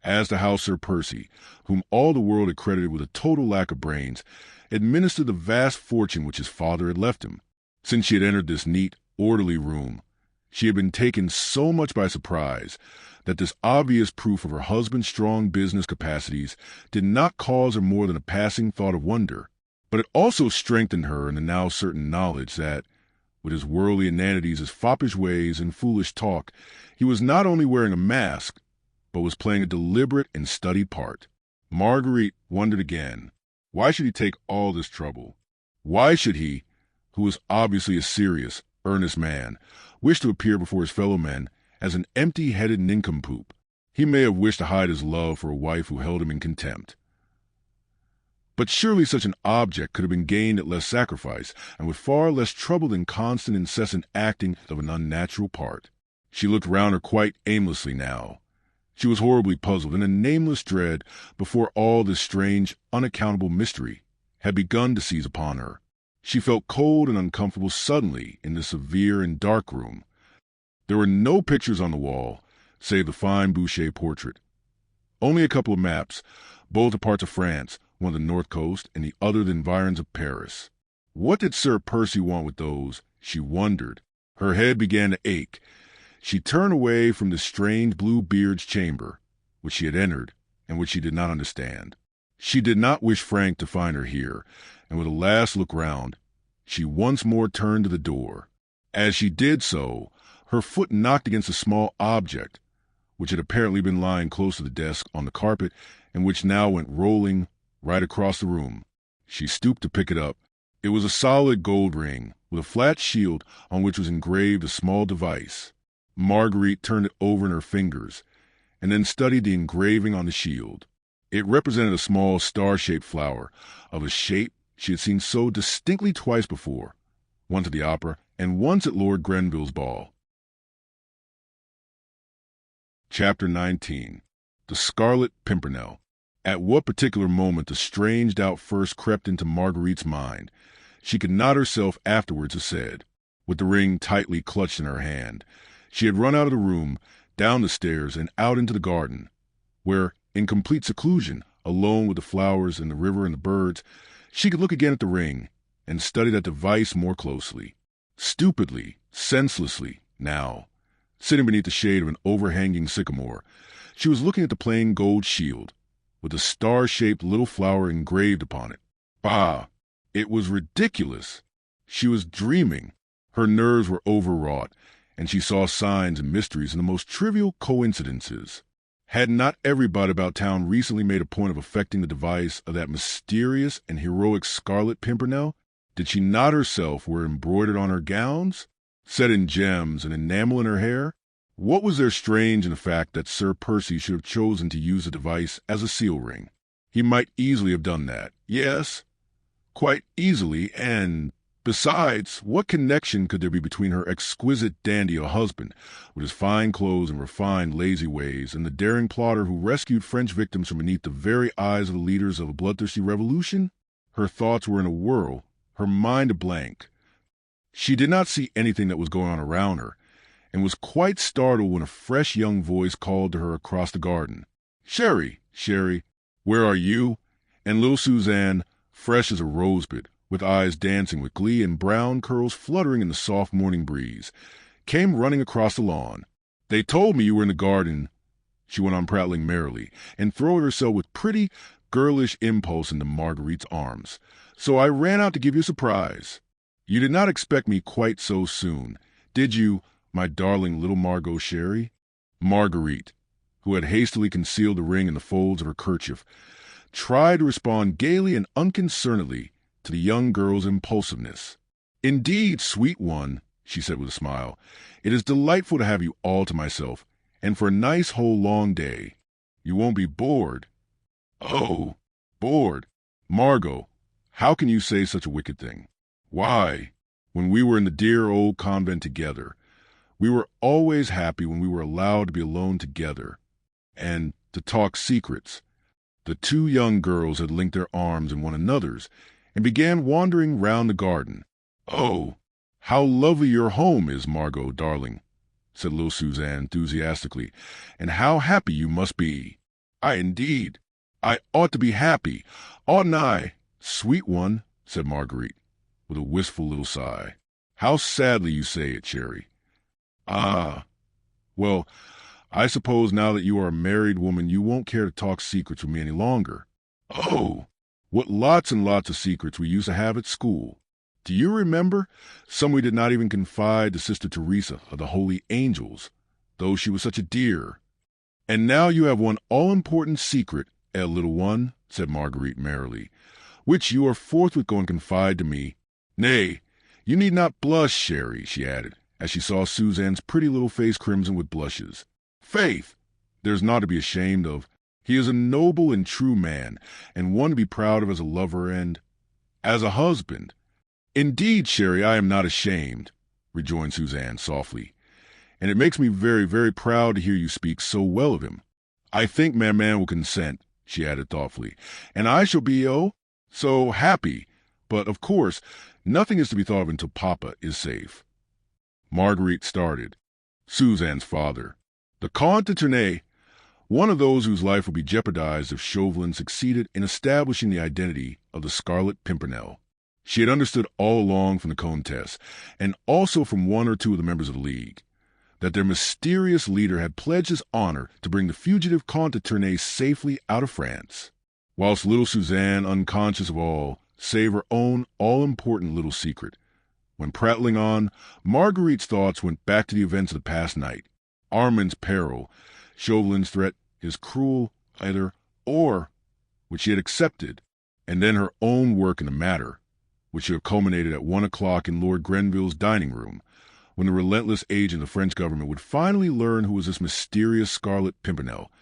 as to how Sir Percy, whom all the world had credited with a total lack of brains, administered the vast fortune which his father had left him. Since she had entered this neat, orderly room, she had been taken so much by surprise that this obvious proof of her husband's strong business capacities did not cause her more than a passing thought of wonder, but it also strengthened her in the now certain knowledge that, with his worldly inanities, his foppish ways, and foolish talk, he was not only wearing a mask, but was playing a deliberate and studied part. Marguerite wondered again, why should he take all this trouble? Why should he, who was obviously a serious, earnest man, wish to appear before his fellow men as an empty-headed nincompoop? He may have wished to hide his love for a wife who held him in contempt. But surely such an object could have been gained at less sacrifice, and with far less trouble than constant, incessant acting of an unnatural part. She looked round her quite aimlessly now. She was horribly puzzled, in a nameless dread before all this strange, unaccountable mystery had begun to seize upon her. She felt cold and uncomfortable suddenly in this severe and dark room. There were no pictures on the wall, save the fine Boucher portrait. Only a couple of maps, both of parts of France, one of the north coast and the other the environs of Paris. What did Sir Percy want with those? She wondered. Her head began to ache. She turned away from the strange Bluebeard's chamber, which she had entered, and which she did not understand. She did not wish Frank to find her here, and with a last look round, she once more turned to the door. As she did so, her foot knocked against a small object, which had apparently been lying close to the desk on the carpet, and which now went rolling right across the room. She stooped to pick it up. It was a solid gold ring, with a flat shield on which was engraved a small device. Marguerite turned it over in her fingers, and then studied the engraving on the shield. It represented a small star-shaped flower, of a shape she had seen so distinctly twice before, once at the opera and once at Lord Grenville's ball. Chapter 19. The Scarlet Pimpernel. At what particular moment the strange doubt first crept into Marguerite's mind, she could not herself afterwards have said. With the ring tightly clutched in her hand, she had run out of the room, down the stairs, and out into the garden, where, in complete seclusion, alone with the flowers and the river and the birds, she could look again at the ring and study that device more closely. Stupidly, senselessly, now, sitting beneath the shade of an overhanging sycamore, she was looking at the plain gold shield, with a star-shaped little flower engraved upon it. Bah! It was ridiculous. She was dreaming. Her nerves were overwrought, and she saw signs and mysteries in the most trivial coincidences. Had not everybody about town recently made a point of affecting the device of that mysterious and heroic Scarlet Pimpernel? Did she not herself wear embroidered on her gowns, set in gems and enamel in her hair? What was there strange in the fact that Sir Percy should have chosen to use the device as a seal ring? He might easily have done that. Yes, quite easily, and besides, what connection could there be between her exquisite dandy husband, with his fine clothes and refined, lazy ways, and the daring plotter who rescued French victims from beneath the very eyes of the leaders of a bloodthirsty revolution? Her thoughts were in a whirl, her mind a blank. She did not see anything that was going on around her, and was quite startled when a fresh young voice called to her across the garden. "Sherry, Sherry, where are you?" And little Suzanne, fresh as a rosebud, with eyes dancing with glee and brown curls fluttering in the soft morning breeze, came running across the lawn. "They told me you were in the garden," she went on prattling merrily, and throwing herself with pretty, girlish impulse into Marguerite's arms. "So I ran out to give you a surprise. You did not expect me quite so soon, did you, my darling little Margot Sherry?" Marguerite, who had hastily concealed the ring in the folds of her kerchief, tried to respond gaily and unconcernedly to the young girl's impulsiveness. "Indeed, sweet one," she said with a smile, "it is delightful to have you all to myself, and for a nice whole long day. You won't be bored." "Oh, bored? Margot, how can you say such a wicked thing? Why, when we were in the dear old convent together, we were always happy when we were allowed to be alone together, and to talk secrets." The two young girls had linked their arms in one another's, and began wandering round the garden. "Oh, how lovely your home is, Margot, darling," said little Suzanne enthusiastically, "and how happy you must be." Indeed, I ought to be happy, oughtn't I?" "Sweet one," said Marguerite, with a wistful little sigh. "How sadly you say it, Sherry." "Ah, well, I suppose now that you are a married woman you won't care to talk secrets with me any longer." "Oh, what lots and lots of secrets we used to have at school. Do you remember? Some we did not even confide to Sister Teresa of the Holy Angels, though she was such a dear." "And now you have one all-important secret, little one," said Marguerite merrily, "which you are forthwith going to confide to me. Nay, you need not blush, Sherry," she added, as she saw Suzanne's pretty little face crimson with blushes. "Faith, there's naught to be ashamed of. He is a noble and true man, and one to be proud of as a lover and as a husband." "Indeed, Sherry, I am not ashamed," rejoined Suzanne softly, "and it makes me very, very proud to hear you speak so well of him. I think Maman will consent," she added thoughtfully, "and I shall be, so happy. But, of course, nothing is to be thought of until Papa is safe." Marguerite started. Suzanne's father, the Comte de Tournay, one of those whose life would be jeopardized if Chauvelin succeeded in establishing the identity of the Scarlet Pimpernel. She had understood all along from the Comtesse, and also from one or two of the members of the League, that their mysterious leader had pledged his honor to bring the fugitive Comte de Tournay safely out of France, whilst little Suzanne, unconscious of all, save her own all-important little secret. When prattling on, Marguerite's thoughts went back to the events of the past night. Armand's peril, Chauvelin's threat, his cruel either-or, which she had accepted, and then her own work in the matter, which should have culminated at 1 o'clock in Lord Grenville's dining-room, when the relentless agent of the French government would finally learn who was this mysterious Scarlet Pimpernel,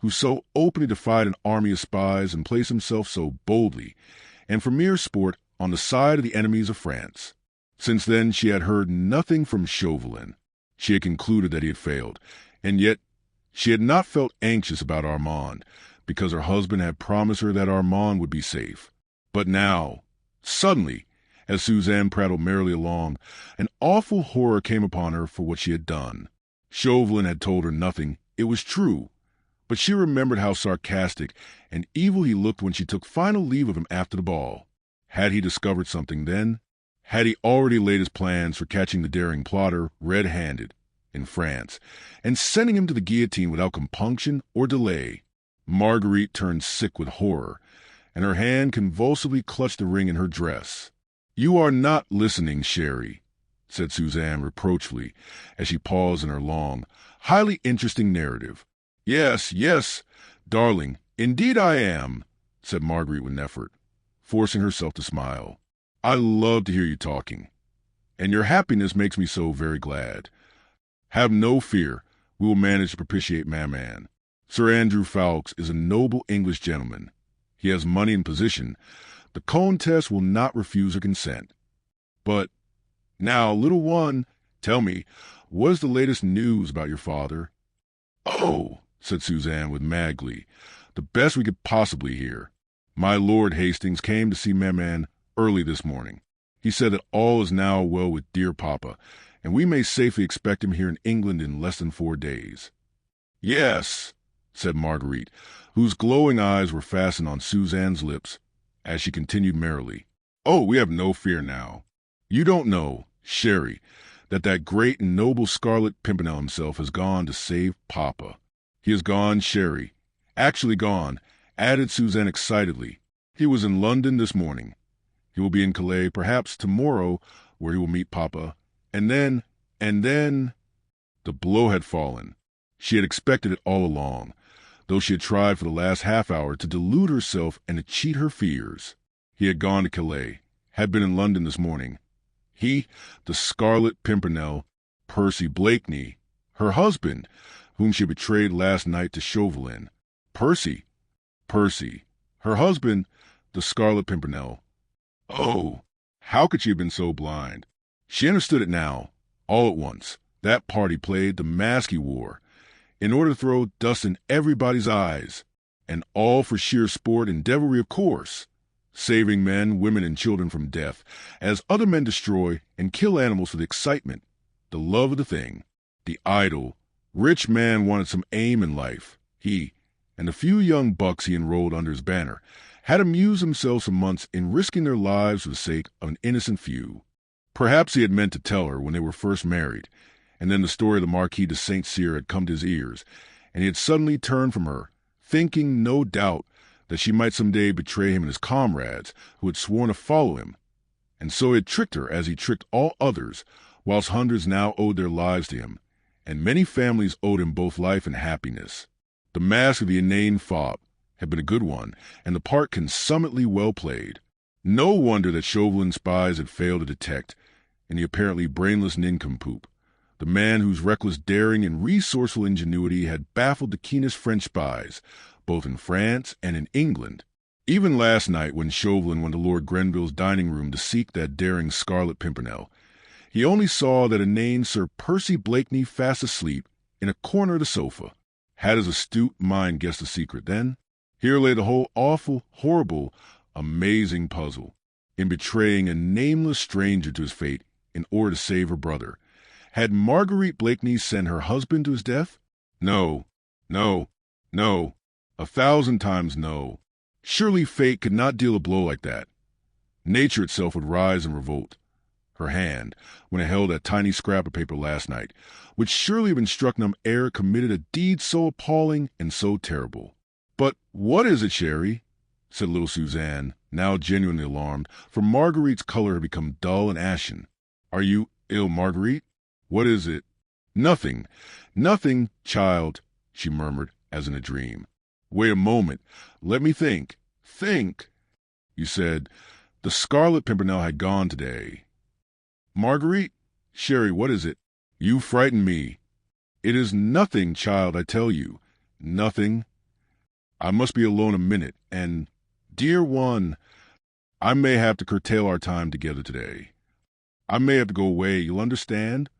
who so openly defied an army of spies and placed himself so boldly, and for mere sport, on the side of the enemies of France. Since then she had heard nothing from Chauvelin. She had concluded that he had failed, and yet she had not felt anxious about Armand, because her husband had promised her that Armand would be safe. But now, suddenly, as Suzanne prattled merrily along, an awful horror came upon her for what she had done. Chauvelin had told her nothing, it was true, but she remembered how sarcastic and evil he looked when she took final leave of him after the ball. Had he discovered something then? Had he already laid his plans for catching the daring plotter red-handed in France and sending him to the guillotine without compunction or delay? Marguerite turned sick with horror, and her hand convulsively clutched the ring in her dress. "You are not listening, Sherry," said Suzanne reproachfully, as she paused in her long, highly interesting narrative. Yes, darling, indeed I am," said Marguerite with an effort, forcing herself to smile. I love to hear you talking, and your happiness makes me so very glad. Have no fear, we will manage to propitiate Maman. Sir Andrew Ffoulkes is a noble English gentleman. He has money and position. The Countess will not refuse her consent. But now, little one, tell me, what is the latest news about your father? Oh, said Suzanne with mad glee, the best we could possibly hear. My Lord Hastings came to see Maman early this morning. He said that all is now well with dear Papa, and we may safely expect him here in England in less than 4 days. Yes, said Marguerite, whose glowing eyes were fastened on Suzanne's lips, as she continued merrily. Oh, we have no fear now. You don't know, Sherry, that great and noble Scarlet Pimpernel himself has gone to save Papa. He has gone, Sherry. Actually gone, added Suzanne excitedly. He was in London this morning. He will be in Calais perhaps tomorrow, where he will meet Papa. And then, the blow had fallen. She had expected it all along, though she had tried for the last half-hour to delude herself and to cheat her fears. He had gone to Calais, had been in London this morning. He, the Scarlet Pimpernel, Percy Blakeney, her husband, whom she betrayed last night to Chauvelin. Percy, her husband, the Scarlet Pimpernel. Oh, how could she have been so blind? She understood it now, all at once. That party played the mask he wore, in order to throw dust in everybody's eyes, and all for sheer sport and devilry, of course, saving men, women, and children from death, as other men destroy and kill animals for the excitement, the love of the thing. The idle, rich man wanted some aim in life. He, and the few young bucks he enrolled under his banner, had amused themselves for months in risking their lives for the sake of an innocent few. Perhaps he had meant to tell her when they were first married, and then the story of the Marquis de St. Cyr had come to his ears, and he had suddenly turned from her, thinking, no doubt, that she might some day betray him and his comrades, who had sworn to follow him. And so he had tricked her as he tricked all others, whilst hundreds now owed their lives to him, and many families owed him both life and happiness. The mask of the inane fop had been a good one, and the part consummately well played. No wonder that Chauvelin's spies had failed to detect, in the apparently brainless nincompoop, the man whose reckless daring and resourceful ingenuity had baffled the keenest French spies, both in France and in England. Even last night, when Chauvelin went to Lord Grenville's dining-room to seek that daring Scarlet Pimpernel, he only saw that inane Sir Percy Blakeney fast asleep in a corner of the sofa. Had his astute mind guessed the secret, then? Here lay the whole awful, horrible, amazing puzzle, in betraying a nameless stranger to his fate in order to save her brother. Had Marguerite Blakeney sent her husband to his death? No, 1,000 times no. Surely fate could not deal a blow like that. Nature itself would rise in revolt. Her hand, when it held that tiny scrap of paper last night, would surely have instructed him ere it committed a deed so appalling and so terrible. But what is it, Sherry? Said little Suzanne, now genuinely alarmed, for Marguerite's color had become dull and ashen. Are you ill, Marguerite? What is it? Nothing, child, she murmured, as in a dream. Wait a moment. Let me think. Think. You said, the Scarlet Pimpernel had gone today. Marguerite? Sherry, what is it? You frighten me. It is nothing, child, I tell you. Nothing. I must be alone a minute, and, dear one, I may have to curtail our time together today. I may have to go away, you'll understand?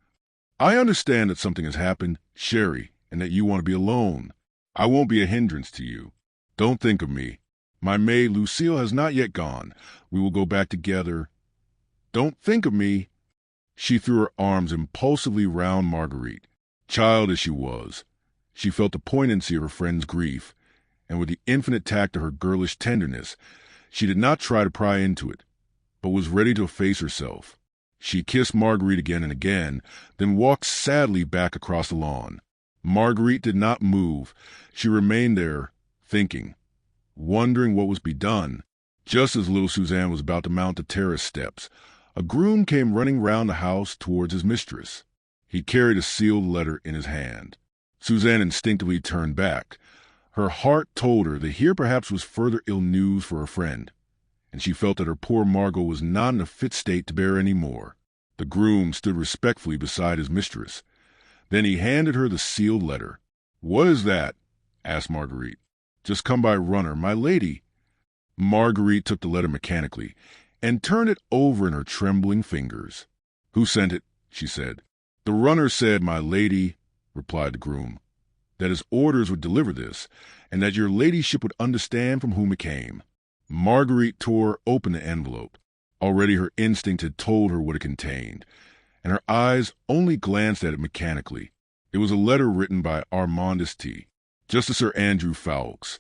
I understand that something has happened, Sherry, and that you want to be alone. I won't be a hindrance to you. Don't think of me. My maid Lucille has not yet gone. We will go back together. Don't think of me. She threw her arms impulsively round Marguerite. Child as she was, she felt the poignancy of her friend's grief, and with the infinite tact of her girlish tenderness, she did not try to pry into it, but was ready to efface herself. She kissed Marguerite again and again, then walked sadly back across the lawn. Marguerite did not move. She remained there, thinking, wondering what was to be done. Just as little Suzanne was about to mount the terrace steps, a groom came running round the house towards his mistress. He carried a sealed letter in his hand. Suzanne instinctively turned back. Her heart told her that here perhaps was further ill news for her friend, and and she felt that her poor Margot was not in a fit state to bear any more. The groom stood respectfully beside his mistress. Then he handed her the sealed letter. "What is that?" asked Marguerite. "Just come by runner, my lady." Marguerite took the letter mechanically and turned it over in her trembling fingers. "Who sent it?" she said. "The runner said, my lady," replied the groom, "that his orders would deliver this, and that your ladyship would understand from whom it came." Marguerite tore open the envelope. Already her instinct had told her what it contained, and her eyes only glanced at it mechanically. It was a letter written by Armandus T., just to Sir Andrew Ffoulkes,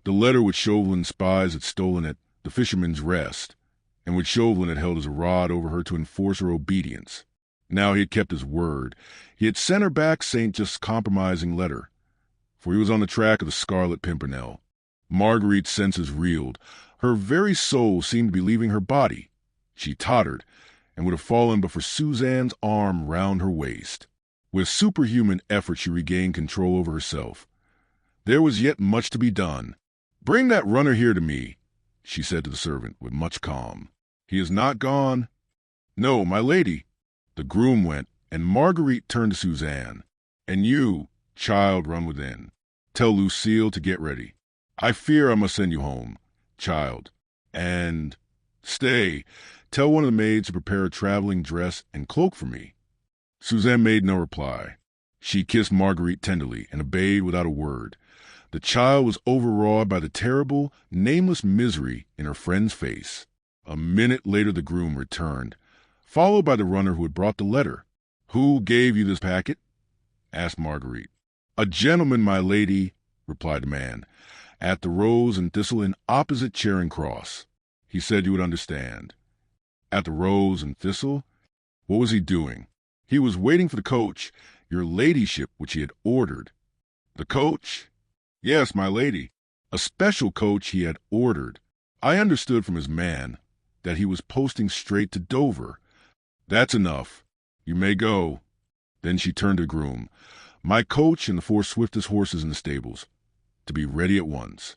the letter which Chauvelin's spies had stolen at the Fisherman's Rest, and which Chauvelin had held as a rod over her to enforce her obedience. Now he had kept his word. He had sent her back St. Just's compromising letter, for he was on the track of the Scarlet Pimpernel. Marguerite's senses reeled. Her very soul seemed to be leaving her body. She tottered, and would have fallen but for Suzanne's arm round her waist. With superhuman effort she regained control over herself. There was yet much to be done. "Bring that runner here to me," she said to the servant with much calm. "He is not gone?" "No, my lady." The groom went, and Marguerite turned to Suzanne. "And you, child, run within. Tell Lucille to get ready. I fear I must send you home, child. And stay, tell one of the maids to prepare a traveling dress and cloak for me." Suzanne made no reply. She kissed Marguerite tenderly and obeyed without a word. The child was overawed by the terrible, nameless misery in her friend's face. A minute later the groom returned, followed by the runner who had brought the letter. "Who gave you this packet?" asked Marguerite. "A gentleman, my lady," replied the man, "at the Rose and Thistle in opposite Charing Cross. He said you would understand." "At the Rose and Thistle? What was he doing?" "He was waiting for the coach, your ladyship, which he had ordered." "The coach?" "Yes, my lady. A special coach he had ordered. I understood from his man that he was posting straight to Dover." "That's enough. You may go." Then she turned to the groom. "My coach and the 4 swiftest horses in the stables, to be ready at once."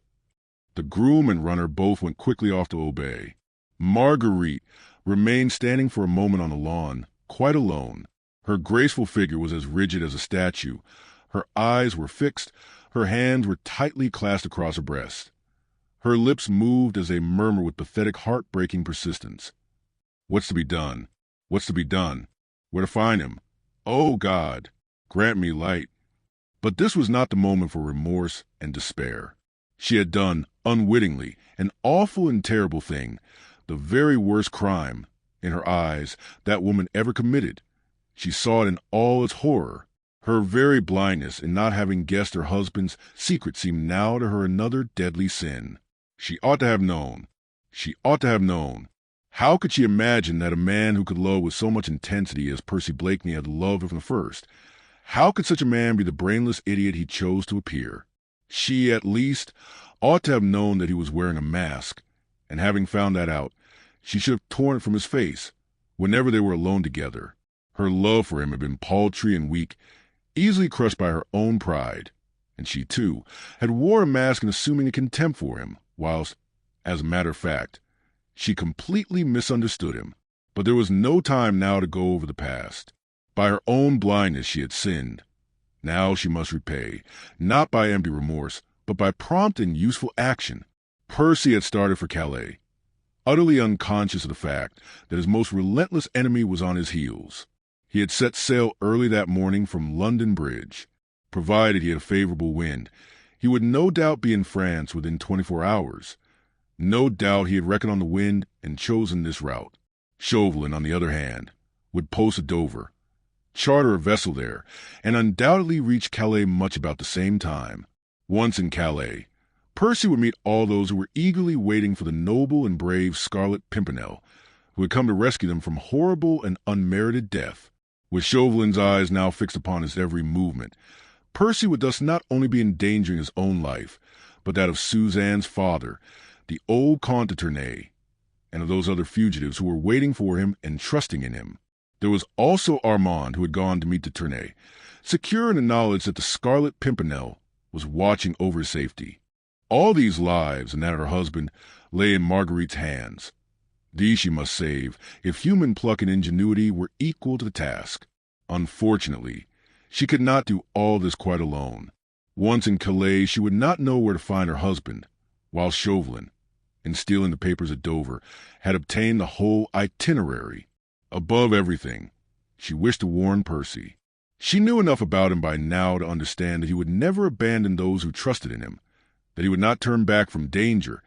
The groom and runner both went quickly off to obey. Marguerite remained standing for a moment on the lawn, quite alone. Her graceful figure was as rigid as a statue. Her eyes were fixed. Her hands were tightly clasped across her breast. Her lips moved as they murmured with pathetic, heart-breaking persistence. "What's to be done? What's to be done? Where to find him? Oh, God, grant me light." But this was not the moment for remorse and despair. She had done, unwittingly, an awful and terrible thing, the very worst crime, in her eyes, that woman ever committed. She saw it in all its horror. Her very blindness in not having guessed her husband's secret seemed now to her another deadly sin. She ought to have known. She ought to have known. How could she imagine that a man who could love with so much intensity as Percy Blakeney had loved from the first, how could such a man be the brainless idiot he chose to appear? She, at least, ought to have known that he was wearing a mask, and having found that out, she should have torn it from his face whenever they were alone together. Her love for him had been paltry and weak, easily crushed by her own pride, and she, too, had worn a mask in assuming a contempt for him, whilst, as a matter of fact, she completely misunderstood him. But there was no time now to go over the past. By her own blindness she had sinned. Now she must repay, not by empty remorse, but by prompt and useful action. Percy had started for Calais, utterly unconscious of the fact that his most relentless enemy was on his heels. He had set sail early that morning from London Bridge. Provided he had a favorable wind, he would no doubt be in France within 24 hours. No doubt he had reckoned on the wind and chosen this route. Chauvelin, on the other hand, would post at Dover, charter a vessel there, and undoubtedly reach Calais much about the same time. Once in Calais, Percy would meet all those who were eagerly waiting for the noble and brave Scarlet Pimpernel, who had come to rescue them from horrible and unmerited death. With Chauvelin's eyes now fixed upon his every movement, Percy would thus not only be endangering his own life, but that of Suzanne's father, the old Comte de Tournay, and of those other fugitives who were waiting for him and trusting in him. There was also Armand, who had gone to meet de Tournay, secure in the knowledge that the Scarlet Pimpernel was watching over his safety. All these lives, and that of her husband, lay in Marguerite's hands. These she must save, if human pluck and ingenuity were equal to the task. Unfortunately, she could not do all this quite alone. Once in Calais, she would not know where to find her husband, while Chauvelin, in stealing the papers at Dover, had obtained the whole itinerary. Above everything, she wished to warn Percy. She knew enough about him by now to understand that he would never abandon those who trusted in him, that he would not turn back from danger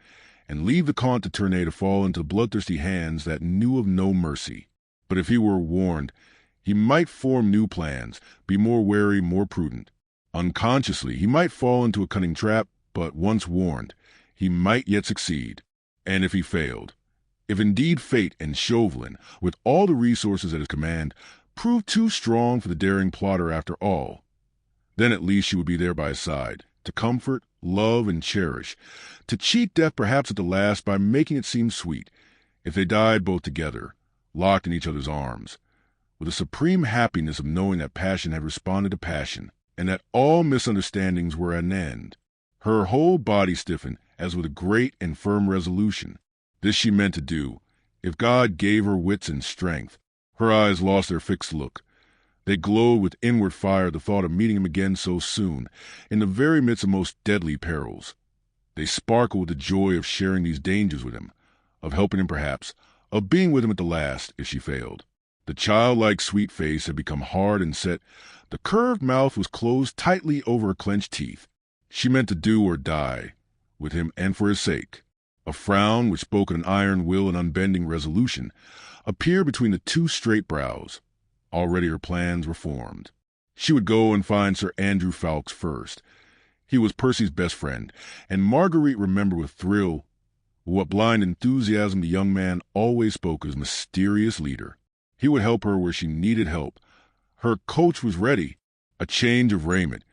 and leave the Comte de Tournay to fall into bloodthirsty hands that knew of no mercy. But if he were warned, he might form new plans, be more wary, more prudent. Unconsciously, he might fall into a cunning trap, but once warned, he might yet succeed. And if he failed, if indeed fate and Chauvelin, with all the resources at his command, proved too strong for the daring plotter after all, then at least she would be there by his side, to comfort, love, and cherish, to cheat death perhaps at the last by making it seem sweet, if they died both together, locked in each other's arms, with the supreme happiness of knowing that passion had responded to passion, and that all misunderstandings were at an end. Her whole body stiffened as with a great and firm resolution. This she meant to do, if God gave her wits and strength. Her eyes lost their fixed look. They glowed with inward fire at the thought of meeting him again so soon, in the very midst of most deadly perils. They sparkled with the joy of sharing these dangers with him, of helping him perhaps, of being with him at the last if she failed. The childlike sweet face had become hard and set. The curved mouth was closed tightly over her clenched teeth. She meant to do or die, with him and for his sake. A frown, which spoke an iron will and unbending resolution, appeared between the two straight brows. Already her plans were formed. She would go and find Sir Andrew Ffoulkes first. He was Percy's best friend, and Marguerite remembered with thrill what blind enthusiasm the young man always spoke of his mysterious leader. He would help her where she needed help. Her coach was ready, a change of raiment,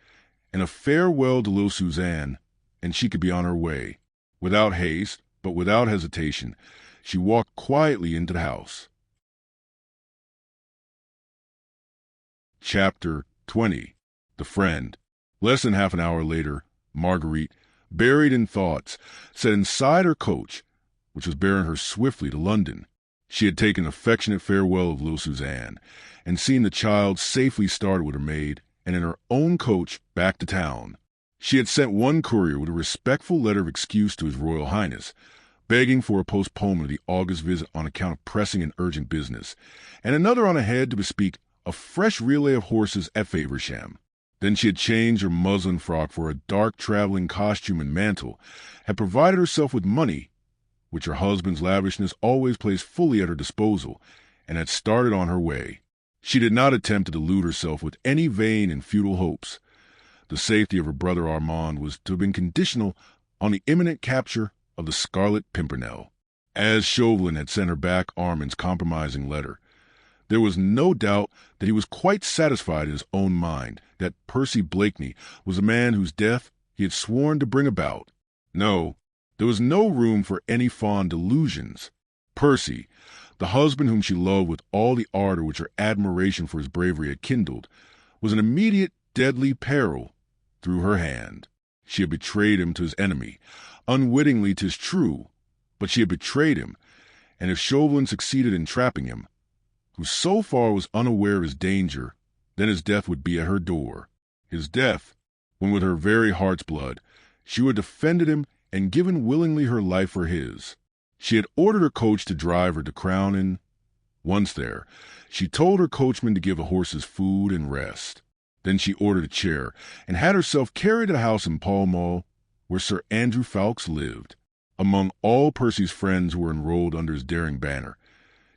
and a farewell to little Suzanne, and she could be on her way. Without haste, but without hesitation, she walked quietly into the house. Chapter 20. The Friend. Less than half an hour later, Marguerite, buried in thoughts, sat inside her coach, which was bearing her swiftly to London. She had taken affectionate farewell of little Suzanne, and seen the child safely started with her maid, and in her own coach back to town. She had sent one courier with a respectful letter of excuse to His Royal Highness, begging for a postponement of the August visit on account of pressing and urgent business, and another on ahead to bespeak a fresh relay of horses at Faversham. Then she had changed her muslin frock for a dark traveling costume and mantle, had provided herself with money, which her husband's lavishness always placed fully at her disposal, and had started on her way. She did not attempt to delude herself with any vain and futile hopes. The safety of her brother Armand was to have been conditional on the imminent capture of the Scarlet Pimpernel. As Chauvelin had sent her back Armand's compromising letter, there was no doubt that he was quite satisfied in his own mind that Percy Blakeney was the man whose death he had sworn to bring about. No, there was no room for any fond delusions. Percy, the husband whom she loved with all the ardor which her admiration for his bravery had kindled, was in immediate deadly peril through her hand. She had betrayed him to his enemy. Unwittingly, 'tis true, but she had betrayed him, and if Chauvelin succeeded in trapping him, who so far was unaware of his danger, then his death would be at her door. His death, when with her very heart's blood she would have defended him and given willingly her life for his. She had ordered her coach to drive her to Crown, and once there, she told her coachman to give the horses food and rest. Then she ordered a chair, and had herself carried to the house in Pall Mall, where Sir Andrew Ffoulkes lived. Among all Percy's friends who were enrolled under his daring banner,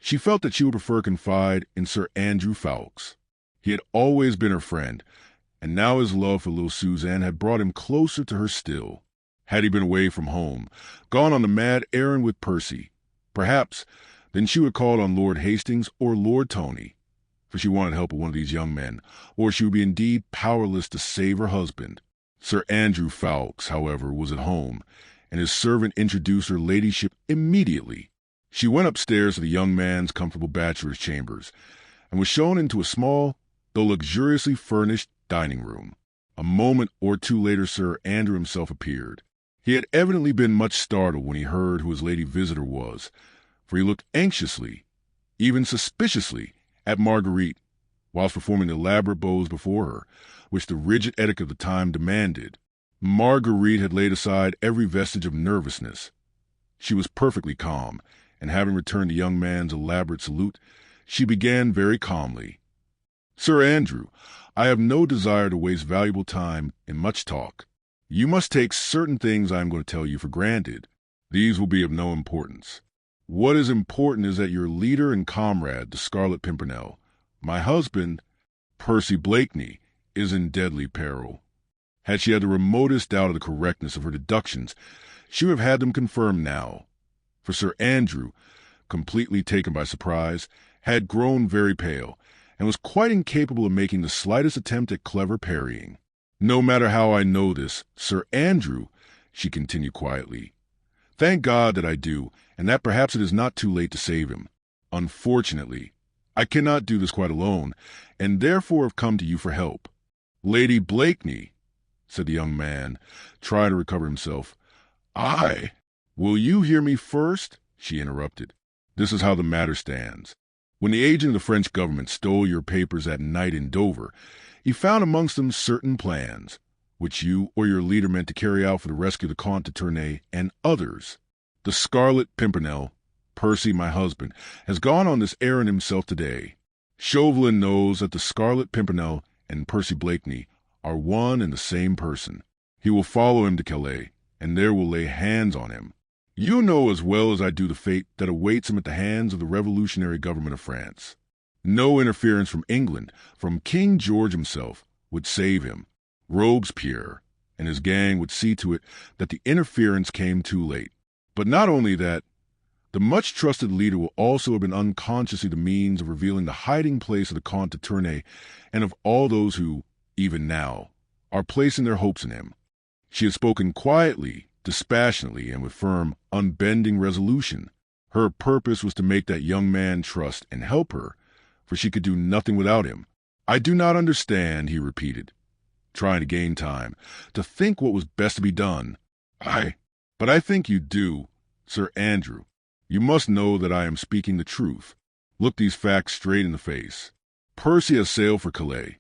she felt that she would prefer confide in Sir Andrew Ffoulkes. He had always been her friend, and now his love for little Suzanne had brought him closer to her still. Had he been away from home, gone on the mad errand with Percy, perhaps then she would call on Lord Hastings or Lord Tony, for she wanted help of one of these young men, or she would be indeed powerless to save her husband. Sir Andrew Ffoulkes, however, was at home, and his servant introduced her ladyship immediately. She went upstairs to the young man's comfortable bachelor's chambers, and was shown into a small, though luxuriously furnished, dining room. A moment or two later Sir Andrew himself appeared. He had evidently been much startled when he heard who his lady visitor was, for he looked anxiously, even suspiciously, at Marguerite, whilst performing the elaborate bows before her, which the rigid etiquette of the time demanded. Marguerite had laid aside every vestige of nervousness. She was perfectly calm, and having returned the young man's elaborate salute, she began very calmly. "Sir Andrew, I have no desire to waste valuable time in much talk. You must take certain things I am going to tell you for granted. These will be of no importance. What is important is that your leader and comrade, the Scarlet Pimpernel, my husband, Percy Blakeney, is in deadly peril." Had she had the remotest doubt of the correctness of her deductions, she would have had them confirmed now. For Sir Andrew, completely taken by surprise, had grown very pale, and was quite incapable of making the slightest attempt at clever parrying. "No matter how I know this, Sir Andrew," she continued quietly, "thank God that I do, and that perhaps it is not too late to save him. Unfortunately, I cannot do this quite alone, and therefore have come to you for help." "Lady Blakeney," said the young man, trying to recover himself. "I—" "Will you hear me first?" she interrupted. "This is how the matter stands. When the agent of the French government stole your papers at night in Dover, he found amongst them certain plans, which you or your leader meant to carry out for the rescue of the Comte de Tournay and others. The Scarlet Pimpernel, Percy, my husband, has gone on this errand himself today. Chauvelin knows that the Scarlet Pimpernel and Percy Blakeney are one and the same person. He will follow him to Calais, and there will lay hands on him. You know as well as I do the fate that awaits him at the hands of the revolutionary government of France. No interference from England, from King George himself, would save him. Robespierre and his gang would see to it that the interference came too late. But not only that, the much-trusted leader will also have been unconsciously the means of revealing the hiding place of the Comte de Tournay and of all those who, even now, are placing their hopes in him." She had spoken quietly, dispassionately, and with firm, unbending resolution. Her purpose was to make that young man trust and help her, for she could do nothing without him. "I do not understand," he repeated, trying to gain time, to think what was best to be done. But I think you do, Sir Andrew. You must know that I am speaking the truth. Look these facts straight in the face. Percy has sailed for Calais,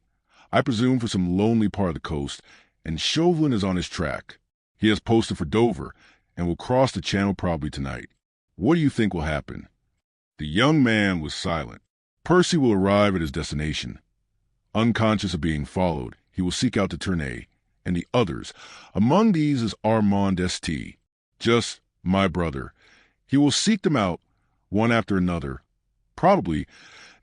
I presume for some lonely part of the coast, and Chauvelin is on his track. He has posted for Dover, and will cross the Channel probably tonight. What do you think will happen?" The young man was silent. "Percy will arrive at his destination. Unconscious of being followed, he will seek out de Tournay and the others. Among these is Armand St. Just my brother. He will seek them out, one after another, probably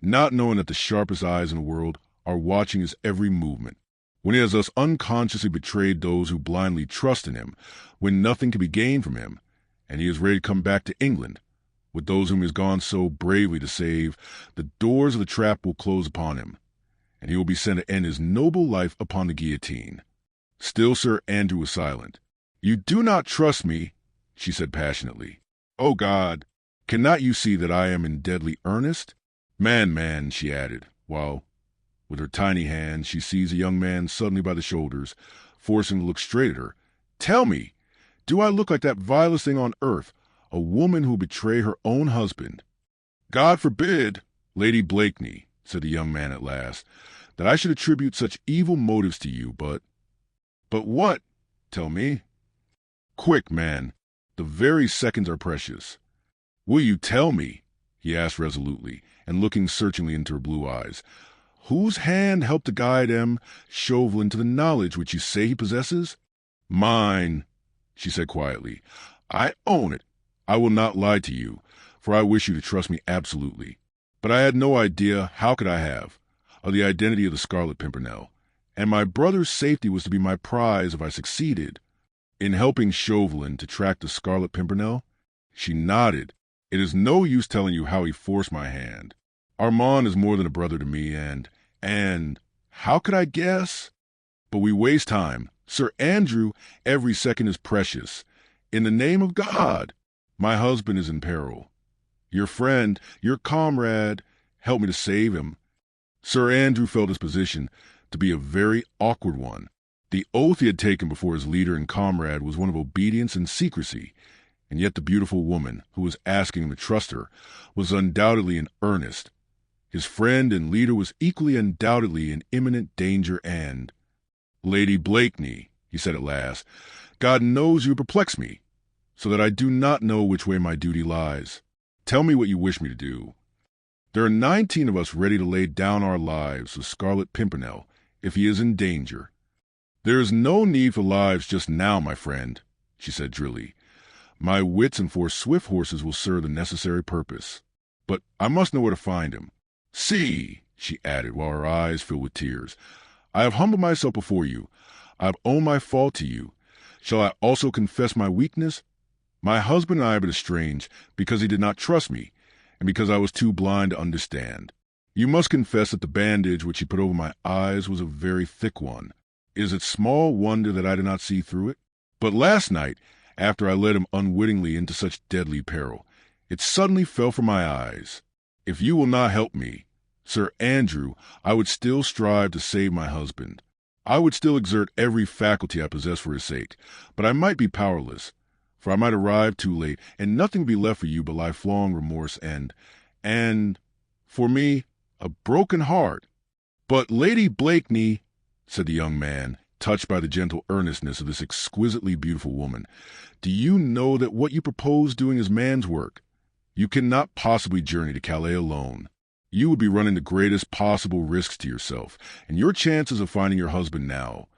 not knowing that the sharpest eyes in the world are watching his every movement. When he has thus unconsciously betrayed those who blindly trust in him, when nothing can be gained from him, and he is ready to come back to England, with those whom he has gone so bravely to save, the doors of the trap will close upon him, and he will be sent to end his noble life upon the guillotine." Still Sir Andrew was silent. "You do not trust me," she said passionately. "Oh God, cannot you see that I am in deadly earnest? Man," she added, while, with her tiny hand, she seized the young man suddenly by the shoulders, forcing him to look straight at her. "Tell me, do I look like that vilest thing on earth, a woman who will betray her own husband?" "God forbid, Lady Blakeney," said the young man at last, "that I should attribute such evil motives to you, but what? Tell me. Quick, man, the very seconds are precious. Will you tell me," he asked resolutely, and looking searchingly into her blue eyes, "whose hand helped to guide M. Chauvelin to the knowledge which you say he possesses?" "Mine," she said quietly. "I own it. I will not lie to you, for I wish you to trust me absolutely. But I had no idea, how could I have, of the identity of the Scarlet Pimpernel, and my brother's safety was to be my prize if I succeeded. In helping Chauvelin to track the Scarlet Pimpernel?" She nodded. "It is no use telling you how he forced my hand. Armand is more than a brother to me, and how could I guess? But we waste time. Sir Andrew, every second is precious. In the name of God, my husband is in peril. Your friend, your comrade, help me to save him." Sir Andrew felt his position to be a very awkward one. The oath he had taken before his leader and comrade was one of obedience and secrecy, and yet the beautiful woman, who was asking him to trust her, was undoubtedly in earnest. His friend and leader was equally undoubtedly in imminent danger and— "Lady Blakeney," he said at last, "God knows you perplex me, so that I do not know which way my duty lies. Tell me what you wish me to do." "There are 19 of us ready to lay down our lives for Scarlet Pimpernel, if he is in danger." "There is no need for lives just now, my friend," she said drily. "My wits and 4 swift horses will serve the necessary purpose. But I must know where to find him. See," she added, while her eyes filled with tears, "I have humbled myself before you. I have owned my fault to you. Shall I also confess my weakness? My husband and I have been estranged because he did not trust me, and because I was too blind to understand. You must confess that the bandage which he put over my eyes was a very thick one. Is it small wonder that I did not see through it? But last night, after I led him unwittingly into such deadly peril, it suddenly fell from my eyes. If you will not help me, Sir Andrew, I would still strive to save my husband. I would still exert every faculty I possess for his sake, but I might be powerless, for I might arrive too late, and nothing be left for you but lifelong remorse and, for me, a broken heart." "But Lady Blakeney," said the young man, touched by the gentle earnestness of this exquisitely beautiful woman, "do you know that what you propose doing is man's work? You cannot possibly journey to Calais alone. You would be running the greatest possible risks to yourself, and your chances of finding your husband now,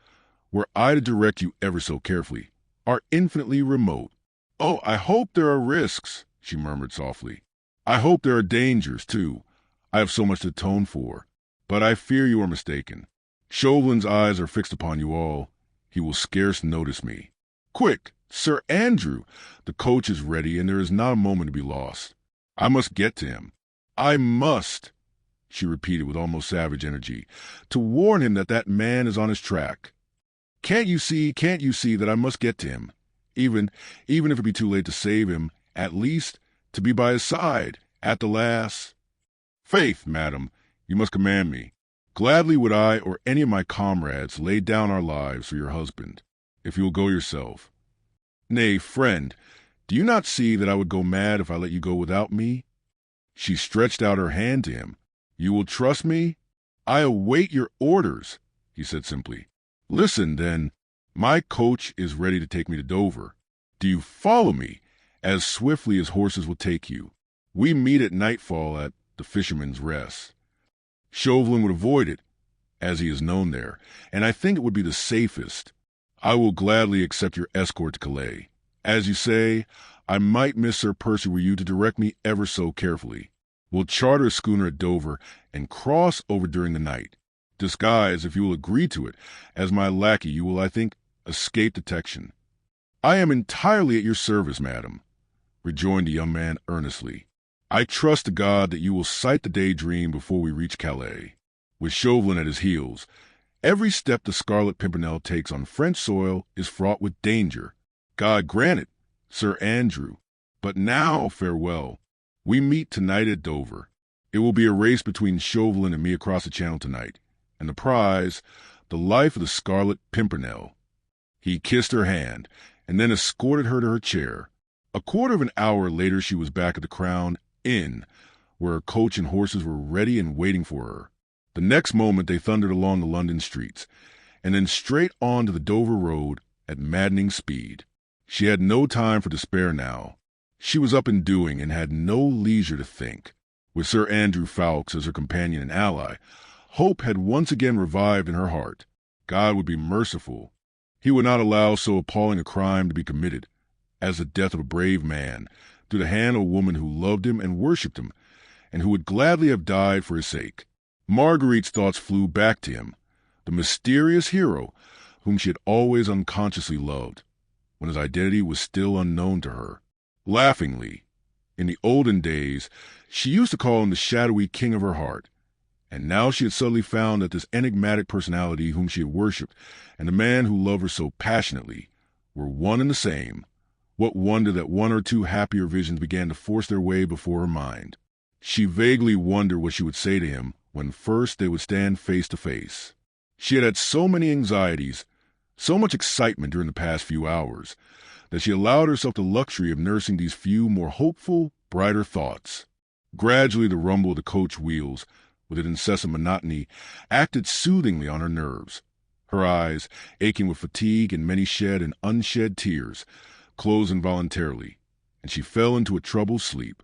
were I to direct you ever so carefully, are infinitely remote." "Oh, I hope there are risks," she murmured softly. "I hope there are dangers, too. I have so much to atone for. But I fear you are mistaken. Chauvelin's eyes are fixed upon you all. He will scarce notice me. Quick, Sir Andrew! The coach is ready, and there is not a moment to be lost. I must get to him. I must," she repeated with almost savage energy, "to warn him that that man is on his track. Can't you see that I must get to him? Even if it be too late to save him, at least to be by his side, at the last. Faith, madam, you must command me. Gladly would I or any of my comrades lay down our lives for your husband, if you will go yourself. Nay, friend, do you not see that I would go mad if I let you go without me?" She stretched out her hand to him. "You will trust me?" "I await your orders," he said simply. "Listen, then. My coach is ready to take me to Dover. Do you follow me, as swiftly as horses will take you? We meet at nightfall at the Fisherman's Rest. Chauvelin would avoid it, as he is known there, and I think it would be the safest. I will gladly accept your escort to Calais. As you say, I might miss Sir Percy were you to direct me ever so carefully. We'll charter a schooner at Dover and cross over during the night. Disguise, if you will agree to it, as my lackey, you will, I think, escape detection." "I am entirely at your service, madam," rejoined the young man earnestly. "I trust to God that you will sight the Daydream before we reach Calais. With Chauvelin at his heels, every step the Scarlet Pimpernel takes on French soil is fraught with danger. God grant it, Sir Andrew. But now, farewell. We meet tonight at Dover. It will be a race between Chauvelin and me across the Channel tonight, and the prize, the life of the Scarlet Pimpernel." He kissed her hand, and then escorted her to her chair. A quarter of an hour later she was back at the Crown Inn, where her coach and horses were ready and waiting for her. The next moment they thundered along the London streets, and then straight on to the Dover road at maddening speed. She had no time for despair now. She was up and doing, and had no leisure to think. With Sir Andrew Ffoulkes as her companion and ally, hope had once again revived in her heart. God would be merciful. He would not allow so appalling a crime to be committed as the death of a brave man through the hand of a woman who loved him and worshipped him, and who would gladly have died for his sake. Marguerite's thoughts flew back to him, the mysterious hero whom she had always unconsciously loved, when his identity was still unknown to her. Laughingly, in the olden days, she used to call him the shadowy king of her heart, and now she had suddenly found that this enigmatic personality whom she had worshipped and the man who loved her so passionately were one and the same. What wonder that one or two happier visions began to force their way before her mind. She vaguely wondered what she would say to him when first they would stand face to face. She had had so many anxieties, So much excitement during the past few hours that she allowed herself the luxury of nursing these few more hopeful, brighter thoughts. Gradually, the rumble of the coach wheels, with its incessant monotony, acted soothingly on her nerves. Her eyes, aching with fatigue and many shed and unshed tears, closed involuntarily, and she fell into a troubled sleep.